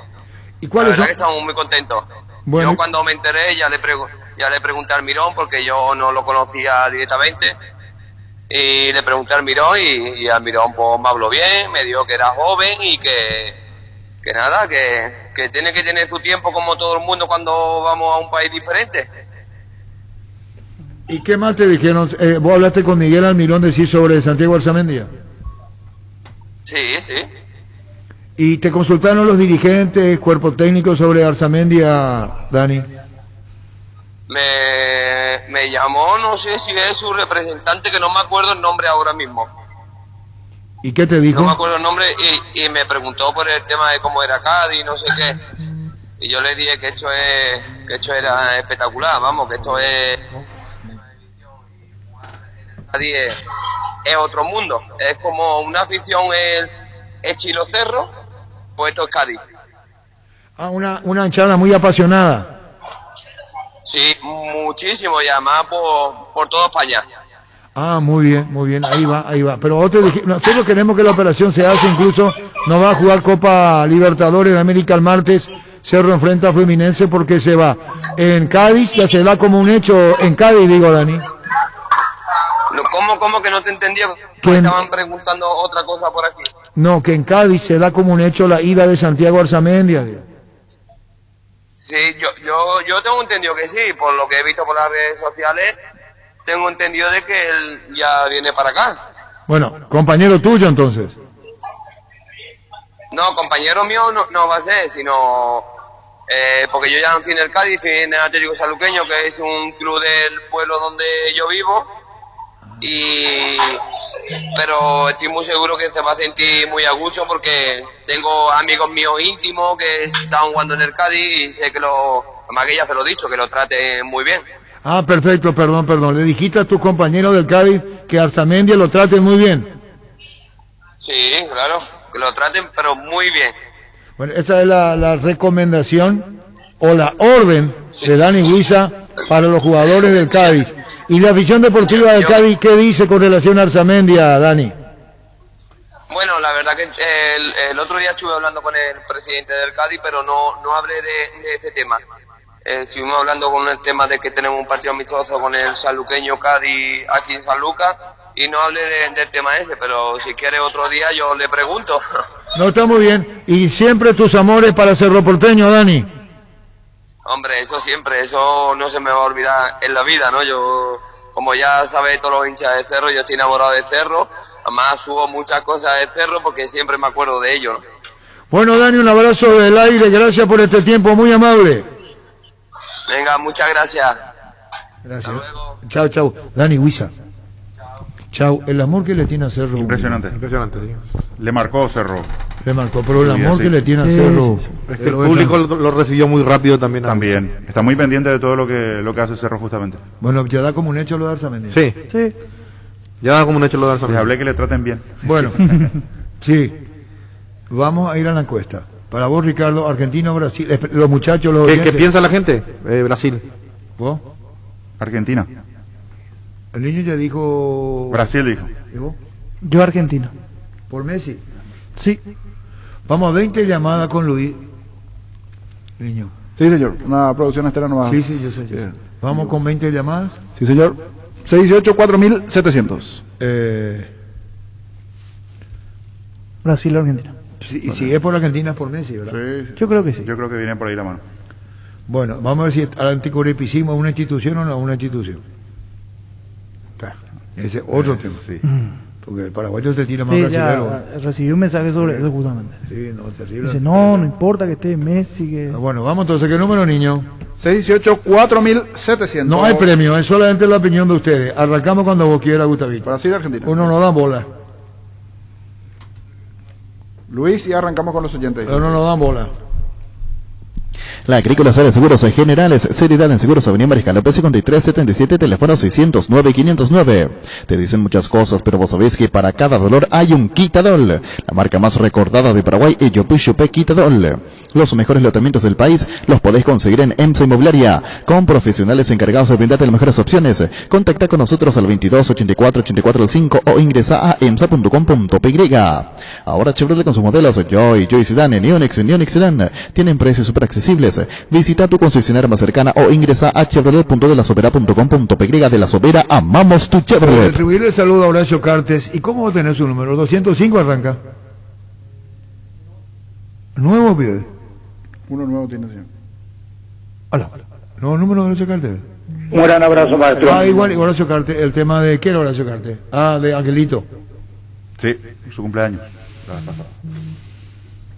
¿Y cuáles la verdad son? que estamos muy contentos. Bueno. Yo cuando me enteré ya le pregunté al Mirón porque yo no lo conocía directamente y le pregunté al Mirón y al Mirón pues me habló bien, me dijo que era joven y que nada, que tiene que tener su tiempo como todo el mundo cuando vamos a un país diferente. ¿Y qué más te dijeron? ¿Vos hablaste con Miguel Almirón decir sobre Santiago Arzamendia? Sí. ¿Y te consultaron los dirigentes, cuerpo técnico sobre Arzamendia, Dani? Me llamó, no sé si es su representante, que no me acuerdo el nombre ahora mismo. ¿Y qué te dijo? No me acuerdo el nombre y me preguntó por el tema de cómo era Cádiz, no sé qué. Y yo le dije que esto era espectacular, vamos, que esto es... Cádiz es otro mundo, es como una afición es Chilo Cerro, pues esto es Cádiz. Ah, una hinchada muy apasionada. Sí, muchísimo, y además por toda España. Ah, muy bien, ahí va. Pero nosotros queremos que la operación se hace, incluso nos va a jugar Copa Libertadores de América el martes, Cerro enfrenta a Fluminense porque se va. En Cádiz ya se da como un hecho, en Cádiz digo, Dani. ¿Cómo que no te entendí? Me estaban preguntando otra cosa por aquí. No, que en Cádiz se da como un hecho la ida de Santiago Arzamendia. Sí, yo tengo entendido que sí, por lo que he visto por las redes sociales, tengo entendido de que él ya viene para acá. Bueno, compañero tuyo entonces. No, compañero mío no va a ser, sino porque yo ya no estoy en el Cádiz, estoy en el Atlético Sanluqueño, que es un club del pueblo donde yo vivo, pero estoy muy seguro que se va a sentir muy a gusto porque tengo amigos míos íntimos que están jugando en el Cádiz y sé que además que ya se lo he dicho, que lo traten muy bien. Ah, perfecto, perdón. Le dijiste a tus compañeros del Cádiz que Arzamendia lo traten muy bien. Sí, claro, que lo traten pero muy bien. Bueno, esa es la recomendación o la orden de Dani Huiza para los jugadores del Cádiz. ¿Y la afición deportiva del Cádiz qué dice con relación a Arzamendia, Dani? Bueno, la verdad que el otro día estuve hablando con el presidente del Cádiz, pero no hablé de este tema. Estuvimos hablando con el tema de que tenemos un partido amistoso con el sanluqueño Cádiz aquí en San Lucas y no hablé del tema ese, pero si quiere otro día yo le pregunto. No, está muy bien. Y siempre tus amores para Cerro Porteño, Dani. Hombre, eso siempre, eso no se me va a olvidar en la vida, ¿no? Yo, como ya sabéis todos los hinchas de Cerro, yo estoy enamorado de Cerro, además subo muchas cosas de Cerro porque siempre me acuerdo de ello, ¿no? Bueno, Dani, un abrazo del aire, gracias por este tiempo, muy amable. Venga, muchas gracias. Gracias. Chao. Dani Huiza. Chau, el amor que le tiene a Cerro. Impresionante. Impresionante, sí. Le marcó Cerro. Le marcó, pero el Sí, amor sí. que le tiene a Sí, Cerro. sí, sí. Es que el público lo recibió muy rápido también. También. Está muy pendiente de todo lo que hace Cerro justamente. Bueno, ya da como un hecho lo de Arzamendi. Sí. Sí. Ya da como un hecho lo de Les Arzamendi. hablé que le traten bien. Bueno, sí. Vamos a ir a la encuesta. Para vos, Ricardo, Argentina o Brasil. Los muchachos, los ¿Qué oyentes. piensa la gente? Brasil. ¿Vos? Argentina. El niño ya dijo... Brasil dijo. ¿Y vos? Yo Argentina. ¿Por Messi? Sí. Vamos a 20 llamadas con Luis. Niño. Sí, señor. Una producción externa nomás. Sí, sí, yo sé. Vamos con 20 llamadas. Sí, señor. 618-4700. Brasil o Argentina. Y si es por Argentina, es por Messi, ¿verdad? Sí. Yo creo que sí. Yo creo que viene por ahí la mano. Bueno, vamos a ver si el anticorepismo es una institución o no es una institución. Ese es otro tema. Sí. Porque el paraguayo te tira más Sí, brasilero. ya recibí un mensaje sobre eso justamente. Sí, no, terrible. Dice, no importa que esté Messi, que... Bueno, vamos entonces, ¿qué número, niño? 618-4700. No hay premio, es solamente la opinión de ustedes. Arrancamos cuando vos quieras, Gustavito. Brasil, Argentina. Uno no da bola. Luis, y arrancamos con los oyentes. Uno no da bola. La Agrícola Sala de Seguros Generales, seriedad en Seguros Avenida Mariscal López 5377, teléfono 609-509. Te dicen muchas cosas, pero vos sabés que para cada dolor hay un Quitadol. La marca más recordada de Paraguay es Yopi Quitadol. Los mejores lotamientos del país los podés conseguir en EMSA Inmobiliaria, con profesionales encargados de brindarte las mejores opciones. Contacta con nosotros al 22 84 84 5 o ingresa a emsa.com.py. Ahora Chevrolet con sus modelos Joy Sedan, Neonix Sedan tienen precios super accesibles. Visita tu concesionaria más cercana o ingresa a chevrolet.delasovera.com.py. De La Sobera, amamos tu Para Chevrolet. retribuirle el saludo a Horacio Cartes. ¿Y cómo va a tener su número? 205 arranca. Nuevo, pibe. Uno nuevo tiene, señor. Hola. No, número de Horacio Cartes. Un gran abrazo, maestro. Ah, igual Horacio Cartes. El tema de... ¿Qué era Horacio Cartes? Ah, de Angelito. Sí, su cumpleaños. La vez pasada.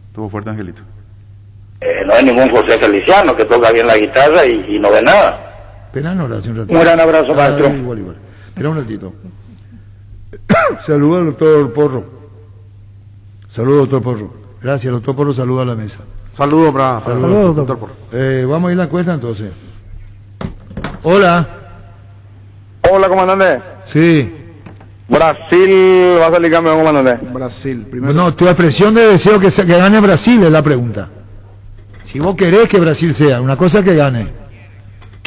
Estuvo fuerte Angelito. No hay ningún José Feliciano que toca bien la guitarra y no ve nada. Espera, no, Horacio, un ratito. Un gran abrazo, maestro. Igual. Espera un ratito. Saluda al doctor Porro. Saludos, doctor Porro. Gracias, doctor Porro, saluda a la mesa. Saludos para Saludos, doctor Porro. Vamos a ir a la encuesta entonces. Hola. Hola, comandante. Sí. Brasil va a salir campeón, comandante. Brasil, primero. No, tu expresión de deseo que gane Brasil es la pregunta. Si vos querés que Brasil sea, una cosa que gane.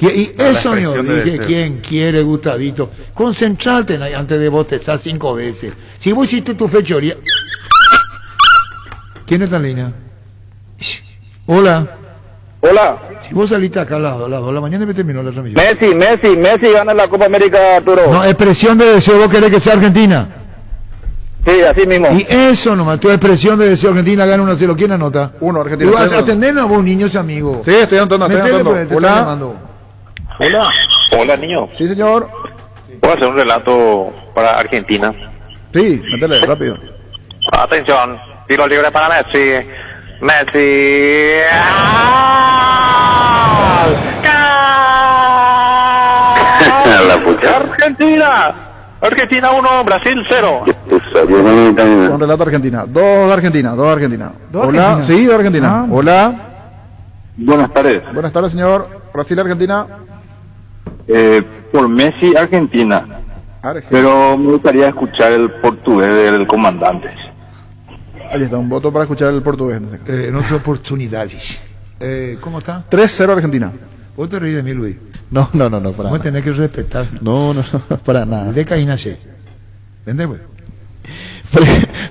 Y eso, no dije, ¿quién quiere, Gustavito? Concentrate antes de bostezar 5 veces. Si vos hiciste tu fechoría... ¿Quién está en línea? Hola. Hola. Si vos saliste acá al lado, a la mañana me terminó la transmisión. Messi gana la Copa América, Arturo. No, expresión de deseo, vos querés que sea Argentina. Sí, así mismo. Y eso nomás, tu expresión de deseo, Argentina gana 1-0. ¿Quién anota? Uno, Argentina. Tú vas a atendernos a vos, niños amigos. Sí, estoy anotando, Hola. Hola. Hola, niño. Sí, señor. Voy a hacer un relato para Argentina. Sí, métele, rápido. Atención, tiro libre para Messi. La pucha. Argentina 1, Brasil 0. Con relato Argentina. Dos de Argentina. Hola. Argentina? Sí, de Argentina. Ah. Hola. Buenas tardes. Buenas tardes, señor. Brasil, Argentina. Por Messi, Argentina. Argentina. Pero me gustaría escuchar el portugués del comandante. Ahí está, un voto para escuchar el portugués. En otra oportunidad. ¿Cómo está? 3-0 Argentina. Vos te reís de mí, Luis. No, para Vos nada. tenés que respetar. No, para nada. De Caínache. ¿Vende, pues?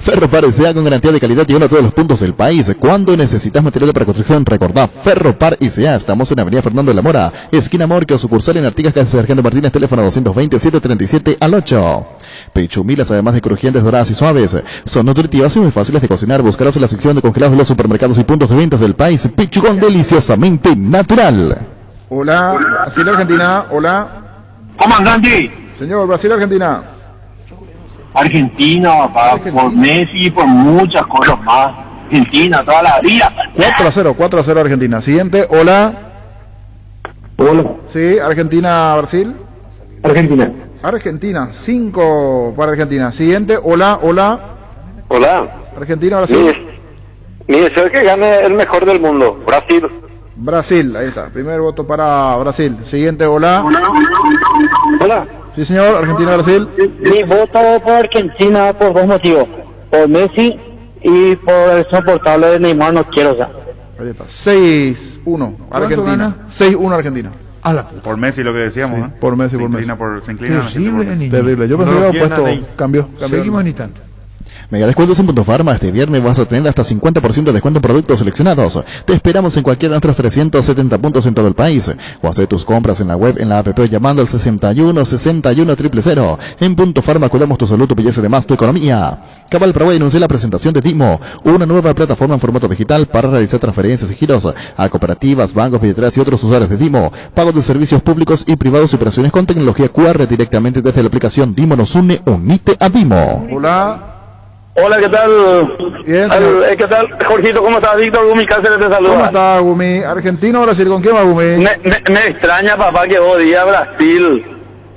Ferropar S.A. con garantía de calidad y uno a todos los puntos del país. Cuando necesitas material para construcción, recordá Ferropar S.A. Estamos en Avenida Fernando de la Mora, esquina Morquio, sucursal en Artigas, calle Sargento Martínez, teléfono 227-37 Pechumilas, además de crujientes, doradas y suaves, son nutritivas y muy fáciles de cocinar. Búscalos en la sección de congelados de los supermercados y puntos de ventas del país. Pechugón deliciosamente natural. Hola. Brasil, Argentina. Hola. Comandante. Señor, Brasil, Argentina. Argentina, papá, por Messi y por muchas cosas más. Argentina, toda la vida. 4-0 Argentina. Siguiente. Hola. Hola. Sí, Argentina, Brasil. Argentina. Argentina, 5 para Argentina. Siguiente, hola. Hola. Argentina, Brasil. Mi deseo es que gane el mejor del mundo, Brasil. Brasil, ahí está. Primer voto para Brasil. Siguiente, hola. Hola. Sí, señor, Argentina, Brasil. Mi voto por Argentina por 2 motivos. Por Messi y por el soportable de Neymar, no quiero, o sea. Ahí está. 6-1 Argentina. 6-1 Argentina. Por Messi lo que decíamos, Sí, ¿eh? por Messi, Se por Messi. inclina por la gente por Messi. Terrible. Yo pensé que había puesto cambio. Seguimos en instante. Mega descuentos en Punto Farma. Este viernes vas a tener hasta 50% de descuento en productos seleccionados. Te esperamos en cualquiera de nuestros 370 puntos en todo el país. O hacer tus compras en la web, en la app llamando al 61 61 000. En Punto Farma cuidamos tu salud, tu belleza y además tu economía. Cabal Paraguay anuncia la presentación de Dimo, una nueva plataforma en formato digital para realizar transferencias y giros a cooperativas, bancos, billeteras y otros usuarios de Dimo. Pagos de servicios públicos y privados y operaciones con tecnología QR directamente desde la aplicación Dimo nos une, unite a Dimo. Hola. Hola, ¿qué tal? ¿Qué tal? Jorgito, ¿cómo estás? Víctor Gumi Cáceres te saluda. ¿Cómo está, Gumi? ¿Argentino o Brasil? ¿Con quién va, Gumi? Me extraña, papá, que vos digas Brasil.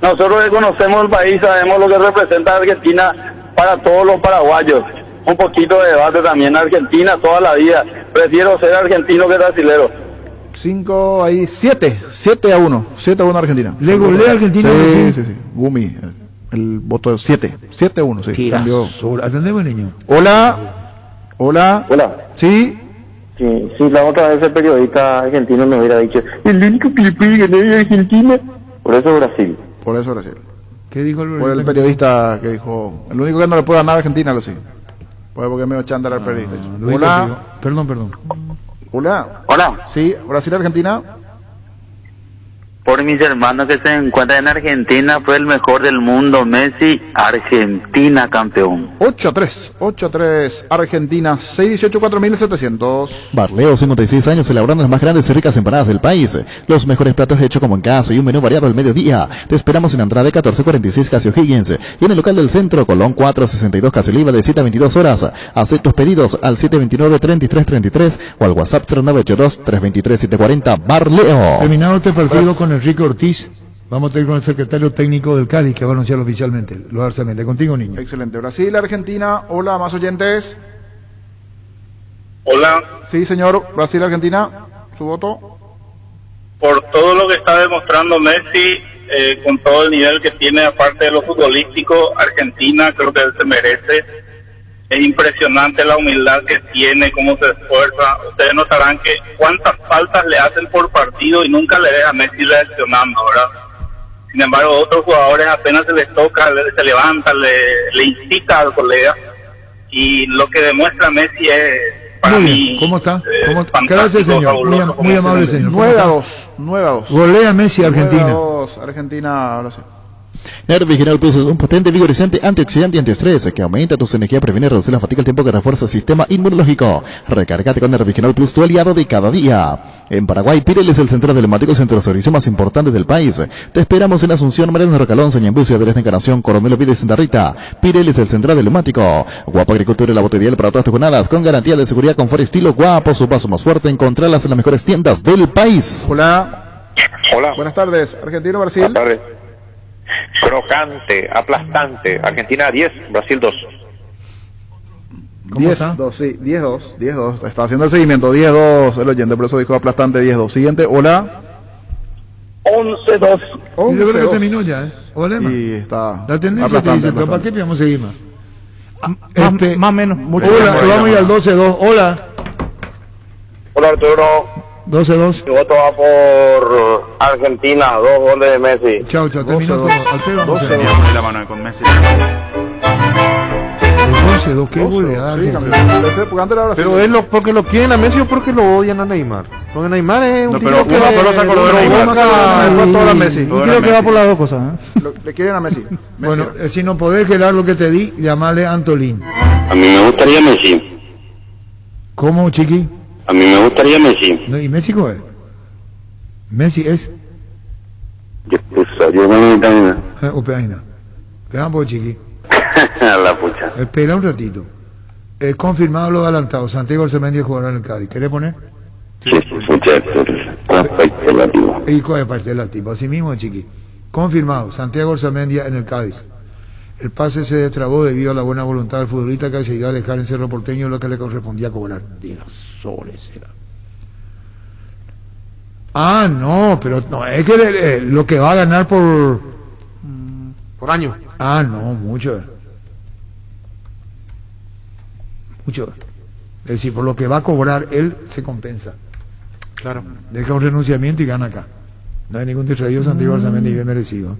Nosotros que conocemos el país sabemos lo que representa Argentina para todos los paraguayos. Un poquito de debate también. Argentina toda la vida. Prefiero ser argentino que brasilero. 5 ahí, 7-1. 7-1 Argentina. ¿Le golea Argentina? Sí. Gumi. El voto es 7-1, sí. Cambió. Atendemos, niño. Hola. Hola. Sí. Sí, la otra vez el periodista argentino me hubiera dicho, el único que le puede ganar es Argentina. Por eso Brasil. ¿Qué dijo el periodista? Por el periodista que dijo, el único que no le puede ganar a Argentina, lo sí. Pues porque me echan al periodista. Hola. Perdón. Hola. Sí, Brasil-Argentina. Por mis hermanos que se encuentran en Argentina, fue el mejor del mundo, Messi, Argentina campeón. 8-3, Argentina, 618-4700. Barleo, 56 años, elaborando las más grandes y ricas empanadas del país. Los mejores platos hechos como en casa y un menú variado al mediodía. Te esperamos en Andrade 1446 Casio Higgins y en el local del centro, Colón 462 Casio Oliva de 7 a 22 horas. Haz tus pedidos al 729-3333 o al WhatsApp 0982-323-740. Barleo. Terminado este partido con Enrique Ortiz, vamos a ir con el secretario técnico del Cádiz que va a anunciar oficialmente los Arsenales. Contigo, niño. Excelente. Brasil, Argentina. Hola, más oyentes. Hola. Sí, señor. Brasil, Argentina. ¿Su voto? Por todo lo que está demostrando Messi, con todo el nivel que tiene, aparte de lo futbolístico, Argentina creo que él se merece. Es impresionante la humildad que tiene, cómo se esfuerza. Ustedes notarán que cuántas faltas le hacen por partido y nunca le deja a Messi reaccionando, ¿verdad? Sin embargo, otros jugadores apenas se les toca, se levanta, le incita al colega. Y lo que demuestra Messi es, para mí, ¿cómo está? Gracias, señor. Muy amable, señor. 9-2. Golea Messi a Argentina. 9-2, Argentina, ahora sí. Nerviginal Plus es un potente vigorizante, antioxidante y antiestrés que aumenta tus energías, previene y reducir la fatiga al tiempo que refuerza el sistema inmunológico. Recárgate con Nerviginal Plus, tu aliado de cada día. En Paraguay, Pirelli es el centro de neumático y centro de servicio más importante del país. Te esperamos en Asunción, Mariano Recalón, Ñembucio, de Encarnación, Coronel Oviedo y Santa Rita. Pirelli es el centro del neumático. Guapo Agricultura y la bote ideal para todas tus jornadas, con garantía de seguridad, confort y estilo. Guapo, su paso más fuerte, encontrarlas en las mejores tiendas del país. Hola. Buenas tardes. Argentina, Brasil. Buenas tardes. Crocante, aplastante. Argentina 10, Brasil 2. 10-2, sí, 10-2. Está haciendo el seguimiento. 10-2 el oyente, por eso dijo aplastante 10-2. Siguiente, hola. 11-2. Yo creo que terminó ya, Hola, sí, está. La tendencia te dice, pero ¿para qué vamos a seguir más? Más o menos. Hola, vamos a ir al 12-2. Hola. Hola, Arturo. 12-2. Mi voto va por Argentina, 2 goles de Messi. Chao, terminó todo. Alfredo, 12 la mano con Messi. 12-2, qué goleada. Pero es porque lo quieren a Messi o porque lo odian a Neymar. Porque Neymar es un tío que va a Messi. Un tío que va por las dos cosas. Le quieren a Messi. Bueno, si no podés gelar lo que te di, llamale a Antolín. A mí me gustaría Messi. ¿Cómo, chiqui? A mí me gustaría Messi. No, ¿y Messi cómo es? Messi es. Yo no me Opeaina. Quedan por chiqui. La pucha. Espera un ratito. Es confirmado lo adelantado. Santiago Arcemendi jugará en el Cádiz. ¿Querés poner? Sí, muchachos. ¿Y cuál es parte del tipo? Así mismo, chiqui. Confirmado, Santiago Arzamendia en el Cádiz. El pase se destrabó debido a la buena voluntad del futbolista que se iba a dejar en Cerro Porteño lo que le correspondía cobrar. De los soles era. Ah, no, pero no, es que lo que va a ganar por año. Ah, no, mucho. Mucho. Es decir, por lo que va a cobrar él se compensa. Claro. Deja un renunciamiento y gana acá. No hay ningún distraído, Santiago Arzamendi bien merecido.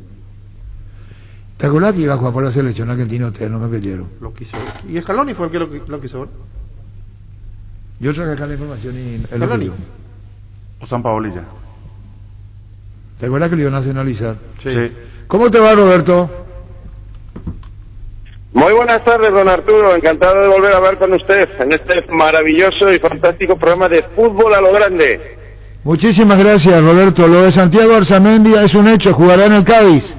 ¿Te acuerdas que iba a jugar por la selección argentina? Ustedes no me creyeron. Lo quiso. Y Scaloni fue el que lo quiso ver. Yo traje acá la información y él lo Scaloni. pidió. O San Paoli ya. ¿Te acuerdas que lo iban a nacionalizar? Sí. ¿Cómo te va, Roberto? Muy buenas tardes, don Arturo. Encantado de volver a hablar con usted en este maravilloso y fantástico programa de fútbol a lo grande. Muchísimas gracias, Roberto. Lo de Santiago Arzamendi es un hecho. Jugará en el Cádiz.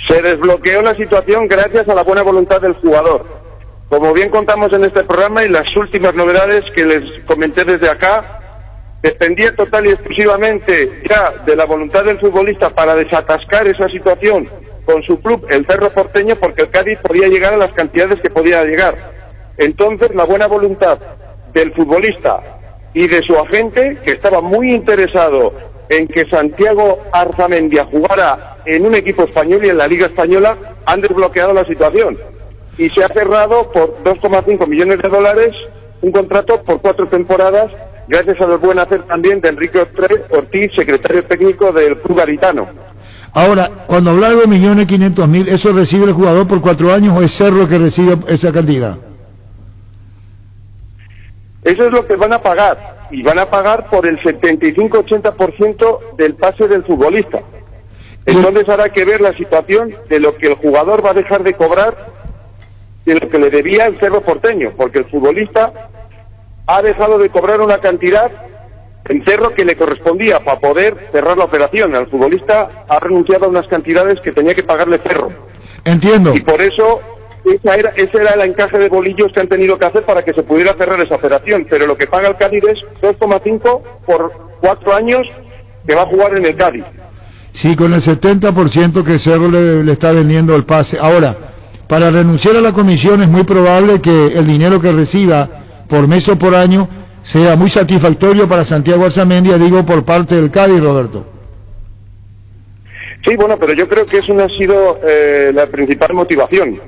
Se desbloqueó la situación gracias a la buena voluntad del jugador. Como bien contamos en este programa y las últimas novedades que les comenté desde acá, dependía total y exclusivamente ya de la voluntad del futbolista para desatascar esa situación con su club, el Cerro Porteño, porque el Cádiz podía llegar a las cantidades que podía llegar. Entonces, la buena voluntad del futbolista y de su agente, que estaba muy interesado en que Santiago Arzamendia jugara en un equipo español y en la Liga Española, han desbloqueado la situación. Y se ha cerrado por 2,5 millones de dólares un contrato por 4 temporadas, gracias al buen hacer también de Enrique Ortiz, secretario técnico del club gaditano. Ahora, cuando habla de 2.500.000, ¿eso recibe el jugador por 4 años o es Cerro que recibe esa cantidad? Eso es lo que van a pagar, y van a pagar por el 75-80% del pase del futbolista. Entonces habrá que ver la situación de lo que el jugador va a dejar de cobrar de lo que le debía el Cerro Porteño, porque el futbolista ha dejado de cobrar una cantidad en Cerro que le correspondía para poder cerrar la operación. Al futbolista ha renunciado a unas cantidades que tenía que pagarle Cerro. Entiendo. Y por eso ese era el encaje de bolillos que han tenido que hacer para que se pudiera cerrar esa operación. Pero lo que paga el Cádiz es 2,5 por 4 años que va a jugar en el Cádiz. Sí, con el 70% que Cerro le está vendiendo el pase. Ahora, para renunciar a la comisión es muy probable que el dinero que reciba por mes o por año sea muy satisfactorio para Santiago Arzamendia, digo, por parte del Cádiz, Roberto. Sí, bueno, pero yo creo que eso no ha sido la principal motivación.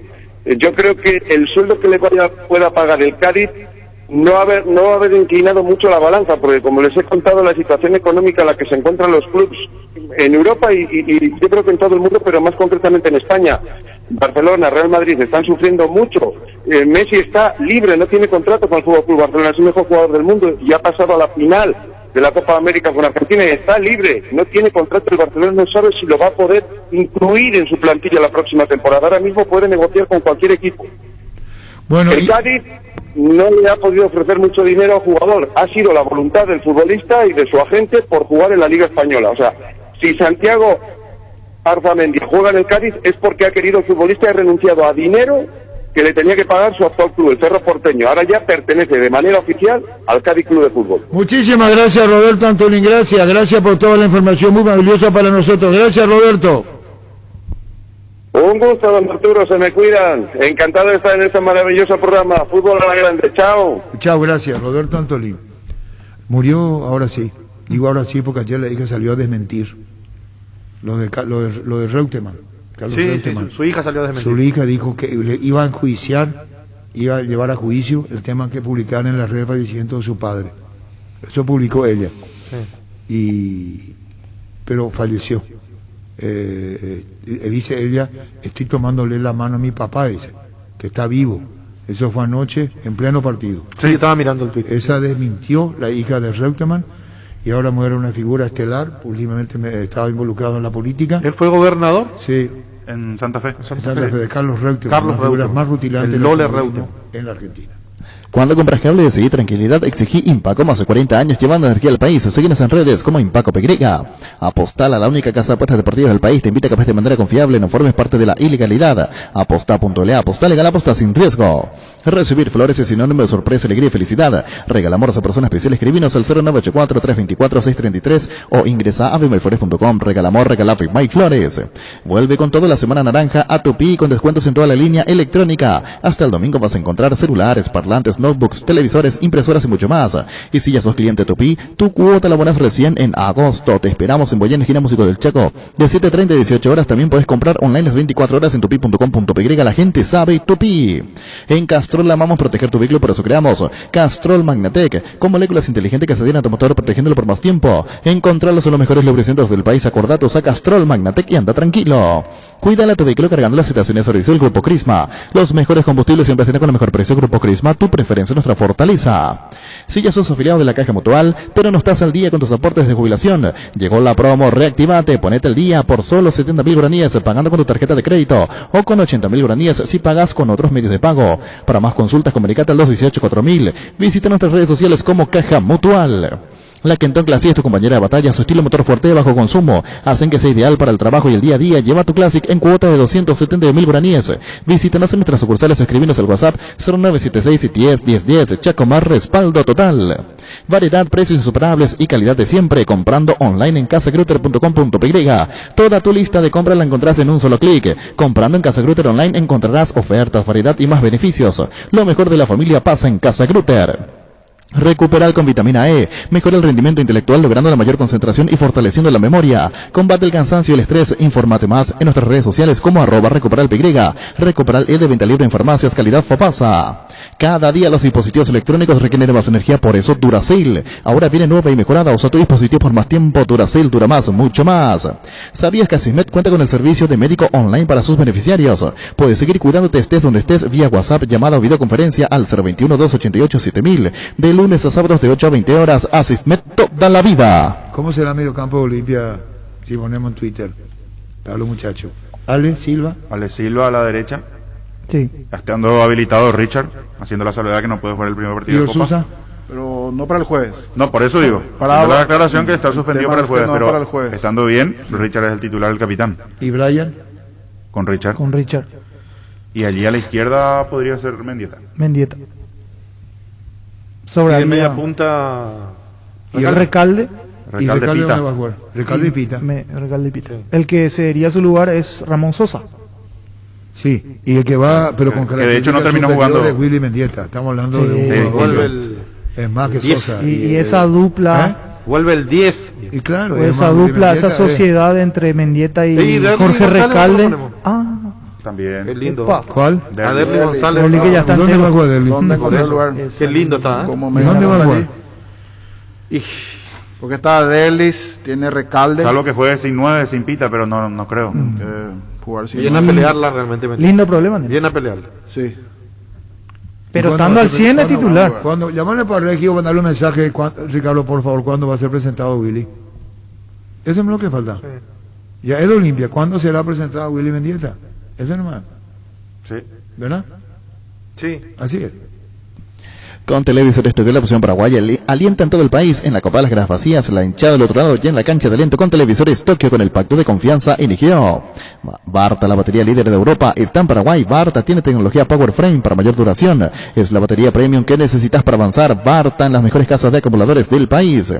Yo creo que el sueldo que le pueda pagar el Cádiz no va a haber inclinado mucho la balanza, porque como les he contado, la situación económica en la que se encuentran los clubes en Europa y yo creo que en todo el mundo, pero más concretamente en España, Barcelona, Real Madrid, están sufriendo mucho. Messi está libre, no tiene contrato con el Fútbol Club Barcelona, es el mejor jugador del mundo y ha pasado a la final de la Copa América con Argentina y está libre, no tiene contrato. El Barcelona no sabe si lo va a poder incluir en su plantilla la próxima temporada. Ahora mismo puede negociar con cualquier equipo. Bueno, el Cádiz no le ha podido ofrecer mucho dinero al jugador, ha sido la voluntad del futbolista y de su agente por jugar en la Liga Española. O sea, si Santiago Arzamendi juega en el Cádiz es porque ha querido el futbolista y ha renunciado a dinero que le tenía que pagar su actual club, el Cerro Porteño. Ahora ya pertenece de manera oficial al Cádiz Club de Fútbol. Muchísimas gracias, Roberto Antolín, gracias por toda la información muy valiosa para nosotros. Gracias, Roberto. Un gusto, don Arturo, se me cuidan. Encantado de estar en este maravilloso programa. Fútbol a la grande. Chao. Chao, gracias, Roberto Antolín. Murió, ahora sí. Digo ahora sí porque ayer la hija salió a desmentir lo de Reutemann. Sí, su hija salió a desmentir. Su hija dijo que le iba a enjuiciar, iba a llevar a juicio el tema que publicaron en las redes fallecimiento de su padre. Eso publicó ella. Sí. Pero falleció. Dice ella, estoy tomándole la mano a mi papá, dice, que está vivo. Eso fue anoche en pleno partido. Sí, estaba mirando el tuit. Esa desmintió la hija de Reutemann y ahora muere una figura estelar, últimamente estaba involucrado en la política. ¿Él fue gobernador? Sí. En Santa Fe. En Santa Fe, de Carlos Reutemann, una de las figuras más rutilantes en la Argentina. Cuando compras cable, decidí tranquilidad, exigí Impaco, más de 40 años llevando energía al país. Síguenos en redes como Impaco PY. Apostala, la única casa de apuestas deportivas del país, te invita a que apuestes de manera confiable, no formes parte de la ilegalidad. Aposta.la, aposta legal, aposta sin riesgo. Recibir flores es sinónimo de sorpresa, alegría y felicidad. Regala amor a persona especial, escribinos al 0984-324-633 o ingresa a vimaiflores.com. Regala amor, regala Flores. Vuelve con toda la semana naranja a Tupi con descuentos en toda la línea electrónica. Hasta el domingo vas a encontrar celulares, parlantes, notebooks, televisores, impresoras y mucho más. Y si ya sos cliente Tupi, tu cuota la abonas recién en agosto. Te esperamos en Boyén, esquina Músico del Chaco, de 7:30 a 18 horas. También puedes comprar online las 24 horas en tupi.com.py. La gente sabe Tupi. En Castrol amamos proteger tu vehículo, por eso creamos Castrol Magnatec, con moléculas inteligentes que se adhieren a tu motor protegiéndolo por más tiempo. Encontrarlos en los mejores lubricantes del país. Acordatos a Castrol Magnatec y anda tranquilo. Cuídale a tu vehículo cargando las estaciones de servicio del Grupo Crisma. Los mejores combustibles siempre están con el mejor precio. Grupo Crisma, tu preferencia, nuestra fortaleza. Si ya sos afiliado de la Caja Mutual, pero no estás al día con tus aportes de jubilación, llegó la promo Reactivate. Ponete al día por solo 70.000 guaraníes pagando con tu tarjeta de crédito o con 80.000 guaraníes si pagas con otros medios de pago. Para más consultas, comunicate al 218-4000. Visita nuestras redes sociales como Caja Mutual. La Kenton Classic es tu compañera de batalla, su estilo motor fuerte de bajo consumo hacen que sea ideal para el trabajo y el día a día. Lleva tu Classic en cuota de 270.000 guaraníes. Visítanos en nuestras sucursales o escribinos al WhatsApp 0976-10-1010. Chacomar, respaldo total. Variedad, precios insuperables y calidad de siempre. Comprando online en casagrutter.com.py. Toda tu lista de compras la encontrás en un solo clic. Comprando en Casa Grutter Online encontrarás ofertas, variedad y más beneficios. Lo mejor de la familia pasa en Casa Grutter. Recuperal con vitamina E. Mejora el rendimiento intelectual logrando la mayor concentración y fortaleciendo la memoria. Combate el cansancio y el estrés. Infórmate más en nuestras redes sociales como @recuperalpy. Recuperal E de venta libre en farmacias, calidad Fopasa. Cada día los dispositivos electrónicos requieren más energía, por eso Duracell ahora viene nueva y mejorada. Usa tu dispositivo por más tiempo. Duracell dura más, mucho más. ¿Sabías que Asismed cuenta con el servicio de médico online para sus beneficiarios? Puedes seguir cuidándote estés donde estés vía WhatsApp, llamada o videoconferencia al 021-288-7000. De lunes a sábados de 8 a 20 horas. Asismed toda la vida. ¿Cómo será medio campo de Olimpia si ponemos en Twitter? Pablo muchacho. Ale Silva a la derecha. Sí. Estando habilitado Richard, haciendo la salvedad que no puede jugar el primer partido de Copa. Susa? Pero no para el jueves. No, por eso digo. Para la aclaración que está suspendido para el jueves, pero para el jueves. Estando bien, Richard es el titular, el capitán. ¿Y Brian? Con Richard. Con Richard. Y allí a la izquierda podría ser Mendieta. Sobre el media punta. ¿Y el Recalde? Recalde Pita. Va a jugar? Recalde y Pita. Recalde y Pita. El que sería su lugar es Ramón Sosa. Sí, y el que va, pero con que de hecho no terminó jugando. De Willy Mendieta. Estamos hablando de un vuelve es más que 10. Sosa. Y esa dupla. Vuelve el 10. Y claro, esa dupla, esa sociedad entre Mendieta y Jorge Recalde. También. Qué lindo. ¿Cuál? A Derly González. Que ya está ¿Dónde va a jugar Derly? Qué lindo está. ¿Dónde va a jugar? Porque está Derlis, tiene Recalde. Salvo que juegue sin 9, sin Pita, pero no creo. Jugar sin Viene a pelearla realmente. Lindo problema. Viene a pelearla. Sí. Pero estando al 100 es titular. Cuando llamarle para Regio, mandarle un mensaje, Ricardo, por favor, ¿cuándo va a ser presentado Willy? Eso es lo que falta. Sí. Ya es de Olimpia, ¿cuándo será presentado Willy Mendieta? Eso nomás. Sí. ¿Verdad? Sí. Así es. Con Televisores te dio la opción paraguaya, alienta en todo el país, en la Copa de las Gradas Vacías, la hinchada del otro lado y en la cancha de aliento con Televisores Tokio con el pacto de confianza eligió. Barta, la batería líder de Europa, está en Paraguay. Barta tiene tecnología Power Frame para mayor duración. Es la batería premium que necesitas para avanzar. Barta en las mejores casas de acumuladores del país.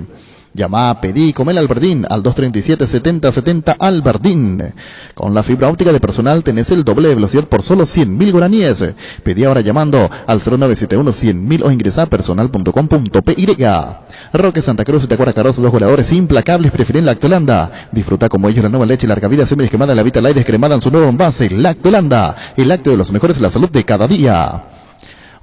Llama, pedí, comel Alberdín al 237-7070 Alberdín. Con la fibra óptica de personal tenés el doble de velocidad por solo 100.000 guaraníes. Pedí ahora llamando al 0971-100.000 o ingresa a personal.com.py. Roque Santa Cruz y Tacuara Carozo, dos goleadores implacables, prefieren Lactolanda. Disfruta como ellos la nueva leche larga vida semi descremada, la Vita Light descremada en su nuevo envase. Lactolanda, el lácteo de los mejores, la salud de cada día.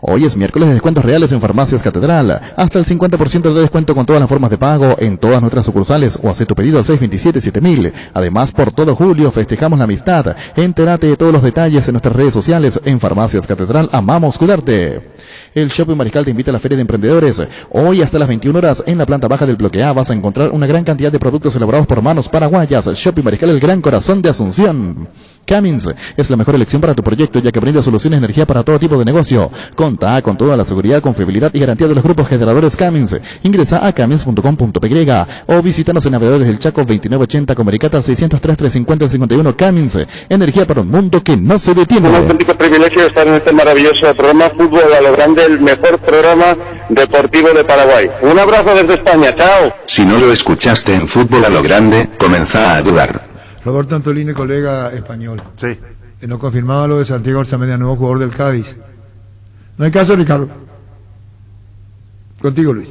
Hoy es miércoles de descuentos reales en Farmacias Catedral. Hasta el 50% de descuento con todas las formas de pago en todas nuestras sucursales o hace tu pedido al 627-7000. Además, por todo julio festejamos la amistad. Entérate de todos los detalles en nuestras redes sociales. En Farmacias Catedral amamos cuidarte. El Shopping Mariscal te invita a la Feria de Emprendedores. Hoy hasta las 21 horas en la planta baja del bloque A vas a encontrar una gran cantidad de productos elaborados por manos paraguayas. Shopping Mariscal, el gran corazón de Asunción. Cummins es la mejor elección para tu proyecto, ya que brinda soluciones de energía para todo tipo de negocio. Conta con toda la seguridad, confiabilidad y garantía de los grupos generadores Cummins. Ingresa a cummins.com.py o visítanos en Navegadores del Chaco 2980 Comericata 603 350 51. Cummins, energía para un mundo que no se detiene. Un auténtico privilegio estar en este maravilloso programa Fútbol a lo Grande, el mejor programa deportivo de Paraguay. Un abrazo desde España, chao. Si no lo escuchaste en Fútbol a lo Grande, comenzá a dudar. Roberto Antolini, colega español. Sí. Nos confirmaba lo de Santiago Arzamendi, nuevo jugador del Cádiz. No hay caso, Ricardo. Contigo, Luis.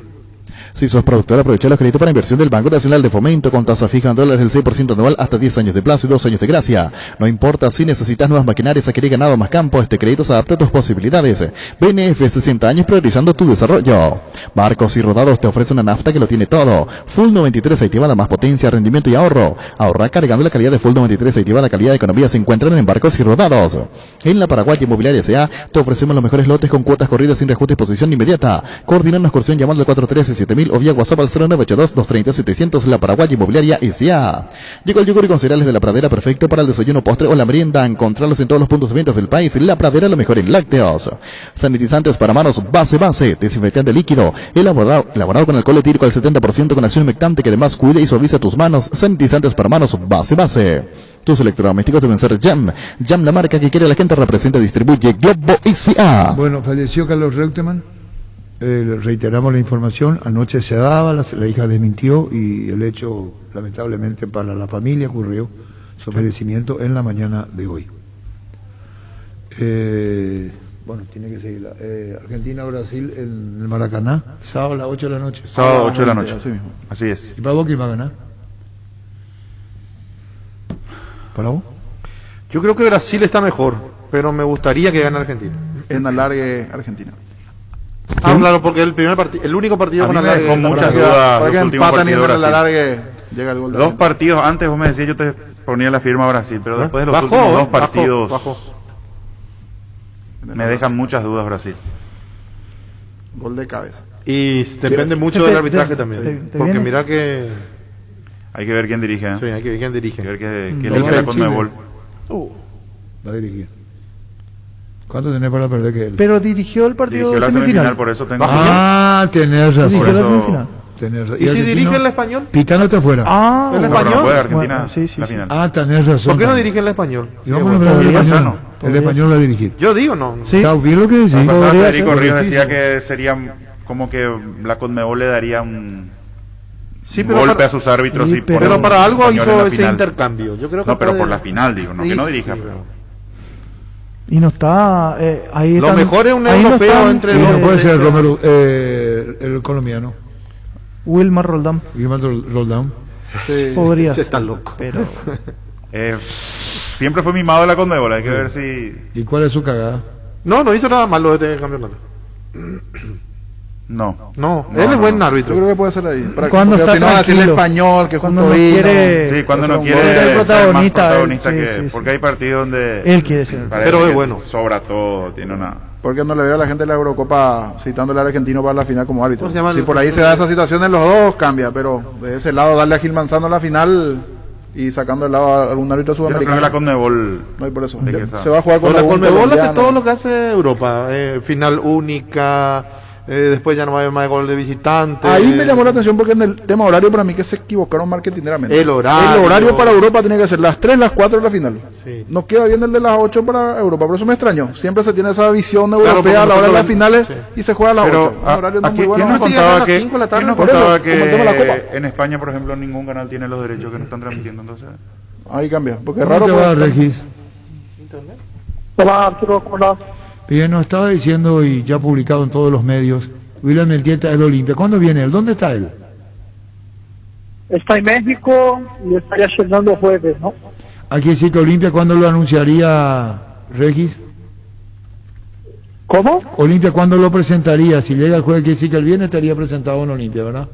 Si sos productor, aprovecha los créditos para inversión del Banco Nacional de Fomento con tasa fija en dólares del 6% anual hasta 10 años de plazo y 2 años de gracia. No importa si necesitas nuevas maquinarias, adquirir ganado más campo, este crédito se adapta a tus posibilidades. BNF 60 años priorizando tu desarrollo. Barcos y Rodados te ofrece una nafta que lo tiene todo. Full 93 activada, más potencia, rendimiento y ahorro. Ahorra cargando la calidad de Full 93 activada, calidad de economía se encuentran en Barcos y Rodados. En la Paraguay Inmobiliaria S.A. te ofrecemos los mejores lotes con cuotas corridas sin reajuste y exposición inmediata. Coordinarnos excursión llamando al 413-7000 o vía WhatsApp al 0982-230-700. La Paraguay Inmobiliaria S.A. Llegó el yogur con cereales de La Pradera, perfecto para el desayuno, postre o la merienda. Encontrarlos en todos los puntos de ventas del país. La Pradera, lo mejor en lácteos. Sanitizantes para manos Base. Desinfectante líquido elaborado con alcohol etílico al 70% con acción humectante que además cuida y suaviza tus manos. Sanitizantes para manos Base. Tus electrodomésticos deben ser Jam, la marca que quiere la gente, representa y distribuye Globo S.A. Bueno, falleció Carlos Reutemann. Reiteramos la información. Anoche se daba, la hija desmintió y el hecho, lamentablemente para la familia, ocurrió su fallecimiento en la mañana de hoy. Bueno, tiene que seguir. Argentina-Brasil en el Maracaná, sábado a las 8 de la noche. Sábado 8 de la noche, así es. ¿Y para vos quién va a ganar? ¿Para vos? Yo creo que Brasil está mejor, pero me gustaría que gane Argentina. En alargue Argentina. Ah, claro, porque el único partido con alargue. Con muchas dudas. Para que empatan y en el alargue llega el gol. Dos partidos antes vos me decías, yo te ponía la firma a Brasil, pero después de los últimos dos partidos bajó. Me dejan muchas dudas Brasil. Gol de cabeza. Y depende mucho del arbitraje también. Porque mira que... Hay que ver quién dirige, ¿eh? Sí, hay que ver quién dirige. Hay que ver quién elige la Conmebol. Va a dirigir. ¿Cuánto tenés para perder que él? Pero dirigió el partido dirigió la semifinal, por eso tengo... tenés razón. Dirigió la semifinal. ¿Y si dirige el español? Pitano está afuera. ¿el español? No puede Argentina, bueno, sí. la final. Tenés razón. ¿Por qué no dirige el español? El español va a dirigir. Yo digo, no. ¿Sí? ¿Está bien lo que decís? Federico Ríos decía que sería como que la Conmebol le daría un golpe a sus árbitros. Pero para algo hizo ese intercambio. Yo creo que pero por la final, digo, no que no dirija. Y no está ahí. Lo mejor es un europeo entre dos. No puede ser Romero, el colombiano. Wilmar Roldán. Podría ser. Está loco. Pero siempre fue mimado de la Conmebol, hay que ver si... ¿Y cuál es su cagada? No hizo nada malo de este campeonato. No, él es buen árbitro. Yo creo que puede ser ahí. Cuando está así el español, que cuando no quiere, sí, cuando no quiere ser el protagonista, porque hay partidos donde él quiere ser, pero es bueno, sobra todo, tiene una... Porque no le veo a la gente de la Eurocopa citándole al argentino para la final como árbitro. Si por ahí se da esa situación en los dos, cambia, pero de ese lado darle a Gil Manzano la final y sacando del lado a algún árbitro sudamericano. La Conmebol no hay por eso. Se va a jugar con la Conmebol hace todo lo que hace Europa, final única. Después ya no va a haber más gol de visitante. Ahí me llamó la atención porque en el tema horario para mí que se equivocaron marketineramente. El horario para Europa tiene que ser las 3, las 4 de la final. Sí. No queda bien el de las 8 para Europa, por eso me extraño. Siempre se tiene esa visión europea a la hora de las finales y se juega a las 8. Un horario no muy bueno. ¿Quién nos contaba que en España, por ejemplo, ningún canal tiene los derechos que nos están transmitiendo? Entonces ahí cambia, porque es raro. ¿Cómo te va, Regis? Hola, Arturo, ¿cómo estás? Bien, nos estaba diciendo y ya publicado en todos los medios, William Mendieta es de Olimpia. ¿Cuándo viene él? ¿Dónde está él? Está en México y estaría llegando jueves, ¿no? Aquí sí que Olimpia, ¿cuándo lo anunciaría Regis? ¿Cómo? Olimpia, ¿cuándo lo presentaría? Si llega el jueves, que sí que él viene, estaría presentado en Olimpia, ¿verdad?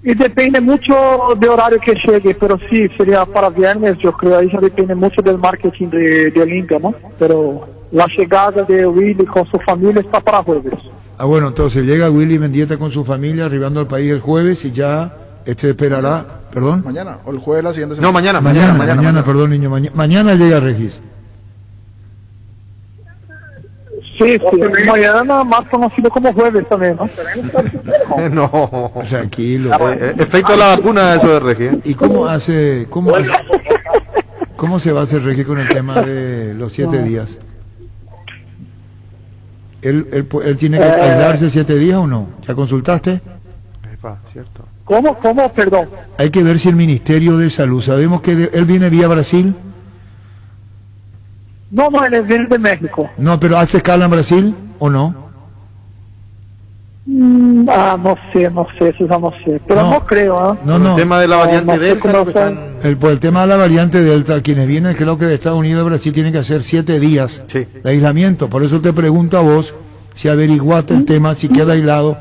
Y depende mucho de horario que llegue, pero sí, sería para viernes, yo creo. Ahí ya depende mucho del marketing de Olimpia, ¿no? Pero la llegada de Willy con su familia está para jueves. Bueno, entonces llega Willy Mendieta con su familia arribando al país el jueves y ya Este esperará, perdón. Mañana, o el jueves de la siguiente semana. No, Mañana, perdón, niño. Mañana llega Regis. Sí, mañana nada más conocido como jueves también, ¿no? No, tranquilo. Efecto de la vacuna, eso de Regi. ¿Y cómo se va a hacer Regi con el tema de los 7 días? ¿Él tiene que aislarse 7 días o no? ¿Ya consultaste? Cierto. ¿Cómo? Perdón. Hay que ver si el Ministerio de Salud, sabemos que él viene vía Brasil. No, él viene de México. No, pero ¿hace escala en Brasil o no? No sé, eso ya no sé. Pero no creo, ¿eh? No. El tema de la variante Delta. Por el tema de la variante Delta, quienes vienen, creo que de Estados Unidos y Brasil, tienen que hacer 7 días de aislamiento. Por eso te pregunto a vos si averiguaste el tema, si queda aislado,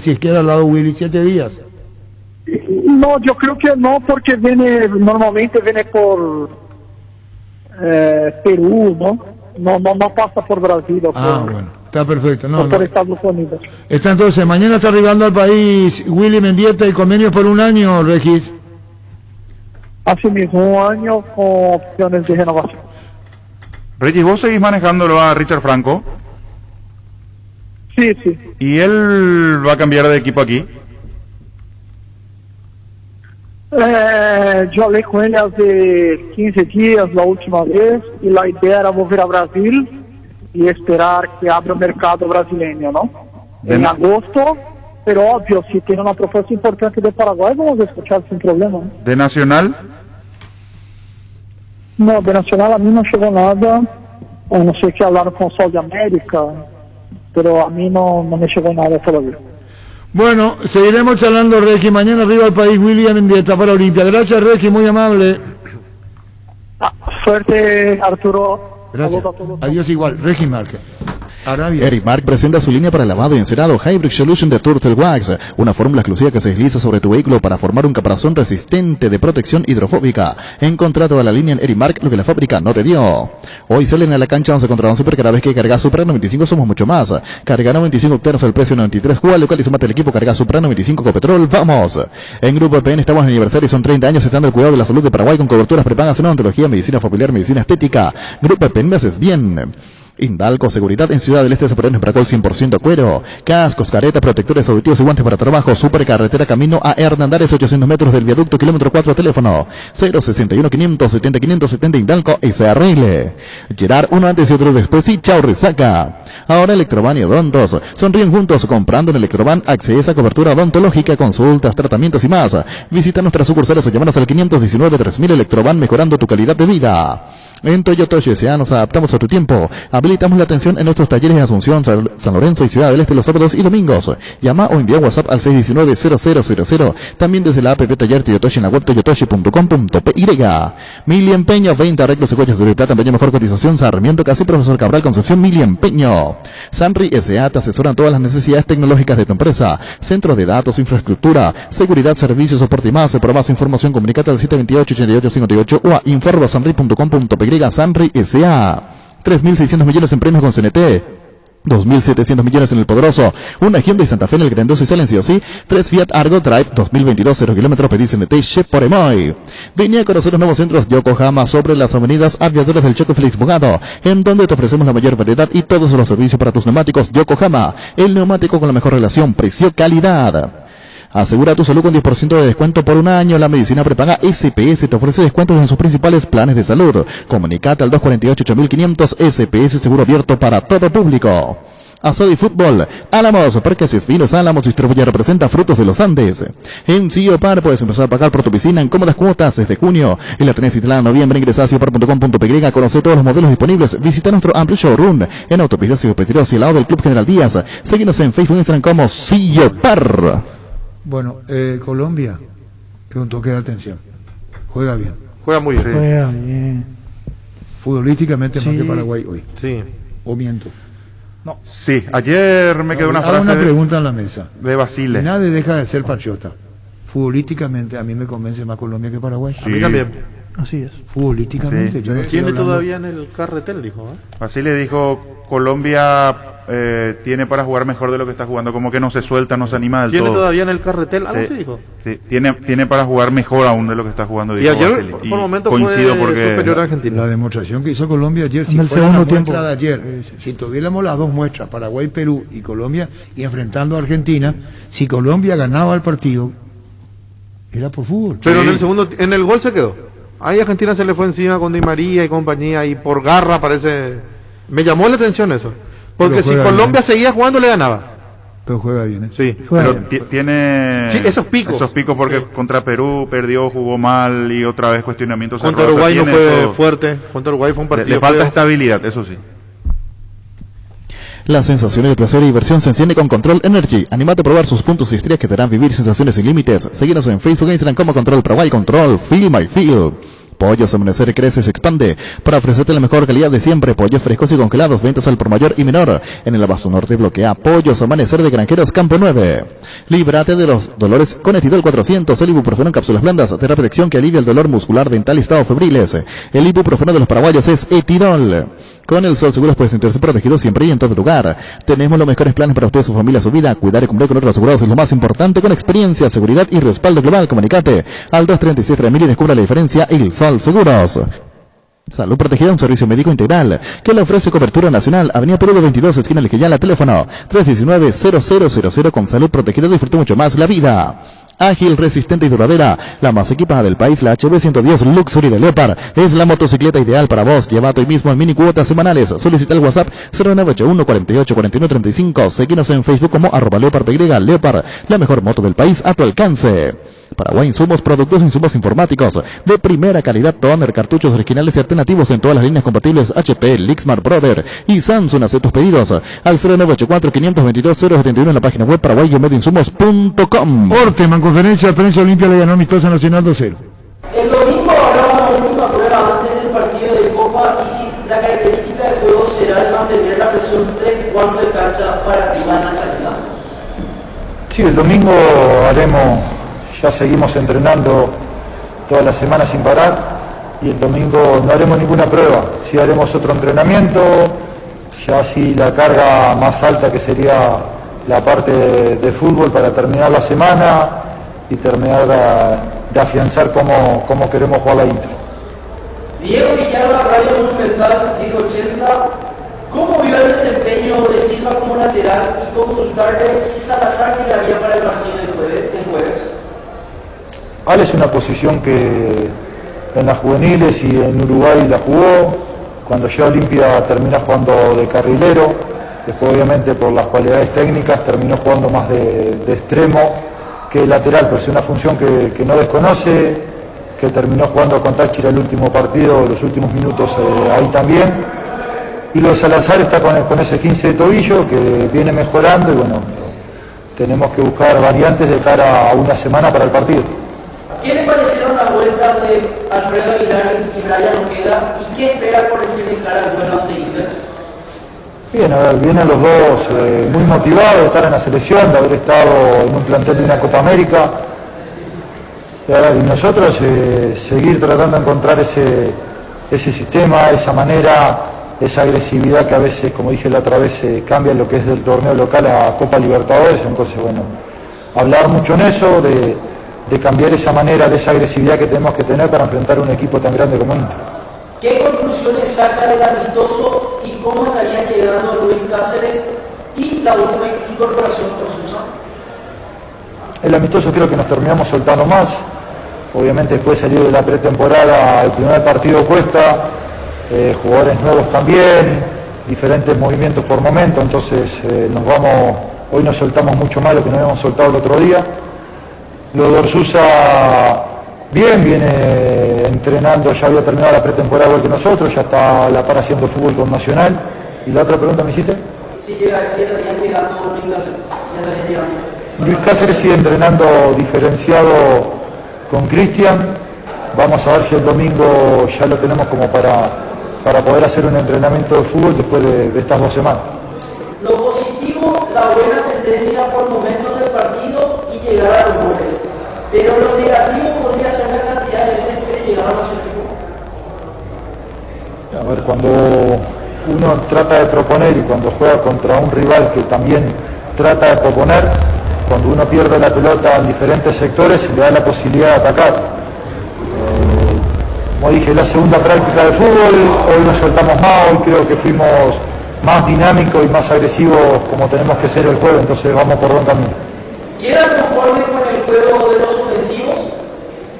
si queda al lado Willy 7 días. No, yo creo que no, porque normalmente viene por Perú, ¿no? No pasa por Brasil. Bueno, está perfecto. Por Estados Unidos. Está entonces, mañana está arribando al país Willy Mendieta y convenio por 1 año, Regis. Así mismo, 1 año con opciones de renovación. Regis, ¿vos seguís manejándolo a Richard Franco? Sí. ¿Y él va a cambiar de equipo aquí? Yo hablé con él hace 15 días la última vez y la idea era volver a Brasil y esperar que abra el mercado brasileño, ¿no? En agosto, pero obvio, si tiene una propuesta importante de Paraguay, vamos a escuchar sin problema, ¿no? ¿De Nacional? No, de Nacional a mí no llegó nada, no sé qué hablaron con Sol de América, pero a mí no me llegó nada todavía. Bueno, seguiremos charlando, Regis. Mañana arriba al país, William Mendieta para Olimpia. Gracias, Regis, muy amable. Suerte, Arturo. Gracias. Adiós igual. Regis Márquez. Eric Mark presenta su línea para lavado y encerado Hybrid Solution de Turtle Wax, una fórmula exclusiva que se desliza sobre tu vehículo para formar un caparazón resistente de protección hidrofóbica. Encontrá toda la línea en Eric Mark, lo que la fábrica no te dio. Hoy salen a la cancha 11 contra 11, pero cada vez que cargas Supra 95 somos mucho más. Carga 95 octanos al precio 93 Cuba local y sumate al equipo carga Supra 95 Copetrol. ¡Vamos! En Grupo EPN estamos en aniversario y son 30 años estando el cuidado de la salud de Paraguay con coberturas prepagas en odontología, medicina familiar, medicina estética. Grupo EPN, me haces bien. Indalco Seguridad en Ciudad del Este, Zaparón, Bracol 100% cuero, cascos, caretas, protectores auditivos y guantes para trabajo, supercarretera camino a Hernandares, 800 metros del viaducto, kilómetro 4, teléfono 061 570 570 Indalco SRL. Gerard, uno antes y otro después y chao resaca. Ahora Electroban y Odontos sonríen juntos. Comprando en Electroban accesa a cobertura odontológica, consultas, tratamientos y más. Visita nuestras sucursales o llámanos al 519-3000 Electroban, mejorando tu calidad de vida. En Toyotoshi S.A. nos adaptamos a tu tiempo. Habilitamos la atención en nuestros talleres de Asunción, San Lorenzo y Ciudad del Este los sábados y domingos. Llama o envía WhatsApp al 619-0000. También desde la app Taller Toyotoshi en la web toyotoshi.com.py. Mili Empeño, 20 arreglos y coches de plata, empeño mejor cotización, Sarmiento Casi, Profesor Cabral, Concepción, Mili Empeño. Sanri S.A. te asesoran todas las necesidades tecnológicas de tu empresa. Centros de datos, infraestructura, seguridad, servicios, soporte y más. Para más información, comunicate al 728-8858 o a informa.sanri.com.py. Sanri S.A. 3.600 millones en premios con CNT. 2.700 millones en el Poderoso, una Hyundai Santa Fe en el Grandoso y salen sí o sí, 3 Fiat Argo Drive 2022, 0 kilómetros, pedí CNT y Chef por Emoy. Vení a conocer los nuevos centros Yokohama sobre las avenidas Aviadoras del Choco Félix Bogado, en donde te ofrecemos la mayor variedad y todos los servicios para tus neumáticos. Yokohama, el neumático con la mejor relación precio-calidad. Asegura tu salud con 10% de descuento por 1 año. La medicina prepaga SPS te ofrece descuentos en sus principales planes de salud. Comunicate al 248-8500. SPS, seguro abierto para todo público. Asodi Fútbol, Álamos, Parques Vinos Álamos, distribuye representa Frutos de los Andes. En Ciopar puedes empezar a pagar por tu piscina en cómodas cuotas desde junio. En la tenés instalada en noviembre, ingresa a ciopar.com.py, conoce todos los modelos disponibles. Visita nuestro amplio showroom en Autopista Ciudad Petiros y al lado del Club General Díaz. Síguenos en Facebook e Instagram como Ciopar. Bueno, Colombia, que un toque de atención. Juega bien. Juega muy bien. Juega bien. Futbolísticamente Sí. más que Paraguay hoy. Sí. ¿O miento? No. Sí, ayer me quedó una Hago frase una pregunta en la mesa. de Basile. Nadie deja de ser patriota. Futbolísticamente a mí me convence más Colombia que Paraguay. A mí también. Así es. Futbolísticamente. Sí. Yo no estoy Tiene hablando- todavía en el carretel, dijo. Basile dijo, Colombia tiene para jugar mejor de lo que está jugando, como que no se suelta, no se anima del todo. ¿Tiene todavía en el carretel? ¿Algo Sí, se dijo? sí, tiene para jugar mejor aún de lo que está jugando. Y ayer, Basile. por momento, coincido fue porque superior a Argentina. La demostración que hizo Colombia ayer, si En el fuera la segundo muestra tiempo. de ayer, si tuviéramos las dos muestras, Paraguay, Perú y Colombia, y enfrentando a Argentina, si Colombia ganaba el partido, era por fútbol. Pero en el gol se quedó. Ahí Argentina se le fue encima con Di María y compañía, y por garra parece... Me llamó la atención eso. Porque si Colombia seguía jugando, le ganaba. Pero juega bien, ¿eh? Sí. pero tiene Sí, esos picos. porque contra Perú perdió, jugó mal y otra vez cuestionamientos. Contra Rosa Uruguay no tiene fue todo. fuerte. Contra Uruguay fue un partido Le falta feo. estabilidad, eso sí. La sensación de placer y diversión se enciende con Control Energy. Anímate a probar sus puntos y estrellas que te harán vivir sensaciones sin límites. Síguenos en Facebook e Instagram como Control Paraguay. Control, Feel My Feel. Pollos Amanecer crece y se expande para ofrecerte la mejor calidad de siempre. Pollos frescos y congelados, ventas al por mayor y menor. En el Abasto Norte bloquea Pollos Amanecer de Granjeros Campo 9. Líbrate de los dolores con Etidol 400, el ibuprofeno en cápsulas blandas, terapia de acción que alivia el dolor muscular, dental y estados febriles. El ibuprofeno de los paraguayos es Etidol. Con el Sol Seguros puede sentirse protegido siempre y en todo lugar. Tenemos los mejores planes para usted, su familia, su vida. Cuidar y cumplir con otros asegurados es lo más importante, con experiencia, seguridad y respaldo global. Comunicate al 236-3000 y descubra la diferencia. El Sol Seguros. Salud Protegida, un servicio médico integral que le ofrece cobertura nacional. Avenida Perú 22, esquina Liqueyala, teléfono 319-0000. Con Salud Protegida disfrute mucho más la vida. Ágil, resistente y duradera, la más equipada del país, la HB110 Luxury de Leopard, es la motocicleta ideal para vos. Llévate hoy mismo en mini cuotas semanales. Solicita el WhatsApp 0981 48 49 35. Seguinos en Facebook como @LeopardY. Leopard, la mejor moto del país a tu alcance. Paraguay Insumos, productos e insumos informáticos de primera calidad, toner, cartuchos originales y alternativos en todas las líneas compatibles HP, Lixmar, Brother y Samsung. Haz tus pedidos al 0984 522 071 en la página web paraguayo-insumos.com. Orteman, conferencia de prensa Olimpia le ganó amistosa Nacional 2-0. El domingo habrá una última prueba antes del partido de Copa y si la característica del juego será de mantener la presión 3 cuartos de cancha para arriba en la salida. Sí, el domingo ya seguimos entrenando toda la semana sin parar y el domingo no haremos ninguna prueba, sí haremos otro entrenamiento, ya sí la carga más alta que sería la parte de fútbol para terminar la semana y terminar de afianzar cómo queremos jugar la Inter. Diego Villalba, Radio Monumental, 1080, ¿cómo vio el desempeño de Silva como lateral y consultarle si Salazar quedaría para el partido del jueves? Ale es una posición que en las juveniles y en Uruguay la jugó, cuando llegó a Olimpia terminó jugando de carrilero, después obviamente por las cualidades técnicas terminó jugando más de extremo que de lateral, pero es una función que no desconoce, que terminó jugando con Táchira el último partido, los últimos minutos ahí también, y lo de Salazar está con ese 15 de tobillo que viene mejorando y bueno, tenemos que buscar variantes de cara a una semana para el partido. ¿Qué le parecieron las vueltas de Alfredo Aguilar y Brian Ojeda y qué espera por el de cara al duelo ante Inter? Bien, a ver, vienen los dos muy motivados de estar en la selección, de haber estado en un plantel de una Copa América. Y, a ver, y nosotros seguir tratando de encontrar ese sistema, esa manera, esa agresividad que a veces, como dije la otra vez, cambia lo que es del torneo local a Copa Libertadores. Entonces, bueno, hablar mucho en eso, de cambiar esa manera, de esa agresividad que tenemos que tener para enfrentar un equipo tan grande como Inter. ¿Qué conclusiones saca del amistoso y cómo estaría llegando Luis Cáceres y la última incorporación por Susa? El amistoso creo que nos terminamos soltando más, obviamente después de salir de la pretemporada el primer partido cuesta, jugadores nuevos también, diferentes movimientos por momento, entonces hoy nos soltamos mucho más de lo que nos habíamos soltado el otro día. Lo de Orsusa viene entrenando, ya había terminado la pretemporada igual que nosotros, ya está a la par haciendo fútbol con Nacional. ¿Y la otra pregunta me hiciste? Si estarían llegando Luis Cáceres. Luis Cáceres sigue entrenando diferenciado con Cristian. Vamos a ver si el domingo ya lo tenemos como para poder hacer un entrenamiento de fútbol después de estas 2 semanas. Lo positivo, la buena tendencia por momentos del partido y llegar a los goles. Pero lo negativo podría ser la cantidad de veces que llegamos a su equipo. A ver, cuando uno trata de proponer y cuando juega contra un rival que también trata de proponer, cuando uno pierde la pelota en diferentes sectores le da la posibilidad de atacar. Como dije, la segunda práctica de fútbol, hoy nos soltamos más, hoy creo que fuimos más dinámicos y más agresivos como tenemos que ser el juego, entonces vamos por buen camino. ¿Queda conforme con el juego de los ofensivos?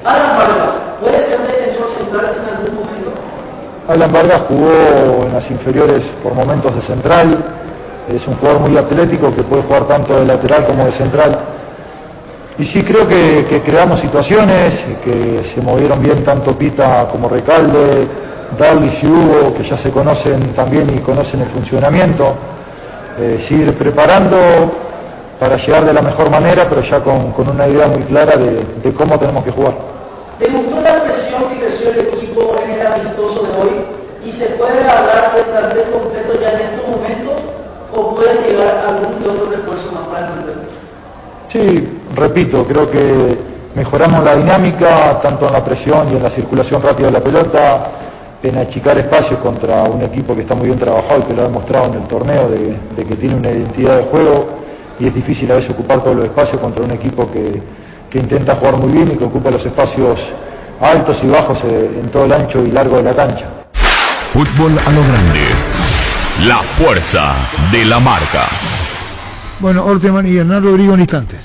Alan Vargas, ¿puede ser defensor central en algún momento? Alan Vargas jugó en las inferiores por momentos de central, es un jugador muy atlético que puede jugar tanto de lateral como de central. Y sí creo que creamos situaciones, que se movieron bien tanto Pita como Recalde, Darlis y Hugo, que ya se conocen también y conocen el funcionamiento. Seguir preparando para llegar de la mejor manera, pero ya con una idea muy clara de cómo tenemos que jugar. ¿Te gustó la presión que creció el equipo en el amistoso de hoy? ¿Y se puede hablar de plantel completo ya en estos momentos? ¿O puede llegar algún que otro refuerzo más para el plantel? Sí, repito, creo que mejoramos la dinámica, tanto en la presión y en la circulación rápida de la pelota, en achicar espacios contra un equipo que está muy bien trabajado y que lo ha demostrado en el torneo, de que tiene una identidad de juego, y es difícil a veces ocupar todos los espacios contra un equipo que intenta jugar muy bien y que ocupa los espacios altos y bajos en todo el ancho y largo de la cancha. Fútbol a lo grande. La fuerza de la marca. Bueno, Orteman y Hernán Rodrigo en instantes.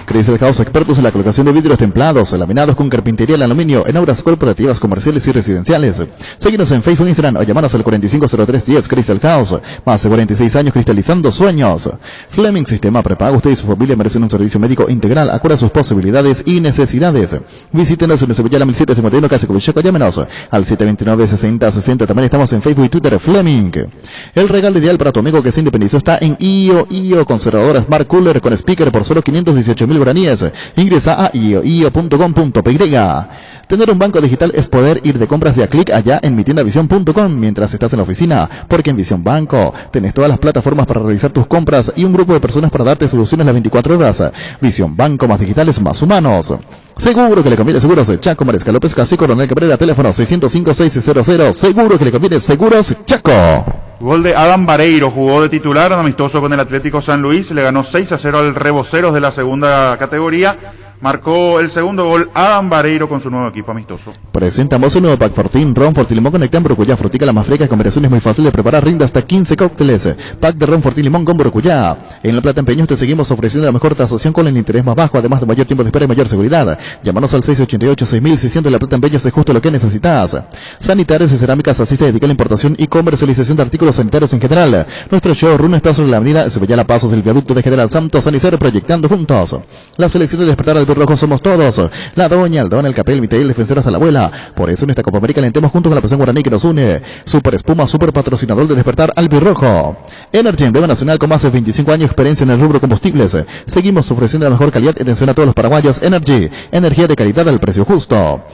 Crisel House, expertos en la colocación de vidrios templados, laminados con carpintería en aluminio, en obras corporativas, comerciales y residenciales. Síguenos en Facebook, Instagram o llamanos al 450310 Crisel House. Más de 46 años cristalizando sueños. Fleming Sistema Prepago. Usted y su familia merecen un servicio médico integral, acorde a sus posibilidades y necesidades. Visítenos en Sevilla 1751, Casa Covicheco. Llámenos al 729-6060. También estamos en Facebook y Twitter. Fleming. El regalo ideal para tu amigo que se independizó está en IO Conservadora Smart Cooler con speaker por solo 518.000 guaraníes. Ingresa a io.com.py. Tener un banco digital es poder ir de compras de a clic allá en mitiendavision.com mientras estás en la oficina, porque en Visión Banco tenés todas las plataformas para realizar tus compras y un grupo de personas para darte soluciones las 24 horas. Visión Banco, más digitales, más humanos. Seguro que le conviene Seguros Chaco, Maresca López Casi, Coronel Cabrera, teléfono 605-600. Seguro que le conviene Seguros Chaco. Gol de Adam Vareiro, jugó de titular, amistoso con el Atlético San Luis, le ganó 6-0 al Reboceros de la segunda categoría. Marcó el segundo gol Adam Vareiro con su nuevo equipo amistoso. Presentamos un nuevo pack Fortín, Ron Fortín Limón con Nectán Brucuyá, frutica la más fresca, combinaciones muy fácil de preparar, rinde hasta 15 cócteles. Pack de Ron Fortín Limón con Brucuyá. En La Plata Empeños te seguimos ofreciendo la mejor tasación con el interés más bajo, además de mayor tiempo de espera y mayor seguridad. Llámanos al 688-6600. La Plata Empeños es justo lo que necesitas. Sanitarios y cerámicas, así se dedica a la importación y comercialización de artículos sanitarios en general. Nuestro showroom está sobre la avenida Sevilla Pasos del viaducto de General Santos, Sanicero, proyectando juntos. La selección de despertar al rojo somos todos. La doña, el don, el capel, Mitael, el defensor hasta la abuela. Por eso en esta Copa América alentemos juntos con la pasión guaraní que nos une. Super Espuma, super patrocinador de despertar albirrojo. Energy, emblema nacional con más de 25 años de experiencia en el rubro combustibles. Seguimos ofreciendo la mejor calidad y atención a todos los paraguayos. Energy, energía de calidad al precio justo.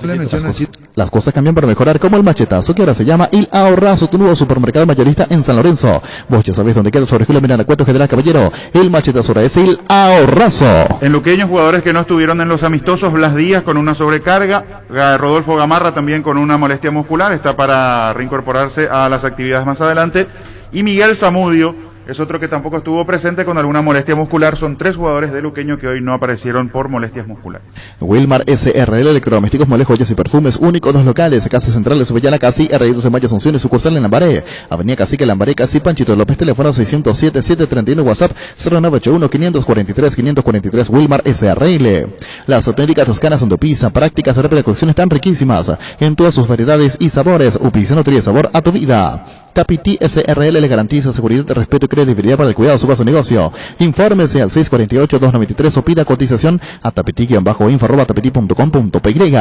Las cosas cambian para mejorar, como el Machetazo, que ahora se llama Il Ahorrazo, tu nuevo supermercado mayorista en San Lorenzo. Vos ya sabés dónde queda sobre Julio Miranda, Cuatro General Caballero. El Machetazo ahora es Il Ahorrazo. En Luqueños, jugadores que no estuvieron en los amistosos: Blas Díaz con una sobrecarga, Rodolfo Gamarra también con una molestia muscular, está para reincorporarse a las actividades más adelante, y Miguel Zamudio es otro que tampoco estuvo presente con alguna molestia muscular. Son 3 jugadores de Luqueño que hoy no aparecieron por molestias musculares. Wilmar SRL, electrodomésticos, muebles, joyas y perfumes, único, 2 locales, Casa Central de Subellana, Casi, R2 de Mayo, Asunción, y sucursal en Lambaré, Avenida Cacique, Lambaré, Casi, Panchito López, teléfono 607-731, WhatsApp 0981-543-543, Wilmar SRL. Las auténticas toscanas son de pizza, prácticas de cocción están riquísimas, en todas sus variedades y sabores. Pizza no tiene sabor a tu vida. Tapiti SRL le garantiza seguridad, respeto y credibilidad para el cuidado de su negocio. Infórmese al 648-293 o pida cotización a tapiti-info@tapiti.com.py.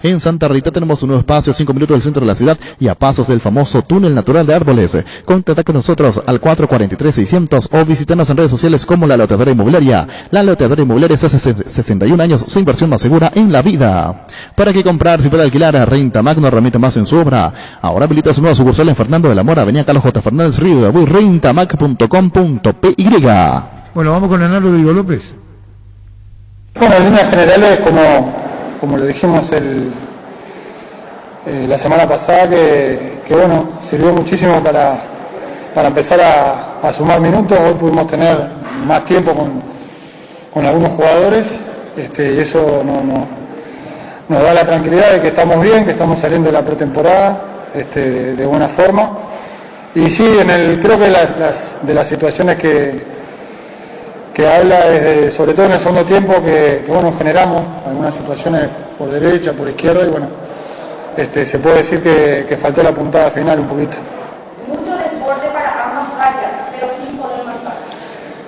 En Santa Rita tenemos un nuevo espacio a 5 minutos del centro de la ciudad y a pasos del famoso túnel natural de árboles. Contacta con nosotros al 443-600 o visítanos en redes sociales como La Loteadora Inmobiliaria. La Loteadora Inmobiliaria es hace 61 años su inversión más segura en la vida. ¿Para qué comprar si puede alquilar? Renta Magno, herramienta más en su obra. Ahora habilita su nueva sucursal en Fernando de la Mora, Avenida Carlos J. Fernández Río de Abu, rentamac.com.py. Bueno, vamos con Hernán Rodrigo López. Bueno, en líneas generales, como lo dijimos la semana pasada, que bueno, sirvió muchísimo para para empezar a sumar minutos. Hoy pudimos tener más tiempo con algunos jugadores, y eso nos da la tranquilidad de que estamos bien, que estamos saliendo de la pretemporada de buena forma. Y sí, creo que de las situaciones que habla es sobre todo en el segundo tiempo que bueno, generamos algunas situaciones por derecha, por izquierda, y bueno, se puede decir que faltó la puntada final un poquito. Mucho desborde para ambas áreas, pero sin poder marcar.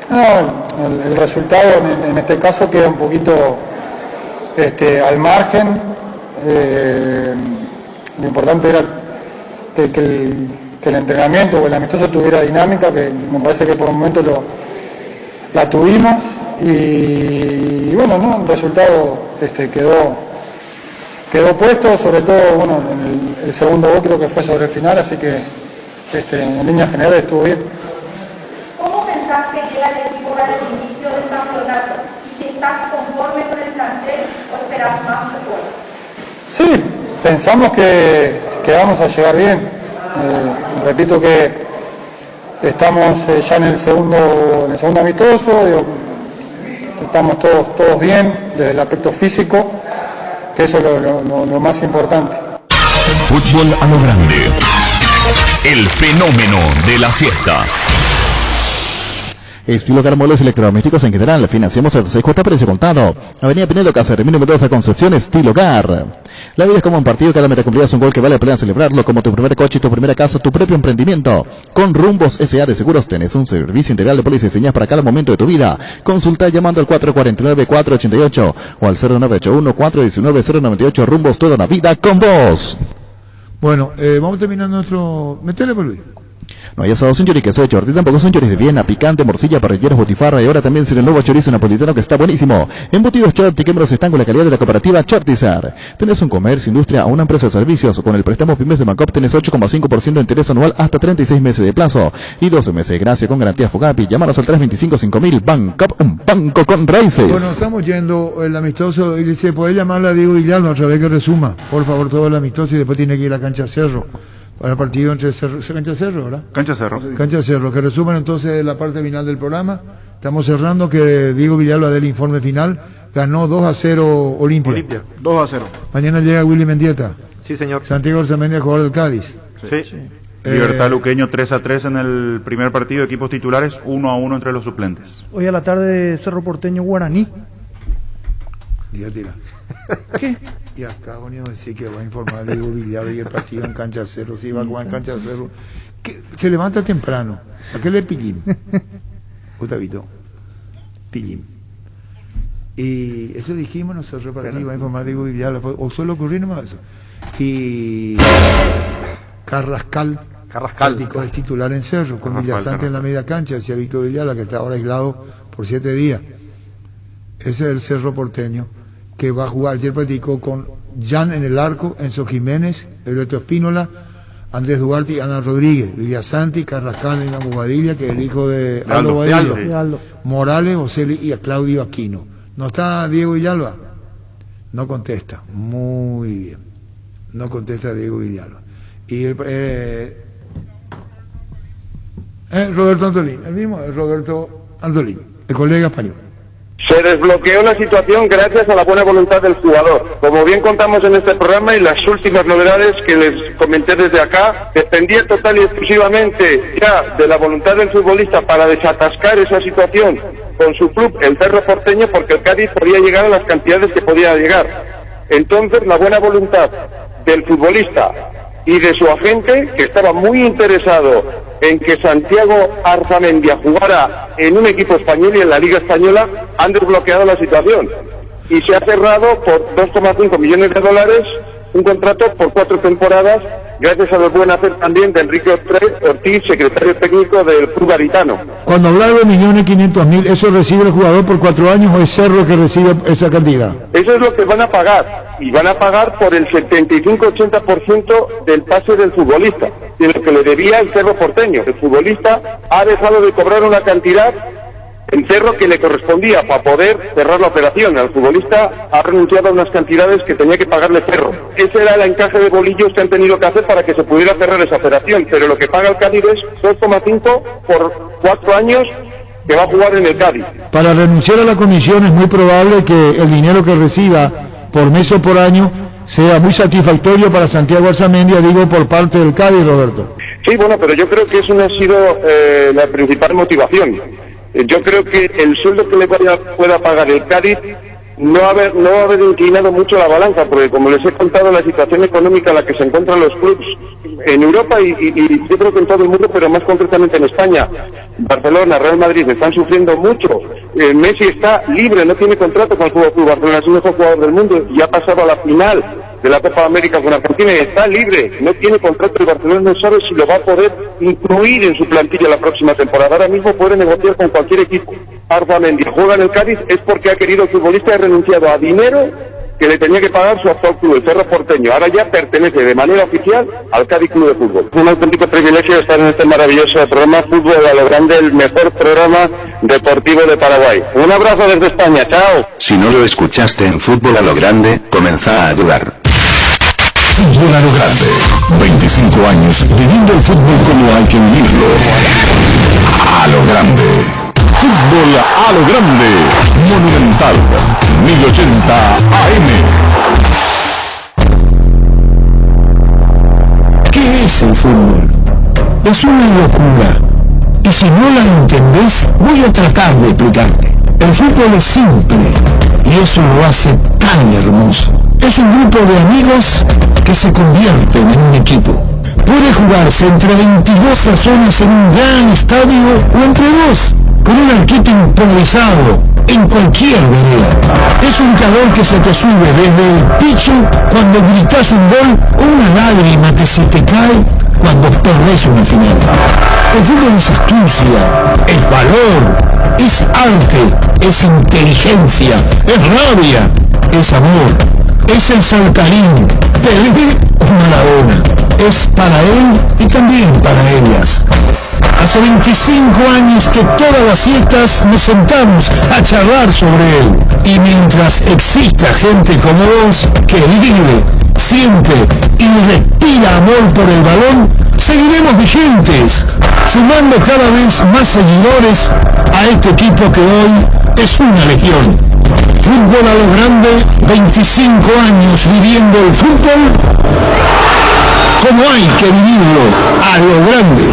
No, el resultado en este caso queda un poquito al margen. Lo importante era que el entrenamiento o el amistoso tuviera dinámica, que me parece que por un momento la tuvimos, y bueno, ¿no? El resultado quedó puesto, sobre todo bueno, en el segundo gol creo que fue sobre el final, así que en líneas generales estuvo bien. ¿Cómo pensás que llega el equipo para el inicio del campeonato? ¿Y si estás conforme con el plantel o esperás más refuerzos? Sí, pensamos que vamos a llegar bien. Repito que estamos ya en el segundo amistoso, estamos todos bien desde el aspecto físico, que eso es lo más importante. Fútbol a lo grande. El fenómeno de la siesta. Estilo Carmoles Electrodomésticos en general. Financiamos el 6 cuotas precio contado. Avenida Pinedo, Casa Remino Mendoza, Concepción, Estilo Gar. La vida es como un partido, cada meta cumplida es un gol que vale la pena celebrarlo, como tu primer coche, tu primera casa, tu propio emprendimiento. Con Rumbos S.A. de Seguros tenés un servicio integral de póliza y señas para cada momento de tu vida. Consulta llamando al 449-488 o al 0981-419-098. Rumbos, toda una vida con vos. Bueno, vamos terminando nuestro... Metele por Luis. No hay asado sin chorizo de Chorti, tampoco son choris de Viena, picante, morcilla, parrilleros, botifarra, y ahora también sin el nuevo chorizo napolitano que está buenísimo. Embutidos Chorti, que están con la calidad de la cooperativa Chortizar. Tenés un comercio, industria o una empresa de servicios, con el préstamo Pymes de Mancop tenés 8,5% de interés anual hasta 36 meses de plazo y 12 meses de gracia con garantía Fogapi. Llámanos al 325-5000. Mancop, un banco con raíces. Bueno, estamos yendo el amistoso y dice, ¿podés llamarle a Diego Villalba otra vez que resuma? Por favor, todo el amistoso, y después tiene que ir a Cancha Cerro. Para el partido entre Cancha Cerro, ¿verdad? Cancha Cerro. Cancha Cerro, que resumen entonces la parte final del programa. Estamos cerrando que Diego Villalba dé el informe final. Ganó 2-0 Olimpia. 2-0. Mañana llega Willy Mendieta. Sí, señor. Santiago Orzamendi, jugador del Cádiz. Sí. Libertad Luqueño 3-3 en el primer partido, equipos titulares 1-1 entre los suplentes. Hoy a la tarde Cerro Porteño Guaraní. Ya tira. ¿Qué? Y acá venía a decir que va a informar a Diego Villalba y el partido en Cancha Cerro, si va a jugar en Cancha Cerro. Se levanta temprano. ¿A qué le pillín? Gustavito. Pillín. Y eso dijimos nosotros para que va a informar a Diego Villalba. O solo ocurrió nomás eso. Y Carrascal es titular en Cerro, con Villasante en la media cancha, decía Víctor Villalba, que está ahora aislado por 7 días. Ese es el Cerro Porteño, que va a jugar. Ayer practicó con Jan en el arco, Enzo Jiménez, Alberto Espínola, Andrés Duarte y Ana Rodríguez, Villasanti, Carrascal en la Bobadilla, que es el hijo de Aldo Bobadilla, Morales, José y a Claudio Aquino. ¿No está Diego Villalba? No contesta. Muy bien. No contesta Diego Villalba. Y Roberto Antolín, el mismo Roberto Antolín, el colega español. Se desbloqueó la situación gracias a la buena voluntad del jugador. Como bien contamos en este programa y las últimas novedades que les comenté desde acá, dependía total y exclusivamente ya de la voluntad del futbolista para desatascar esa situación con su club, el Cerro Porteño, porque el Cádiz podía llegar a las cantidades que podía llegar. Entonces, la buena voluntad del futbolista y de su agente, que estaba muy interesado en que Santiago Arzamendia jugara en un equipo español y en la Liga Española, han desbloqueado la situación. Y se ha cerrado por $2,5 millones un contrato por 4 temporadas, gracias al buen hacer también de Enrique Ortiz, secretario técnico del club garitano. Cuando habla de 1.500.000, ¿eso recibe el jugador por 4 años o es Cerro que recibe esa cantidad? Eso es lo que van a pagar, y van a pagar por el 75-80% del pase del futbolista, de lo que le debía el Cerro Porteño. El futbolista ha dejado de cobrar una cantidad en Cerro que le correspondía para poder cerrar la operación. Al futbolista ha renunciado a unas cantidades que tenía que pagarle Cerro. Ese era el encaje de bolillos que han tenido que hacer para que se pudiera cerrar esa operación, pero lo que paga el Cádiz es 2,5 por 4 años que va a jugar en el Cádiz. Para renunciar a la comisión es muy probable que el dinero que reciba por mes o por año sea muy satisfactorio para Santiago Arzamendi, digo, por parte del Cádiz, Roberto. Sí, bueno, pero yo creo que eso no ha sido la principal motivación. Yo creo que el sueldo que le pueda pagar el Cádiz no va a haber inclinado mucho la balanza, porque como les he contado, la situación económica en la que se encuentran los clubes en Europa y yo creo que en todo el mundo, pero más concretamente en España, Barcelona, Real Madrid, están sufriendo mucho. Messi está libre, no tiene contrato con el Fútbol Club Barcelona, es el mejor jugador del mundo y ha pasado a la final de la Copa América con Argentina y está libre, no tiene contrato y Barcelona no sabe si lo va a poder incluir en su plantilla la próxima temporada. Ahora mismo puede negociar con cualquier equipo. Arzamendi juega en el Cádiz es porque ha querido el futbolista y ha renunciado a dinero que le tenía que pagar su actual club, el Cerro Porteño. Ahora ya pertenece de manera oficial al Cádiz Club de Fútbol. Es un auténtico privilegio estar en este maravilloso programa Fútbol a lo Grande, el mejor programa deportivo de Paraguay. Un abrazo desde España, chao. Si no lo escuchaste en Fútbol a lo Grande, comenzá a dudar. Fútbol a lo Grande. 25 años viviendo el fútbol como hay que vivirlo. A lo Grande. Fútbol a lo Grande. Monumental. 1080 AM. ¿Qué es el fútbol? Es una locura. Y si no la entendés, voy a tratar de explicarte. El fútbol es simple y eso lo hace tan hermoso. Es un grupo de amigos que se convierten en un equipo. Puede jugarse entre 22 personas en un gran estadio o entre dos, con un arquito improvisado en cualquier vereda. Es un calor que se te sube desde el picho cuando gritas un gol o una lágrima que se te cae cuando perdés una final. El fútbol es astucia, es valor, es arte, es inteligencia, es rabia, es amor. Es el saltarín, Pelé o Maradona. Es para él y también para ellas. Hace 25 años que todas las fiestas nos sentamos a charlar sobre él. Y mientras exista gente como vos que vive, siente y respira amor por el balón, seguiremos vigentes, sumando cada vez más seguidores a este equipo que hoy es una legión. Fútbol a lo Grande, 25 años viviendo el fútbol como hay que vivirlo, a lo grande.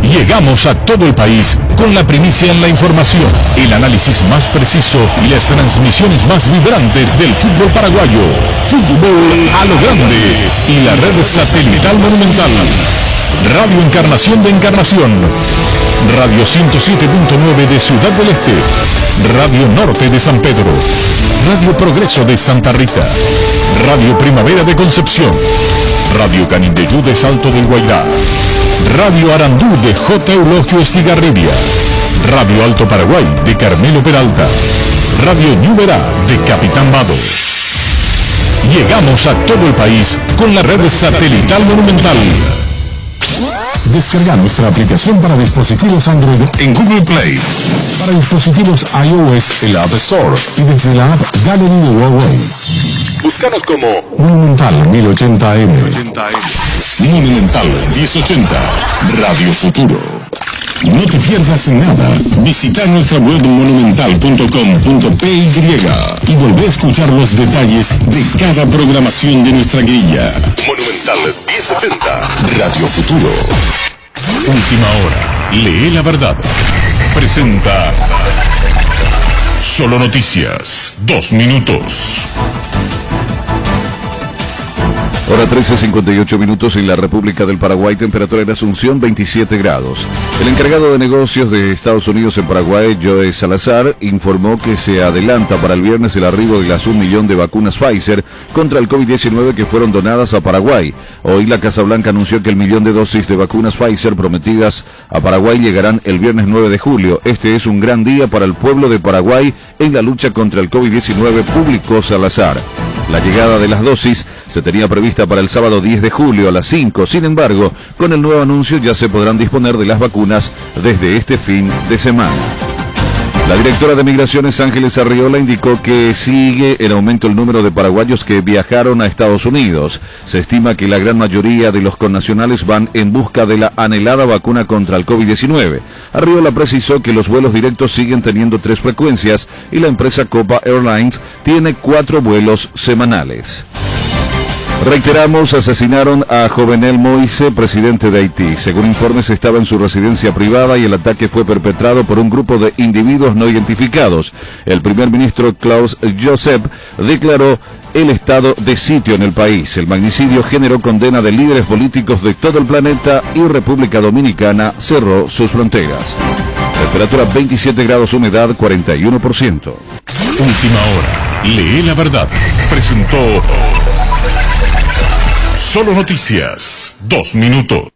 Llegamos a todo el país con la primicia en la información, el análisis más preciso y las transmisiones más vibrantes del fútbol paraguayo. Fútbol a lo Grande y la red satelital Monumental. Radio Encarnación de Encarnación, Radio 107.9 de Ciudad del Este, Radio Norte de San Pedro, Radio Progreso de Santa Rita, Radio Primavera de Concepción, Radio Canindeyú de Salto del Guairá, Radio Arandú de J. Eulogio Estigarribia, Radio Alto Paraguay de Carmelo Peralta, Radio Ñuberá de Capitán Vado. Llegamos a todo el país con la red satelital Monumental. Descarga nuestra aplicación para dispositivos Android en Google Play. Para dispositivos iOS en la App Store y desde la App Gallery de Huawei. Búscanos como Monumental 1080 AM. Monumental 1080. Radio Futuro. No te pierdas nada. Visita nuestra web monumental.com.py y volvé a escuchar los detalles de cada programación de nuestra grilla. Monumental 1080. Radio Futuro. Última hora. Lee la verdad. Presenta Solo Noticias. 2 minutos. Hora 13:58 minutos en la República del Paraguay, temperatura en Asunción 27 grados. El encargado de negocios de Estados Unidos en Paraguay, Joe Salazar, informó que se adelanta para el viernes el arribo de las 1 millón de vacunas Pfizer contra el COVID-19 que fueron donadas a Paraguay. Hoy la Casa Blanca anunció que el 1 millón de dosis de vacunas Pfizer prometidas a Paraguay llegarán el viernes 9 de julio. Este es un gran día para el pueblo de Paraguay en la lucha contra el COVID-19, publicó Salazar. La llegada de las dosis se tenía prevista prevista para el sábado 10 de julio a las 5. Sin embargo, con el nuevo anuncio ya se podrán disponer de las vacunas desde este fin de semana. La directora de Migraciones, Ángeles Arriola, indicó que sigue en aumento el número de paraguayos que viajaron a Estados Unidos. Se estima que la gran mayoría de los connacionales van en busca de la anhelada vacuna contra el COVID-19. Arriola precisó que los vuelos directos siguen teniendo 3 frecuencias y la empresa Copa Airlines tiene 4 vuelos semanales. Reiteramos, asesinaron a Jovenel Moise, presidente de Haití. Según informes, estaba en su residencia privada y el ataque fue perpetrado por un grupo de individuos no identificados. El primer ministro Klaus Joseph declaró el estado de sitio en el país. El magnicidio generó condena de líderes políticos de todo el planeta y República Dominicana cerró sus fronteras. Temperatura 27 grados, humedad 41%. Última hora. Lee la verdad. Presentó Solo Noticias. 2 minutos.